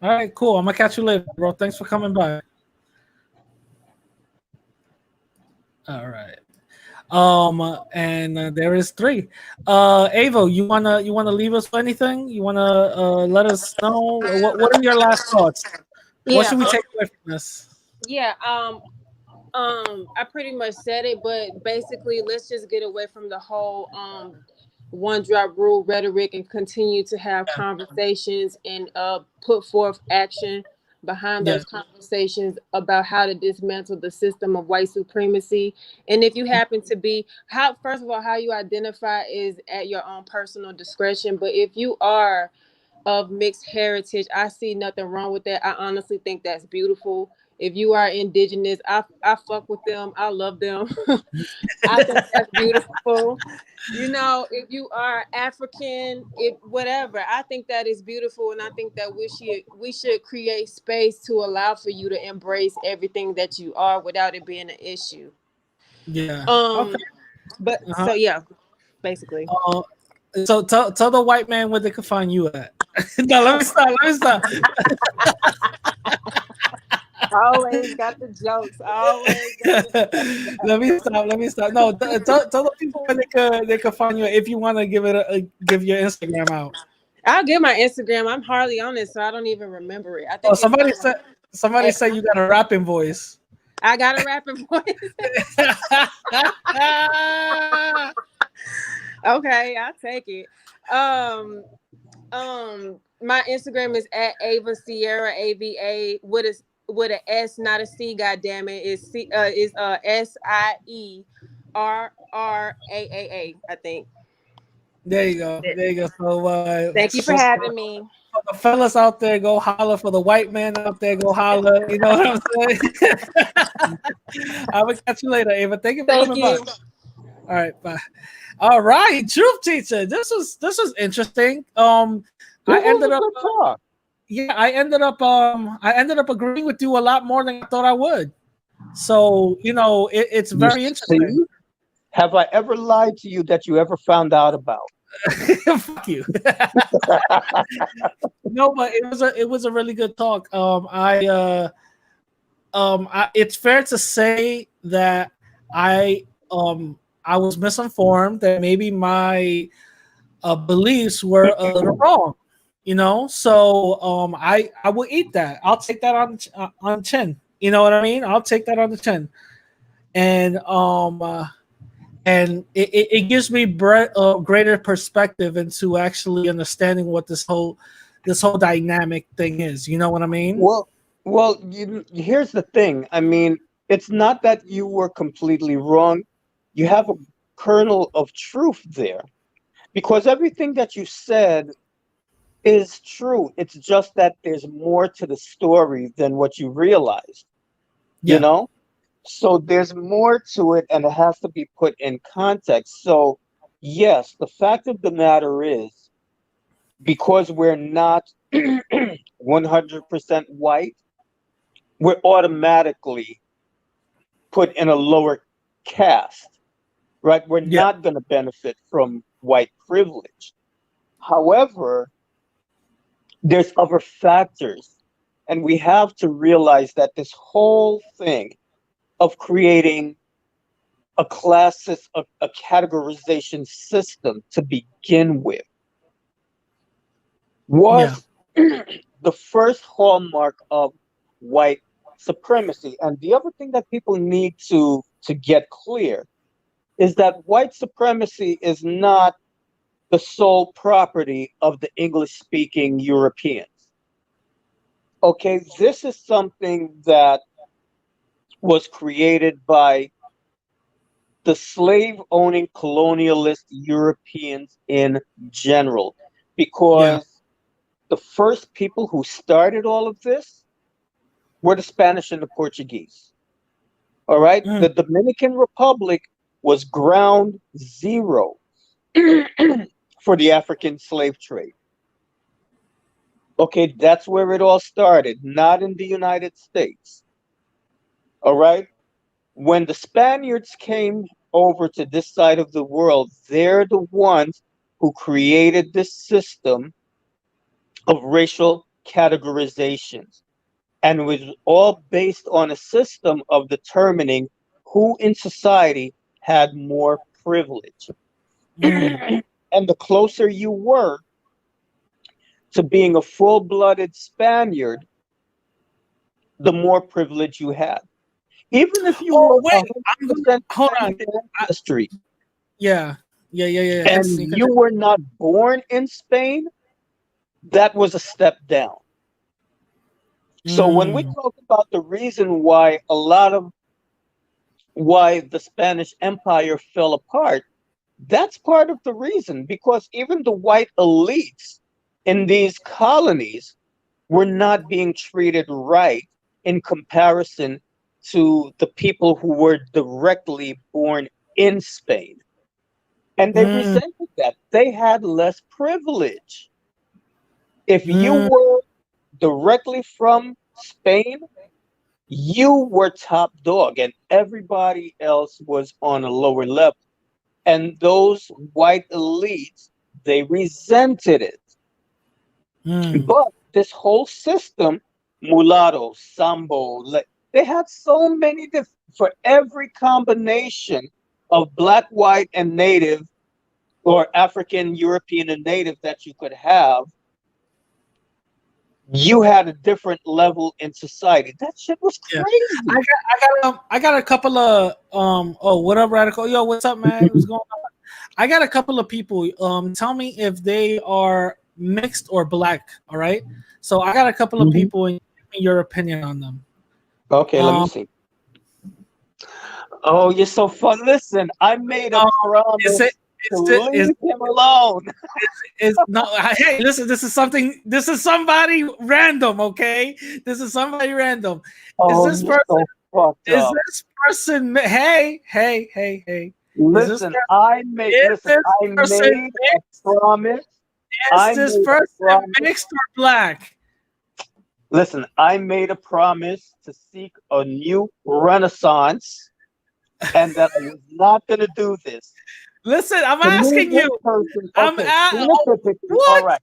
right, cool. I'm gonna catch you later, bro. Thanks for coming by. All right. And there is 3. Avo, you wanna leave us with anything? You wanna let us know what are your last thoughts? Yeah. What should we take away from this? Yeah. I pretty much said it, but basically, let's just get away from the whole one drop rule rhetoric and continue to have conversations and put forth action behind those conversations about how to dismantle the system of white supremacy. And if you happen to be, first of all, how you identify is at your own personal discretion. But if you are of mixed heritage, I see nothing wrong with that. I honestly think that's beautiful. If you are indigenous, I fuck with them. I love them. I think that's beautiful. You know, if you are African, whatever, I think that is beautiful, and I think that we should create space to allow for you to embrace everything that you are without it being an issue. Yeah. Okay. But so yeah, basically. So tell the white man where they can find you at. No, let me stop. Always got the jokes. Let me stop. No, tell the people where they could find you if you want to give your Instagram out. I'll give my Instagram. I'm hardly on it, so I don't even remember it. I think somebody said you got a rapping voice. I got a rapping voice. Okay, I'll take it. My Instagram is at Ava Sierra, AVA with a S, not a C. God damn it, is SIERRAAA. I think. There you go. So thank you for having me. for the fellas out there, go holler. For the white man out there, go holler. You know what I'm saying? I will catch you later, Ava. Thank you for Thank coming you. by. All right, bye. All right, truth teacher. This was interesting. I ended up I ended up agreeing with you a lot more than I thought I would. So it's very interesting. See? Have I ever lied to you that you ever found out about? Fuck you. No, but it was a really good talk. It's fair to say that I was misinformed, that maybe my beliefs were a little wrong. So I will eat that. I'll take that on chin. You know what I mean? I'll take that on the chin, and it gives me greater perspective into actually understanding what this whole dynamic thing is. You know what I mean? Well, here's the thing. I mean, it's not that you were completely wrong. You have a kernel of truth there, because everything that you said is true. It's just that there's more to the story than what you realized. Yeah. You know? So there's more to it, and it has to be put in context. So, yes, the fact of the matter is, because we're not 100% white, we're automatically put in a lower caste, right? We're not going to benefit from white privilege. However, there's other factors, and we have to realize that this whole thing of creating a categorization system to begin with was the first hallmark of white supremacy. And the other thing that people need to get clear is that white supremacy is not the sole property of the English-speaking Europeans. Okay, this is something that was created by the slave-owning colonialist Europeans in general, because the first people who started all of this were the Spanish and the Portuguese. All right? The Dominican Republic was ground zero for the African slave trade. Okay, that's where it all started, not in the United States. All right? When the Spaniards came over to this side of the world, they're the ones who created this system of racial categorizations. And it was all based on a system of determining who in society had more privilege. And the closer you were to being a full-blooded Spaniard, the more privilege you had. Even if you were 100% hold on. Ancestry. Yeah. And you were not born in Spain, that was a step down. So when we talk about the reason why the Spanish Empire fell apart, that's part of the reason, because even the white elites in these colonies were not being treated right in comparison to the people who were directly born in Spain. And they resented that. They had less privilege. If you were directly from Spain, you were top dog, and everybody else was on a lower level. And those white elites, they resented it. But this whole system, mulatto, sambo, they had so many for every combination of black, white, and native, or African, European, and native that you could have, you had a different level in society. That shit was crazy. I got a couple of what up, Radical? Yo, what's up, man? What's going on? I got a couple of people. Tell me if they are mixed or black. All right. So I got a couple of people, and give me your opinion on them. Okay, let me see. Oh, you're so fun. Listen, I made a promise. Leave him alone. Is no. Hey, listen. This is something. This is somebody random. Okay, this is somebody random. Oh, Is this you're person? so fucked Is up. this person? Hey. Listen, I made a promise. Is this person mixed or black? Listen, I made a promise to seek a new renaissance, and that I was not going to do this. Listen, I'm To me, asking this you. person, I'm okay, what? all right.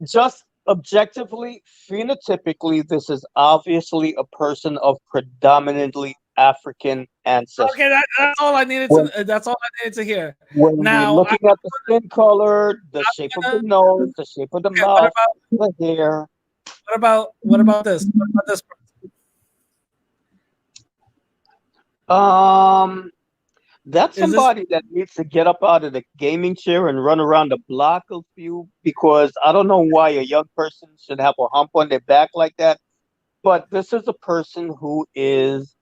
Just objectively, phenotypically, this is obviously a person of predominantly African ancestry. Okay, that's all I needed to. That's all I needed to hear. When Now, we're looking at the skin color, the shape of the nose, the shape of the mouth, the hair. What about this? What about this person? That's somebody that needs to get up out of the gaming chair and run around the block a few, because I don't know why a young person should have a hump on their back like that. But this is a person who is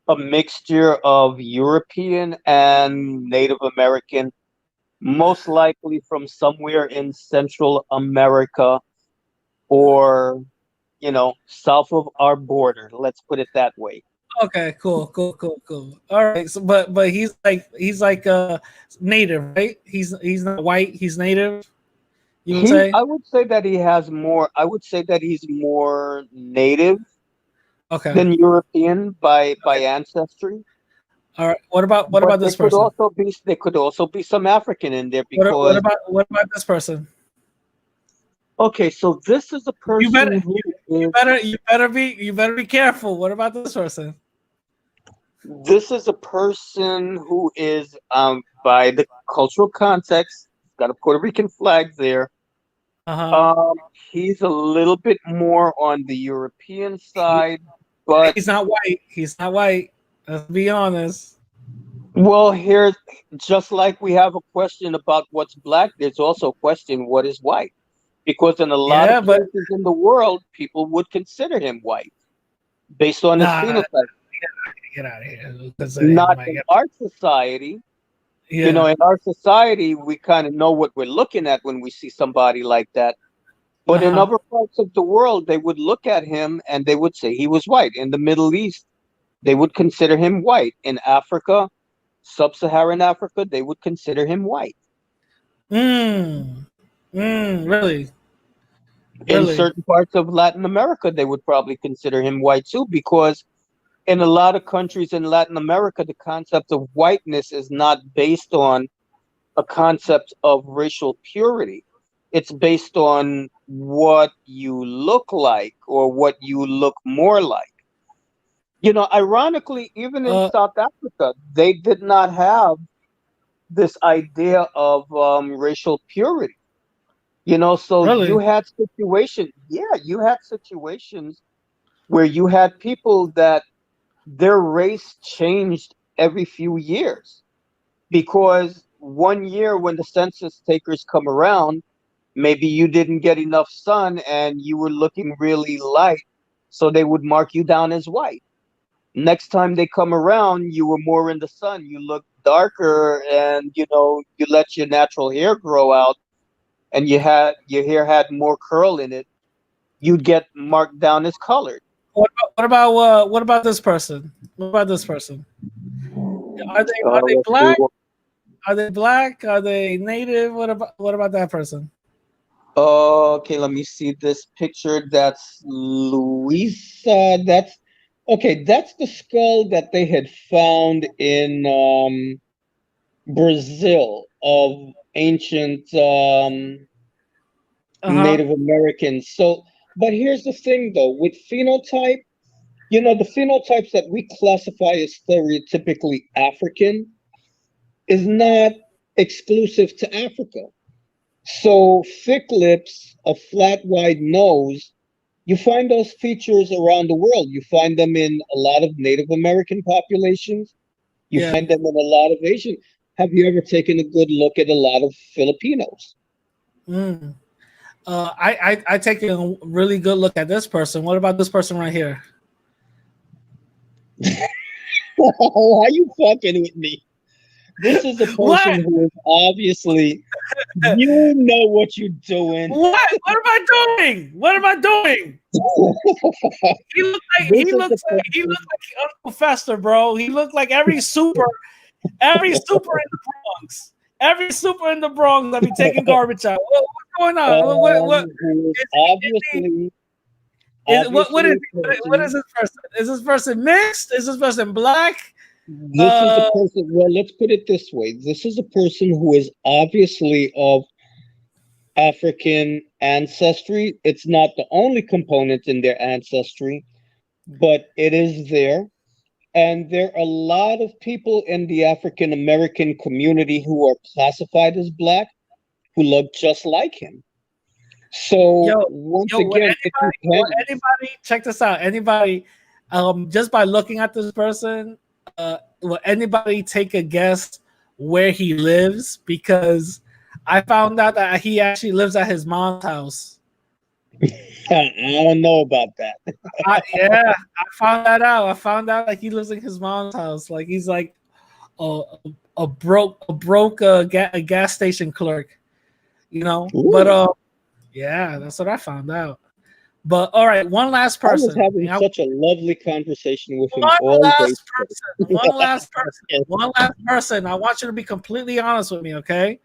a mixture of European and Native American, most likely from somewhere in Central America or, south of our border. Let's put it that way. Okay, cool. All right, so but he's like native, right? He's not white. He's native. You would say? I would say that he has more. I would say that he's more native than European by ancestry. All right. What about this person? There could also be some African in there because. What about this person? Okay, so this is a person you better be careful. What about this person? This is a person who is by the cultural context, got a Puerto Rican flag there. He's a little bit more on the European side, but he's not white. Let's be honest. Well, here's just like we have a question about what's black, there's also a question what is white. Because in a lot of places in the world, people would consider him white based on his phenotype. Get out of here. Not in our society. Yeah. In our society, we kind of know what we're looking at when we see somebody like that. But in other parts of the world, they would look at him and they would say he was white. In the Middle East, they would consider him white. In Africa, Sub-Saharan Africa, they would consider him white. Really? In certain parts of Latin America, they would probably consider him white too, because in a lot of countries in Latin America, the concept of whiteness is not based on a concept of racial purity. It's based on what you look like or what you look more like. Ironically, even in South Africa, they did not have this idea of racial purity. So really? you had situations where you had people that their race changed every few years, because one year when the census takers come around, maybe you didn't get enough sun and you were looking really light, so they would mark you down as white. Next time they come around, you were more in the sun, you look darker, and you let your natural hair grow out, and your hair had more curl in it, you'd get marked down as colored. What about this person? What about this person? Are they black? Are they black? Are they native? What about that person? Okay, let me see this picture. That's Luisa. That's the skull that they had found in Brazil of ancient Native Americans. So, but here's the thing though, with phenotype, the phenotypes that we classify as stereotypically African is not exclusive to Africa. So thick lips, a flat wide nose, you find those features around the world. You find them in a lot of Native American populations. You find them in a lot of Asian. Have you ever taken a good look at a lot of Filipinos? I take a really good look at this person. What about this person right here? Why are you fucking with me? This is a person What? who is obviously, you know what you're doing. What? What am I doing? What am I doing? He looks like Uncle Fester, bro. He looked like every super in the Bronx. Every super in the Bronx that be taking garbage out. What's going on? What Who is what is this person? Is this person mixed? Is this person black? This is a person. Well, let's put it this way. This is a person who is obviously of African ancestry. It's not the only component in their ancestry, but it is there. And there are a lot of people in the African American community who are classified as black who look just like him. So once again, anybody check this out. Anybody, just by looking at this person, will anybody take a guess where he lives? Because I found out that he actually lives at his mom's house. I don't know about that. I found that out. I found out like he lives in his mom's house. Like he's like a gas station clerk, you know. Ooh. But yeah, that's what I found out. But all right, one last person. I was having such a lovely conversation with him. One last person. I want you to be completely honest with me, okay?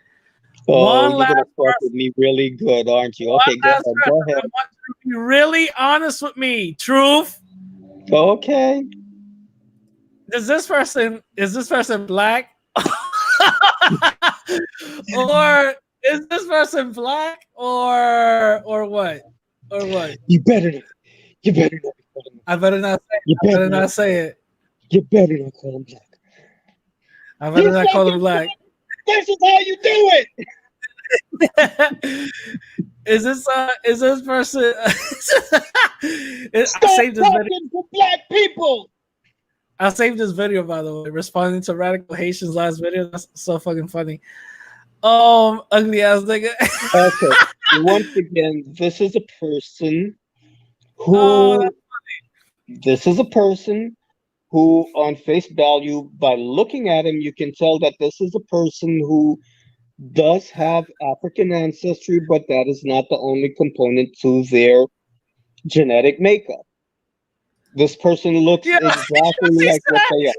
Oh, you're gonna talk with me really good, aren't you? Okay, go ahead. I want you to be really honest with me. Truth. Okay. Is this person black? Or is this person black or what? Or what? You better not. I better not say it. I better not say it. You better not call him black. I better not call him black. This is how you do it. Is this person? I saved this video for black people. I saved this video, by the way, responding to Radical Haitian's last video. That's so fucking funny. Ugly ass nigga. Okay. Once again, this is a person who. This is a person who, on face value, by looking at him, you can tell that this is a person who does have African ancestry, but that is not the only component to their genetic makeup. This person looks exactly like what they are.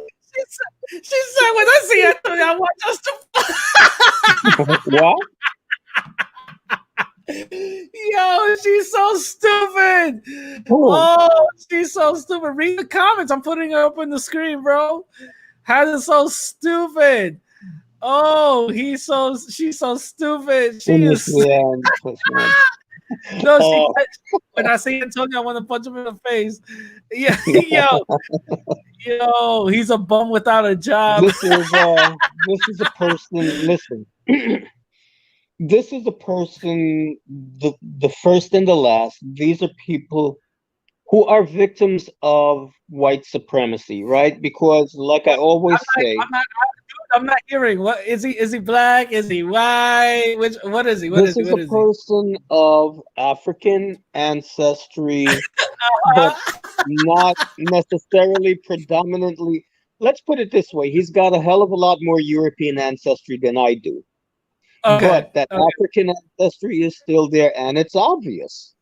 She said, when I see Anthony, I want us to. What? Yo, she's so stupid. Oh, she's so stupid. Read the comments. I'm putting her up on the screen, bro. How is so stupid? Oh, she's so stupid. She is. No, when I see Antonio, I want to punch him in the face. Yeah, yo, he's a bum without a job. This is a person. Listen, this is a person. The first and the last. These are people who are victims of white supremacy, right? Because, like I always say, I'm not hearing. What is he? Is he black? Is he white? What is he? This is a person of African ancestry, but not necessarily predominantly. Let's put it this way: he's got a hell of a lot more European ancestry than I do. Okay. But that African ancestry is still there, and it's obvious.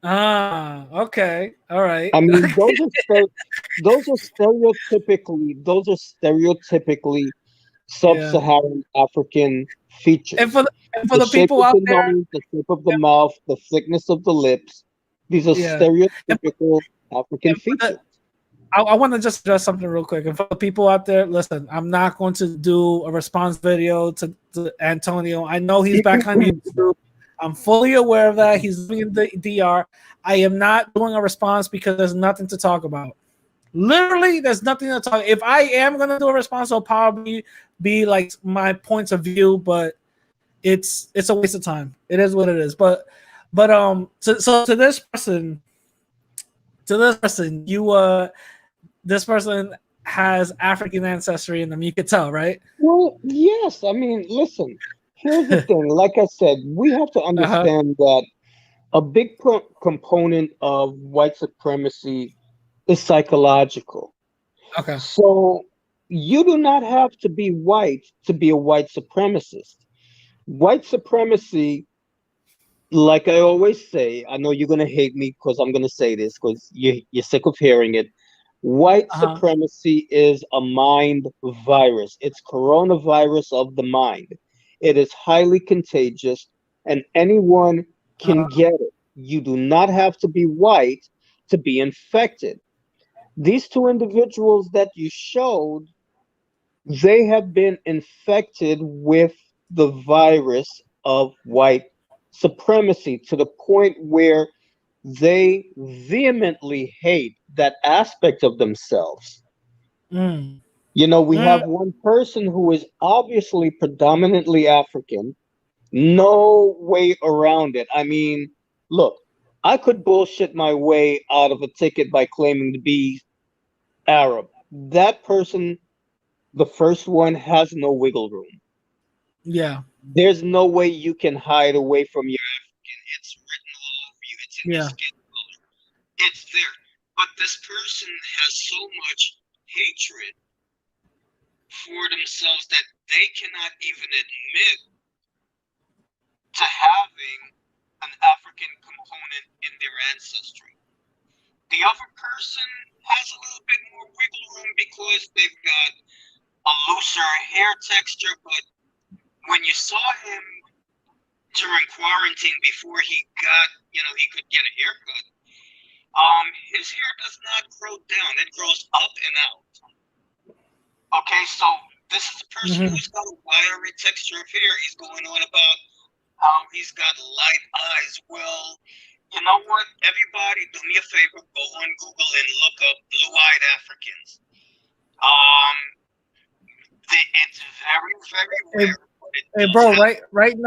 Okay, all right. I mean, those are stereotypically sub-Saharan African features. And for the people out there, the shape of the mouth, the thickness of the lips, these are stereotypical African features. I want to just address something real quick. And for the people out there, listen, I'm not going to do a response video to Antonio. I know he's back on YouTube. I'm fully aware of that. He's living in the DR. I am not doing a response because there's nothing to talk about. Literally, there's nothing to talk. If I am going to do a response, it'll probably be like my points of view, but it's a waste of time. It is what it is. But so to this person, this person has African ancestry in them. You could tell, right? Well, yes. I mean, listen. Here's the thing. Like I said, we have to understand that a big component of white supremacy is psychological. Okay. So you do not have to be white to be a white supremacist. White supremacy, like I always say, I know you're gonna hate me because I'm gonna say this because you're sick of hearing it. White supremacy is a mind virus. It's coronavirus of the mind. It is highly contagious, and anyone can get it. You do not have to be white to be infected. These two individuals that you showed, they have been infected with the virus of white supremacy to the point where they vehemently hate that aspect of themselves. Mm. You know, we have one person who is obviously predominantly African, no way around it. I mean, look, I could bullshit my way out of a ticket by claiming to be Arab. That person, the first one, has no wiggle room. Yeah. There's no way you can hide away from your African. It's written all over you. It's in your skin color. It's there. But this person has so much hatred for themselves that they cannot even admit to having an African component in their ancestry. The other person has a little bit more wiggle room because they've got a looser hair texture, but when you saw him during quarantine before he got, he could get a haircut, his hair does not grow down. It grows up and out. Okay, so this is a person who's got a wiry texture of hair. He's going on about how he's got light eyes. Well, you know what? Everybody, do me a favor. Go on Google and look up blue-eyed Africans. It's very, very rare. Hey, bro, right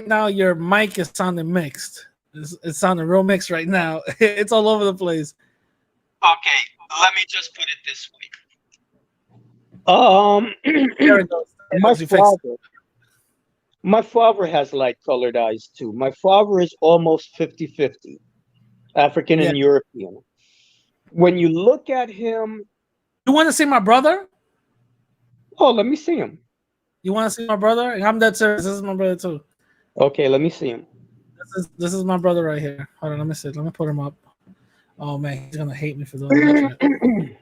now, your mic is sounding mixed. It's sounding real mixed right now. It's all over the place. Okay, let me just put it this way. There it goes. My father has light-colored eyes too. My father is almost 50-50, African and European. When you look at him, you want to see my brother? Oh, let me see him. You want to see my brother? I'm dead serious. This is my brother too. Okay, let me see him. This is my brother right here. Hold on, let me see. Let me put him up. Oh man, he's gonna hate me for doing this shit.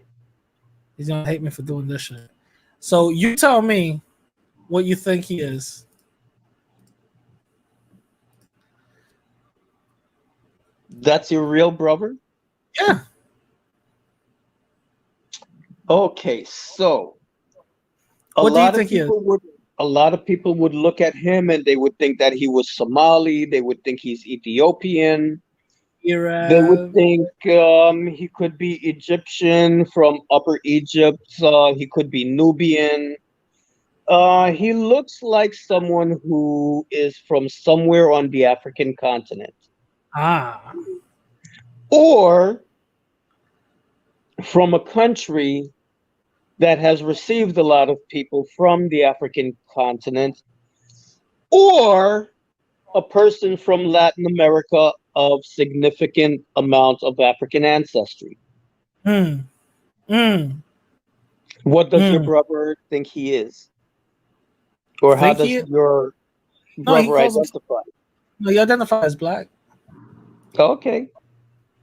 He's gonna hate me for doing this shit. So you tell me what you think he is. That's your real brother? Yeah. Okay, so what do you think he is? A lot of people would look at him and they would think that he was Somali. They would think he's Ethiopian. They would think he could be Egyptian from Upper Egypt. He could be Nubian. He looks like someone who is from somewhere on the African continent. Or from a country that has received a lot of people from the African continent, or a person from Latin America of significant amount of African ancestry. What does your brother think he is? Or how does your brother identify? No, he identifies as black. Okay.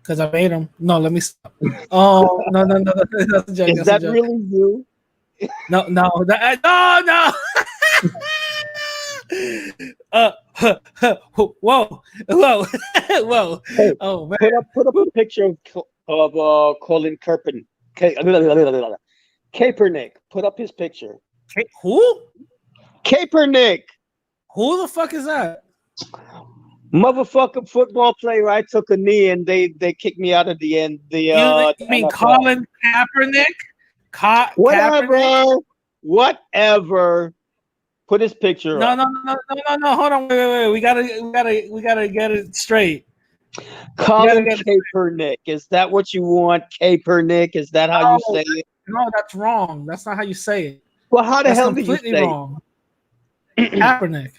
Because I made him. No, let me stop. Oh, no. That's a joke. Is that really you? No. Whoa. Hey, oh man. Put up a picture of Colin Kaepernick. Put up his picture. Who? Kaepernick. Who the fuck is that? Motherfucking football player. I took a knee and they kicked me out of the end. You mean NFL. Colin Kaepernick? Whatever. Put his picture up. No. Hold on. Wait. We gotta get it straight. Colin Kaepernick. Is that what you want? Kaepernick? Is that how you say it? No, that's wrong. That's not how you say it. Well, how the hell do you say completely wrong. Kaepernick.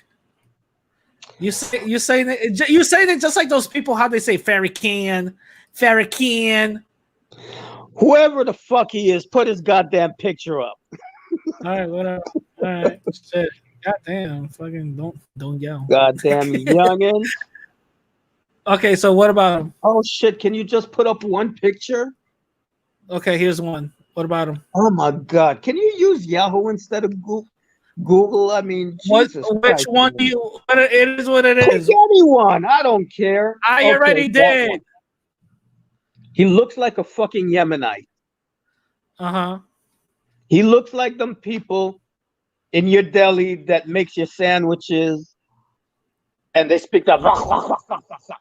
You saying it just like those people how they say Farrakhan. Whoever the fuck he is, put his goddamn picture up. right, whatever. All right, shit. Goddamn, fucking don't yell. Goddamn youngin. Okay, so what about him? Oh shit! Can you just put up one picture? Okay, here's one. What about him? Oh my god! Can you use Yahoo instead of Google? I mean, What? Jesus Which Christ, one do man. you? What it is? What it Pick is? anyone. I don't care. I Okay, already that did. one. He looks like a fucking Yemenite. Uh-huh. He looks like them people in your deli that makes your sandwiches and they speak that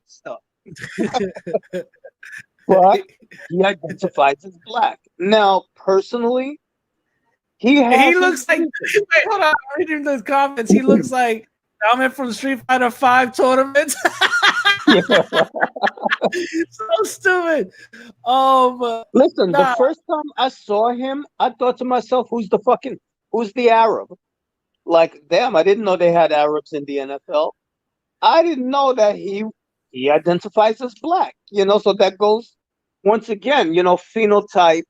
stuff. But he identifies as black. Now, personally, he He looks like. Wait, hold on. I'm reading those comments. He looks like Diamond from Street Fighter 5 tournament. Yeah. So stupid. But Listen, the first time I saw him, I thought to myself, who's the Arab? Like, damn, I didn't know they had Arabs in the NFL. I didn't know that he identifies as black. So that goes once again, phenotype.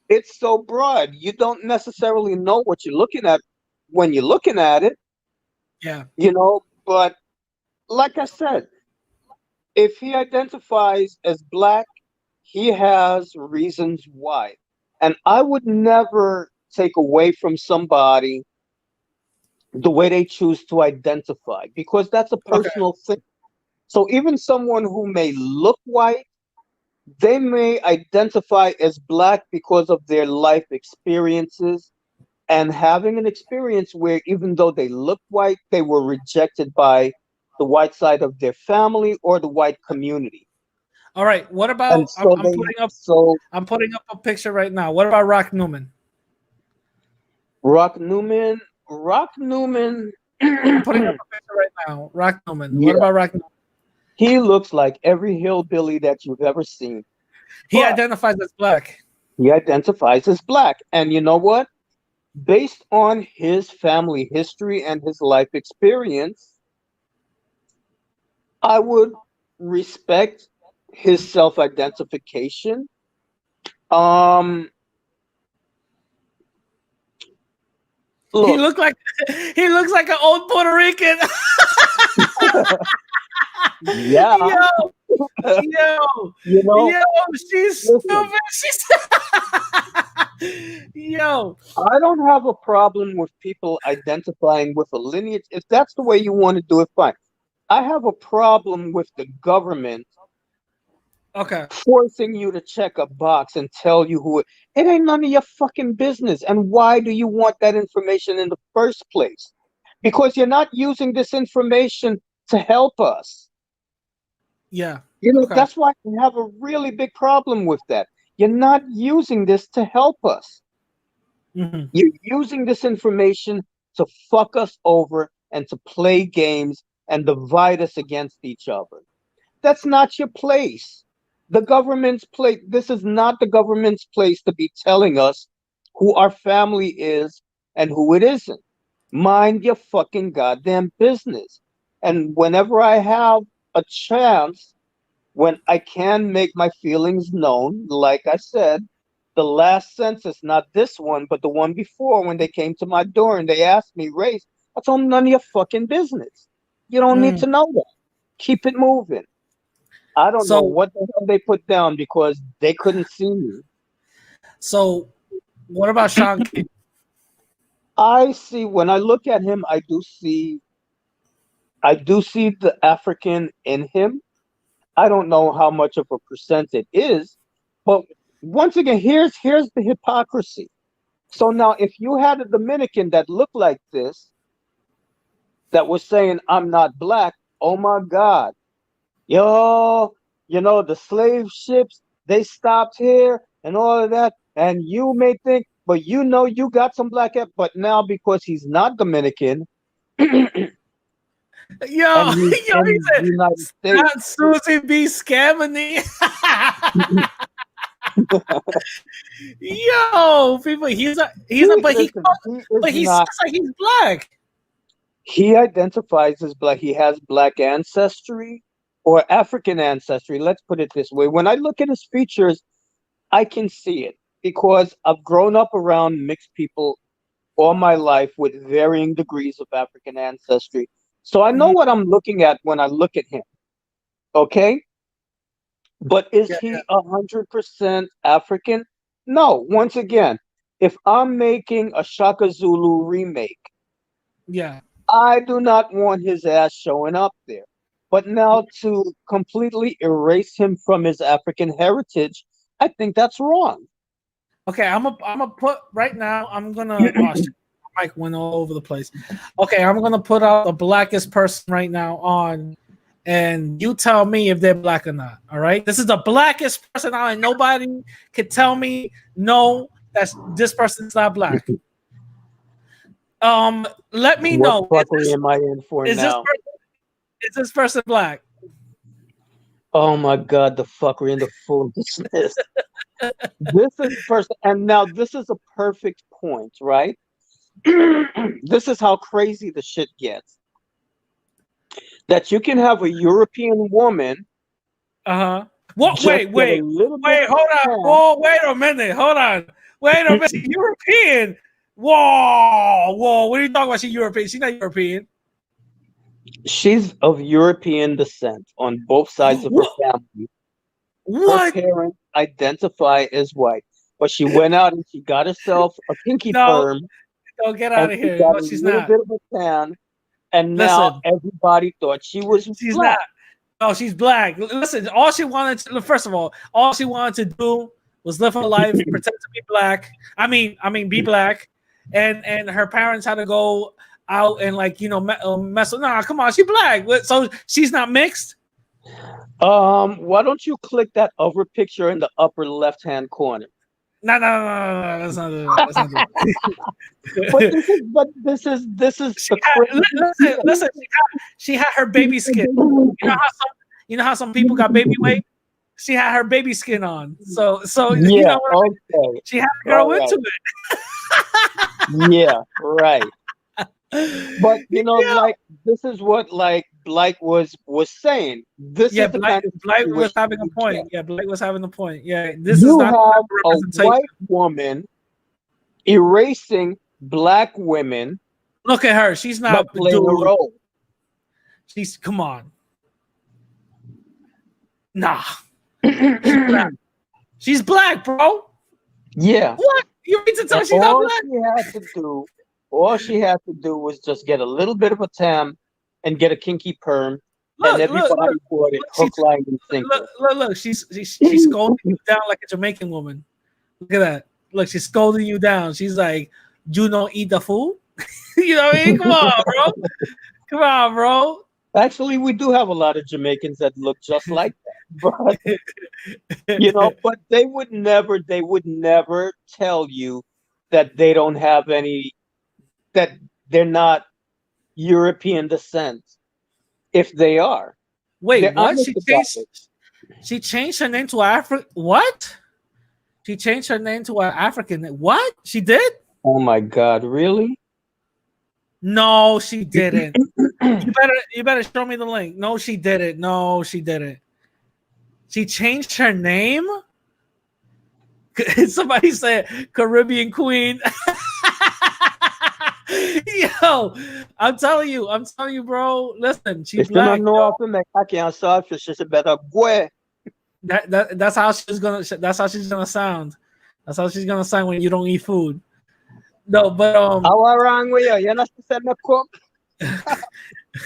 It's so broad. You don't necessarily know what you're looking at when you're looking at it. Yeah. But like I said, if he identifies as black, he has reasons why. And I would never take away from somebody the way they choose to identify, because that's a personal thing. So even someone who may look white, they may identify as black because of their life experiences and having an experience where even though they look white, they were rejected by the white side of their family or the white community. All right. What about? And so I'm putting up a picture right now. What about Rock Newman? Rock Newman. I'm putting up a picture right now. Rock Newman. Yeah. What about Rock Newman? He looks like every hillbilly that you've ever seen. He identifies as black. He identifies as black. And you know what? Based on his family history and his life experience, I would respect his self-identification. Look, he looks like an old Puerto Rican. Yeah. Yo, she's stupid. Yo. I don't have a problem with people identifying with a lineage. If that's the way you want to do it, fine. I have a problem with the government forcing you to check a box and tell you who it ain't none of your fucking business. And why do you want that information in the first place? Because you're not using this information to help us. Yeah. That's why I have a really big problem with that. You're not using this to help us. Mm-hmm. You're using this information to fuck us over and to play games and divide us against each other. That's not your place. The government's place. This is not the government's place to be telling us who our family is and who it isn't. Mind your fucking goddamn business. And whenever I have a chance, when I can make my feelings known, like I said, the last census, not this one, but the one before, when they came to my door and they asked me race, I told them none of your fucking business. You don't need to know that. Keep it moving. I don't know what the hell they put down because they couldn't see me. So, what about Sean King? When I look at him, I do see the African in him. I don't know how much of a percent it is, but once again, here's the hypocrisy. So now, if you had a Dominican that looked like this, that was saying, I'm not black, oh my God. The slave ships, they stopped here and all of that. And you may think, but you got some black, but now because he's not Dominican, he said, not Susie B. Scammony. Yo, people, he looks like he's black. He identifies as black. He has black ancestry or African ancestry. Let's put it this way. When I look at his features, I can see it. because I've grown up around mixed people all my life with varying degrees of African ancestry. So I know what I'm looking at when I look at him. Okay? But is he 100% African? No. Once again, if I'm making a Shaka Zulu remake, Yeah. I do not want his ass showing up there. But now to completely erase him from his African heritage, I think that's wrong. Okay, I'm gonna put right now. I'm gonna. Oh, shit, my mic went all over the place. Okay, I'm gonna put out the blackest person right now on, and you tell me if they're black or not. All right, this is the blackest person on, and nobody can tell me no. This person's not black. Let me know. What fuckery am I in for now? Is this person black? Oh my God, the fuckery and the foolishness. This is first, and now this is a perfect point, right? This is how crazy the shit gets. That you can have a European woman. What? Wait, hold on. Whoa, wait a minute. Hold on. Wait a minute. European. Whoa. What are you talking about? She's European. She's not European. She's of European descent on both sides of her family. What? Her parents identify as white, but she went out and she got herself a pinky perm. No, get out of here. Got No, she's a little not. bit of a tan, and now everybody thought she was She's black. not. No, she's black. Listen, all she wanted to, first of all she wanted to do was live her life, pretend to be black. I mean, be black, and her parents had to go out and mess with. Nah, come on, she's black. So she's not mixed. Why don't you click that other picture in the upper left-hand corner? No, that's not it. But this is listen. She had her baby skin. You know how some people got baby weight. She had her baby skin on. So yeah, you know what okay. She had to grow into it. Yeah, right. But like this is what Blake was saying. This is the kind of Blake was having a point. Yeah, Blake was having a point. Yeah, this you is not have a white woman erasing black women. Look at her. She's not playing a role. Come on. Nah. She's black, bro. Yeah. What? You mean to tell she's not black? All she had to do was just get a little bit of a tam and get a kinky perm, and everybody bought it hook, line, and sinker. Look. She's scolding you down like a Jamaican woman. Look at that. Look, she's scolding you down. She's like, "You don't eat the food." You know what I mean? Come on, bro. Actually, we do have a lot of Jamaicans that look just like that, but but they would never tell you that they don't have any, that they're not European descent if they are. Wait, what? She changed her name to African. What? She changed her name to an African. What? She did? Oh my God! Really? No, she didn't. You better show me the link. No, she didn't. She changed her name. Somebody said Caribbean Queen. Yo, I'm telling you, bro. Listen, she's black. That's how she's gonna sound. That's how she's gonna sound when you don't eat food. No, but how wrong with you? You're not supposed to cook.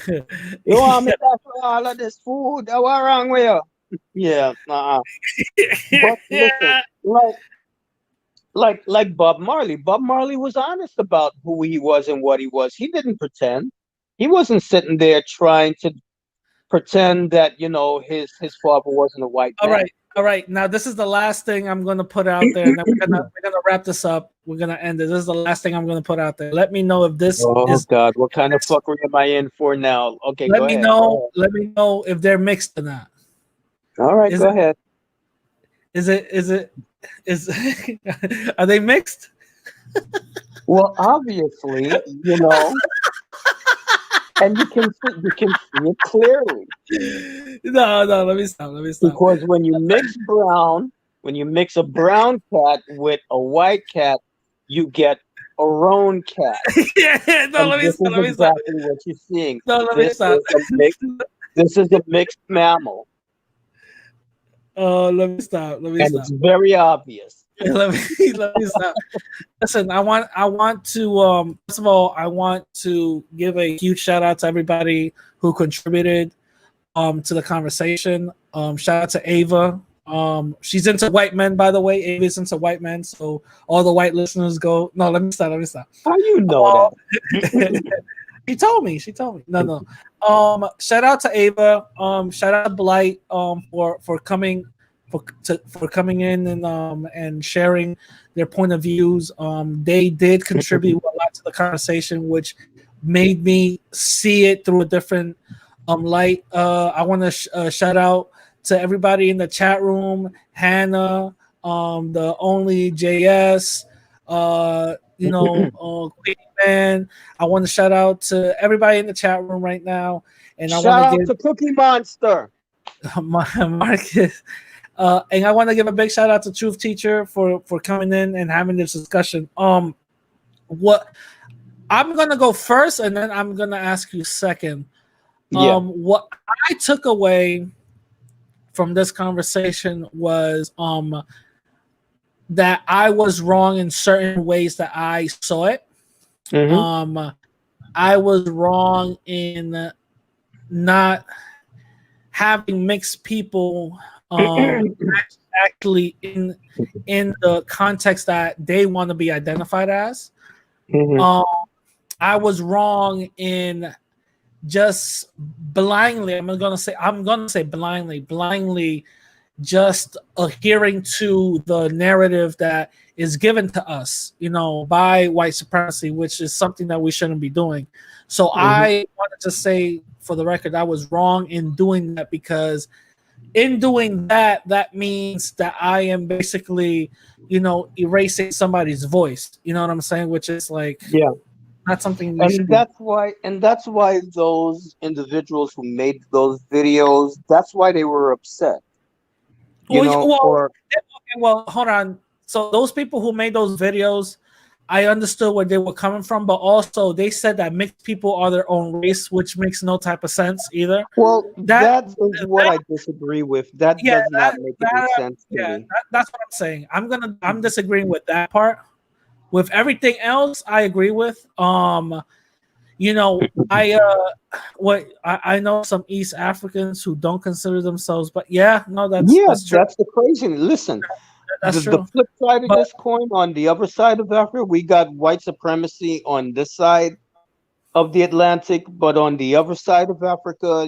You want me to for all of this food? How wrong with you? Yeah, But listen, like Bob Marley. Bob Marley was honest about who he was and what he was. He didn't pretend. He wasn't sitting there trying to pretend that his father wasn't a white man. All right. Now this is the last thing I'm gonna put out there, and then we're gonna wrap this up. We're gonna end it. This is the last thing I'm gonna put out there. Let me know if this. Oh God, what kind of fuckery am I in for now? Okay, let me know. Let me know if they're mixed or not. All right, go ahead. Are they mixed? Well, obviously, and you can see it clearly. No, let me stop. Because when you mix brown When you mix a brown cat with a white cat, you get a roan cat. Yeah, no, And let me this stop. is Let me stop. exactly what you're seeing. No, let me stop. This is a mixed mammal, Let me stop. Let me and stop. it's very obvious. Let me stop. Listen, I want to first of all, I want to give a huge shout out to everybody who contributed to the conversation. Shout out to Ava. She's into white men, by the way. Ava's into white men, so all the white listeners go. No, let me stop. Let me stop. How you know that? She told me. She told me. No. Shout out to Ava. Shout out to Blight. For coming, for coming in and sharing their point of views. They did contribute a lot to the conversation, which made me see it through a different light. I want to shout out to everybody in the chat room. Hannah, the only JS. Queen Man. I want to shout out to everybody in the chat room right now, and I Shout want out to to Cookie Monster. give Marcus, and I want to give a big shout out to Truth Teacher for coming in and having this discussion. What I'm gonna go first, and then I'm gonna ask you second. Yeah. What I took away from this conversation was that I was wrong in certain ways that I saw it. Mhm. I was wrong in not having mixed people actually in the context that they want to be identified as. Mhm. I was wrong in just blindly. I'm gonna say blindly just adhering to the narrative that is given to us, by white supremacy, which is something that we shouldn't be doing. So I wanted to say for the record, I was wrong in doing that, because in doing that, that means that I am basically, erasing somebody's voice. You know what I'm saying? Which is like, Yeah. not something you should And be. that's why those individuals who made those videos, that's why they were upset. Well, hold on. So those people who made those videos, I understood where they were coming from, but also they said that mixed people are their own race, which makes no type of sense either. Well, That, that is what I disagree with. That yeah, does not make any sense to yeah, me. that's what I'm saying. I'm disagreeing with that part. With everything else, I agree with. I know some East Africans who don't consider themselves, but yeah, no, Yeah, that's true. that's the crazy. Listen, That's the true. flip side of But this coin, on the other side of Africa, we got white supremacy on this side of the Atlantic, but on the other side of Africa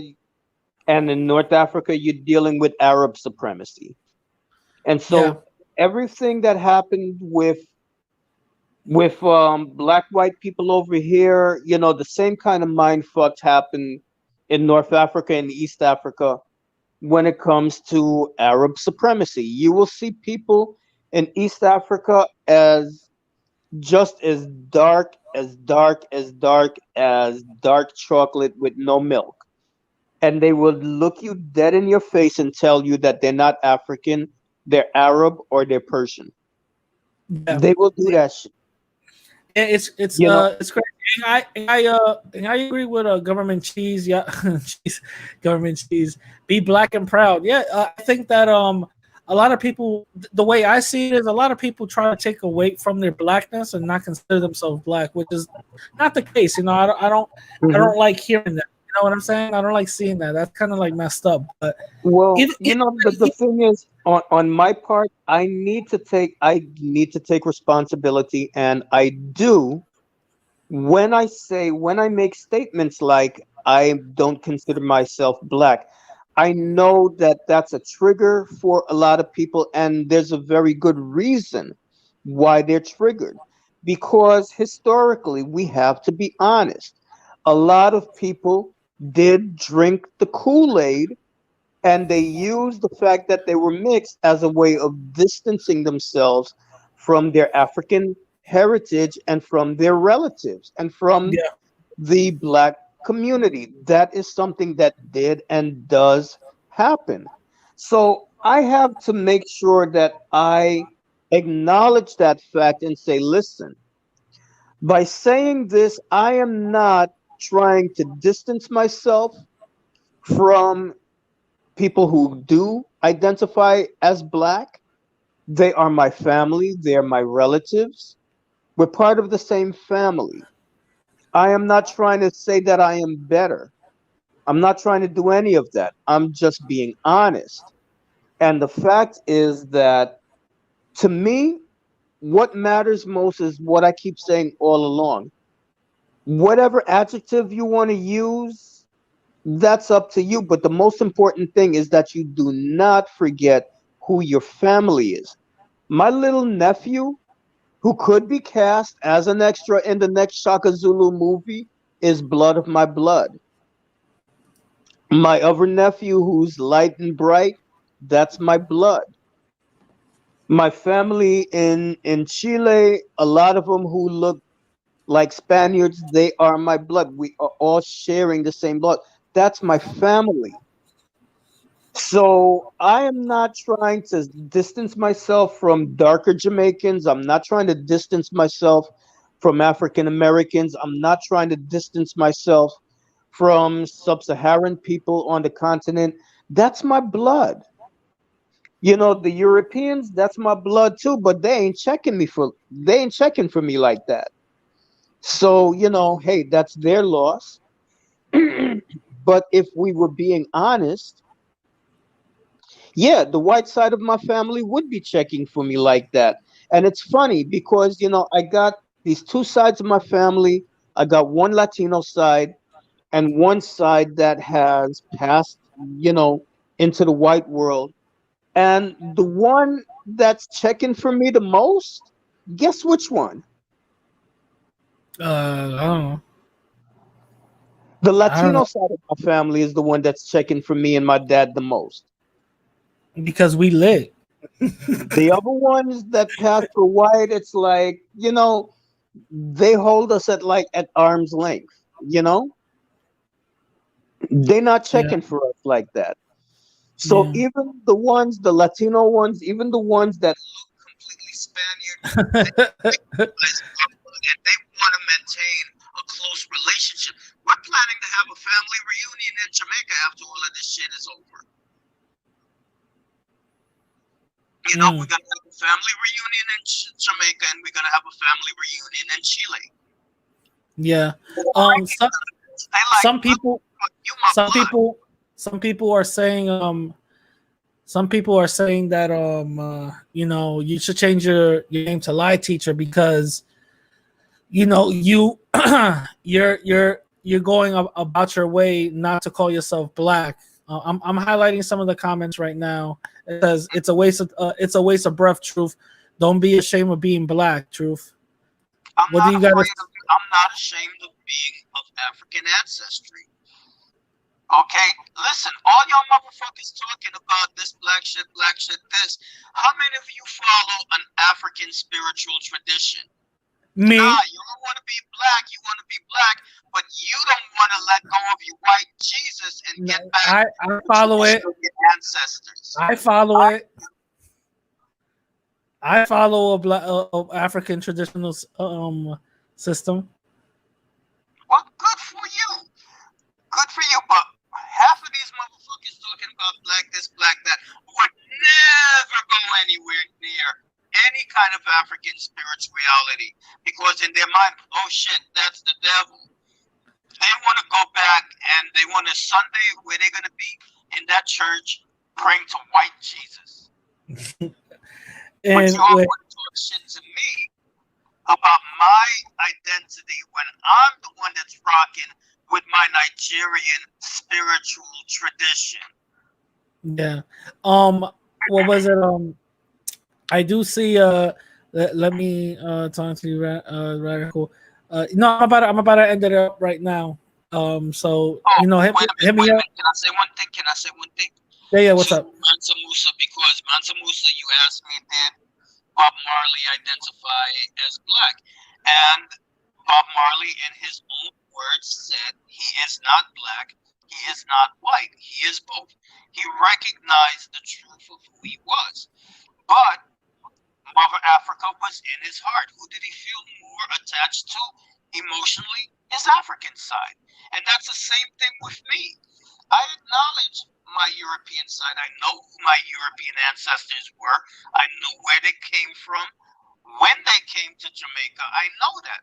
and in North Africa, you're dealing with Arab supremacy. And yeah, so everything that happened with black white people over here, the same kind of mind fucks happen in North Africa and East Africa when it comes to Arab supremacy. You will see people in East Africa as just as dark as dark as dark as dark chocolate with no milk. And they will look you dead in your face and tell you that they're not African, they're Arab, or they're Persian. yeah. They will do that shit. It's crazy. And I agree with government cheese. Yeah, cheese, government cheese. Be black and proud. Yeah, I think that a lot of people, the way I see it is, a lot of people try to take away from their blackness and not consider themselves black, which is not the case. I don't like hearing that. You know what I'm saying? I don't like seeing that. That's kind of like messed up. But Well, it, it, the thing is, on my part, I need to take responsibility, and I do when I make statements like I don't consider myself black. I know that that's a trigger for a lot of people, and there's a very good reason why they're triggered. Because historically, we have to be honest. A lot of people did drink the Kool-Aid, and they used the fact that they were mixed as a way of distancing themselves from their African heritage and from their relatives and from yeah, the black community. That is something that did and does happen. So I have to make sure that I acknowledge that fact and say, listen, by saying this, I am not trying to distance myself from people who do identify as black. They are my family, they are my relatives. We're part of the same family. I am not trying to say that I am better. I'm not trying to do any of that. I'm just being honest. And the fact is that to me, what matters most is what I keep saying all along. Whatever adjective you want to use, that's up to you. But the most important thing is that you do not forget who your family is. My little nephew, who could be cast as an extra in the next Shaka Zulu movie, is blood of my blood. My other nephew, who's light and bright, that's my blood. My family in Chile, a lot of them who look like Spaniards, they are my blood. We are all sharing the same blood. That's my family. So I am not trying to distance myself from darker Jamaicans. I'm not trying to distance myself from African Americans. I'm not trying to distance myself from sub-Saharan people on the continent. That's my blood. You know, the Europeans, that's my blood too, but they ain't checking for me like that. So, you know, hey, that's their loss. But if we were being honest, yeah, the white side of my family would be checking for me like that. And it's funny because, you know, I got these two sides of my family. I got one Latino side and one side that has passed, you know, into the white world. And the one that's checking for me the most, guess which one? I don't know. The I don't Latino know side of my family is the one that's checking for me and my dad the most. because we lit. The other ones that pass for white, it's like, you know, they hold us at like at arm's length, you know? They're not Yeah, checking for us like that. So yeah. even the ones, the Latino ones, even the ones that look completely Spaniard, they recognize our blood and they want to maintain a close relationship. We're planning to have a family reunion in Jamaica after all of this shit is over. You know, we're Mm, gonna have a family reunion in Jamaica, and we're gonna have a family reunion in Chile. yeah. Why? Some They like some people you, my some blood. people some people are saying that you know, you should change your name to lie teacher because you know you're going about your way not to call yourself black. I'm highlighting some of the comments right now. It says it's a waste of breath. Truth. Don't be ashamed of being black. Truth. I'm What do not you got to? afraid of. I'm not ashamed of being of African ancestry. Okay, listen, all y'all motherfuckers talking about this black shit, this. How many of you follow an African spiritual tradition? Nah, Me? you don't want to be black. You want to be black, but you don't want to let go of your white Jesus and get No, back I to the follow it. tradition of your ancestors. I follow it. I follow a black African traditional system. Well, good for you. Good for you. But half of these motherfuckers talking about black this, black that would never go anywhere near any kind of African spirituality because in their mind, oh shit, that's the devil. They want to go back and they want to Sunday where they're going to be in that church praying to white Jesus. But And you all want to talk shit to me about my identity when I'm the one that's rocking with my Nigerian spiritual tradition. yeah, what was it? I do see. Let me talk to you, Radical. No, I'm about to end it up right now. So Oh, you know, wait a hit minute, me wait a up. minute. Can I say one thing? Can I say one thing? Yeah, yeah. What's To up? Mansa Musa, because Mansa Musa, you asked me, did Bob Marley identify as black? And Bob Marley, in his own words, said he is not black. He is not white. He is both. He recognized the truth of who he was. But Mother Africa was in his heart. Who did he feel more attached to emotionally? His African side. And that's the same thing with me. I acknowledge my European side. I know who my European ancestors were. I know where they came from. When they came to Jamaica, I know that.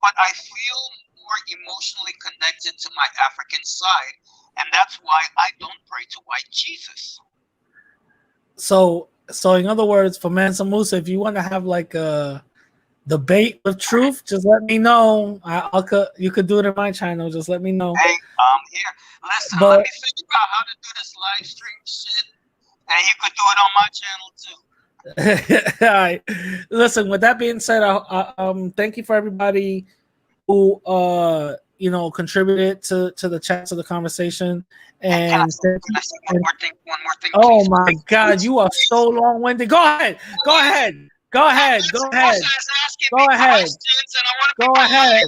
But I feel more emotionally connected to my African side. And that's why I don't pray to white Jesus. So in other words, for Mansa Musa, if you want to have like a debate with truth, just let me know. You could do it in my channel. Just let me know. Hey, I'm here. Listen, let me figure out how to do this live stream shit, and you could do it on my channel too. All right. Listen, with that being said, thank you for everybody who contributed to the chat, to the conversation. And one more thing, oh my God, you are so long-winded. Go ahead. Go ahead. Go ahead. Go ahead. Go ahead. Go ahead.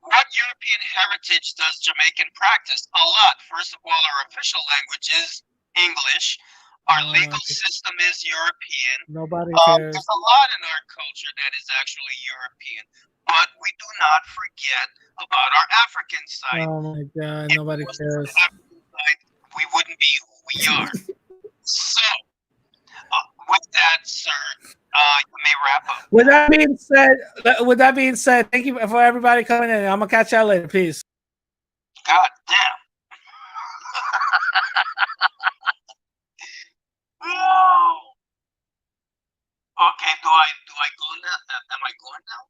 What European heritage does Jamaican practice? A lot. First of all, our official language is English. Our legal system is European. Nobody cares. There's a lot in our culture that is actually European. But we do not forget about our African side. Oh my God, nobody cares. We wouldn't be who we are. So, with that, sir, you may wrap up. With that being said, thank you for everybody coming in. I'm gonna catch y'all later. Peace. God damn. Okay, do I go now? Am I going now?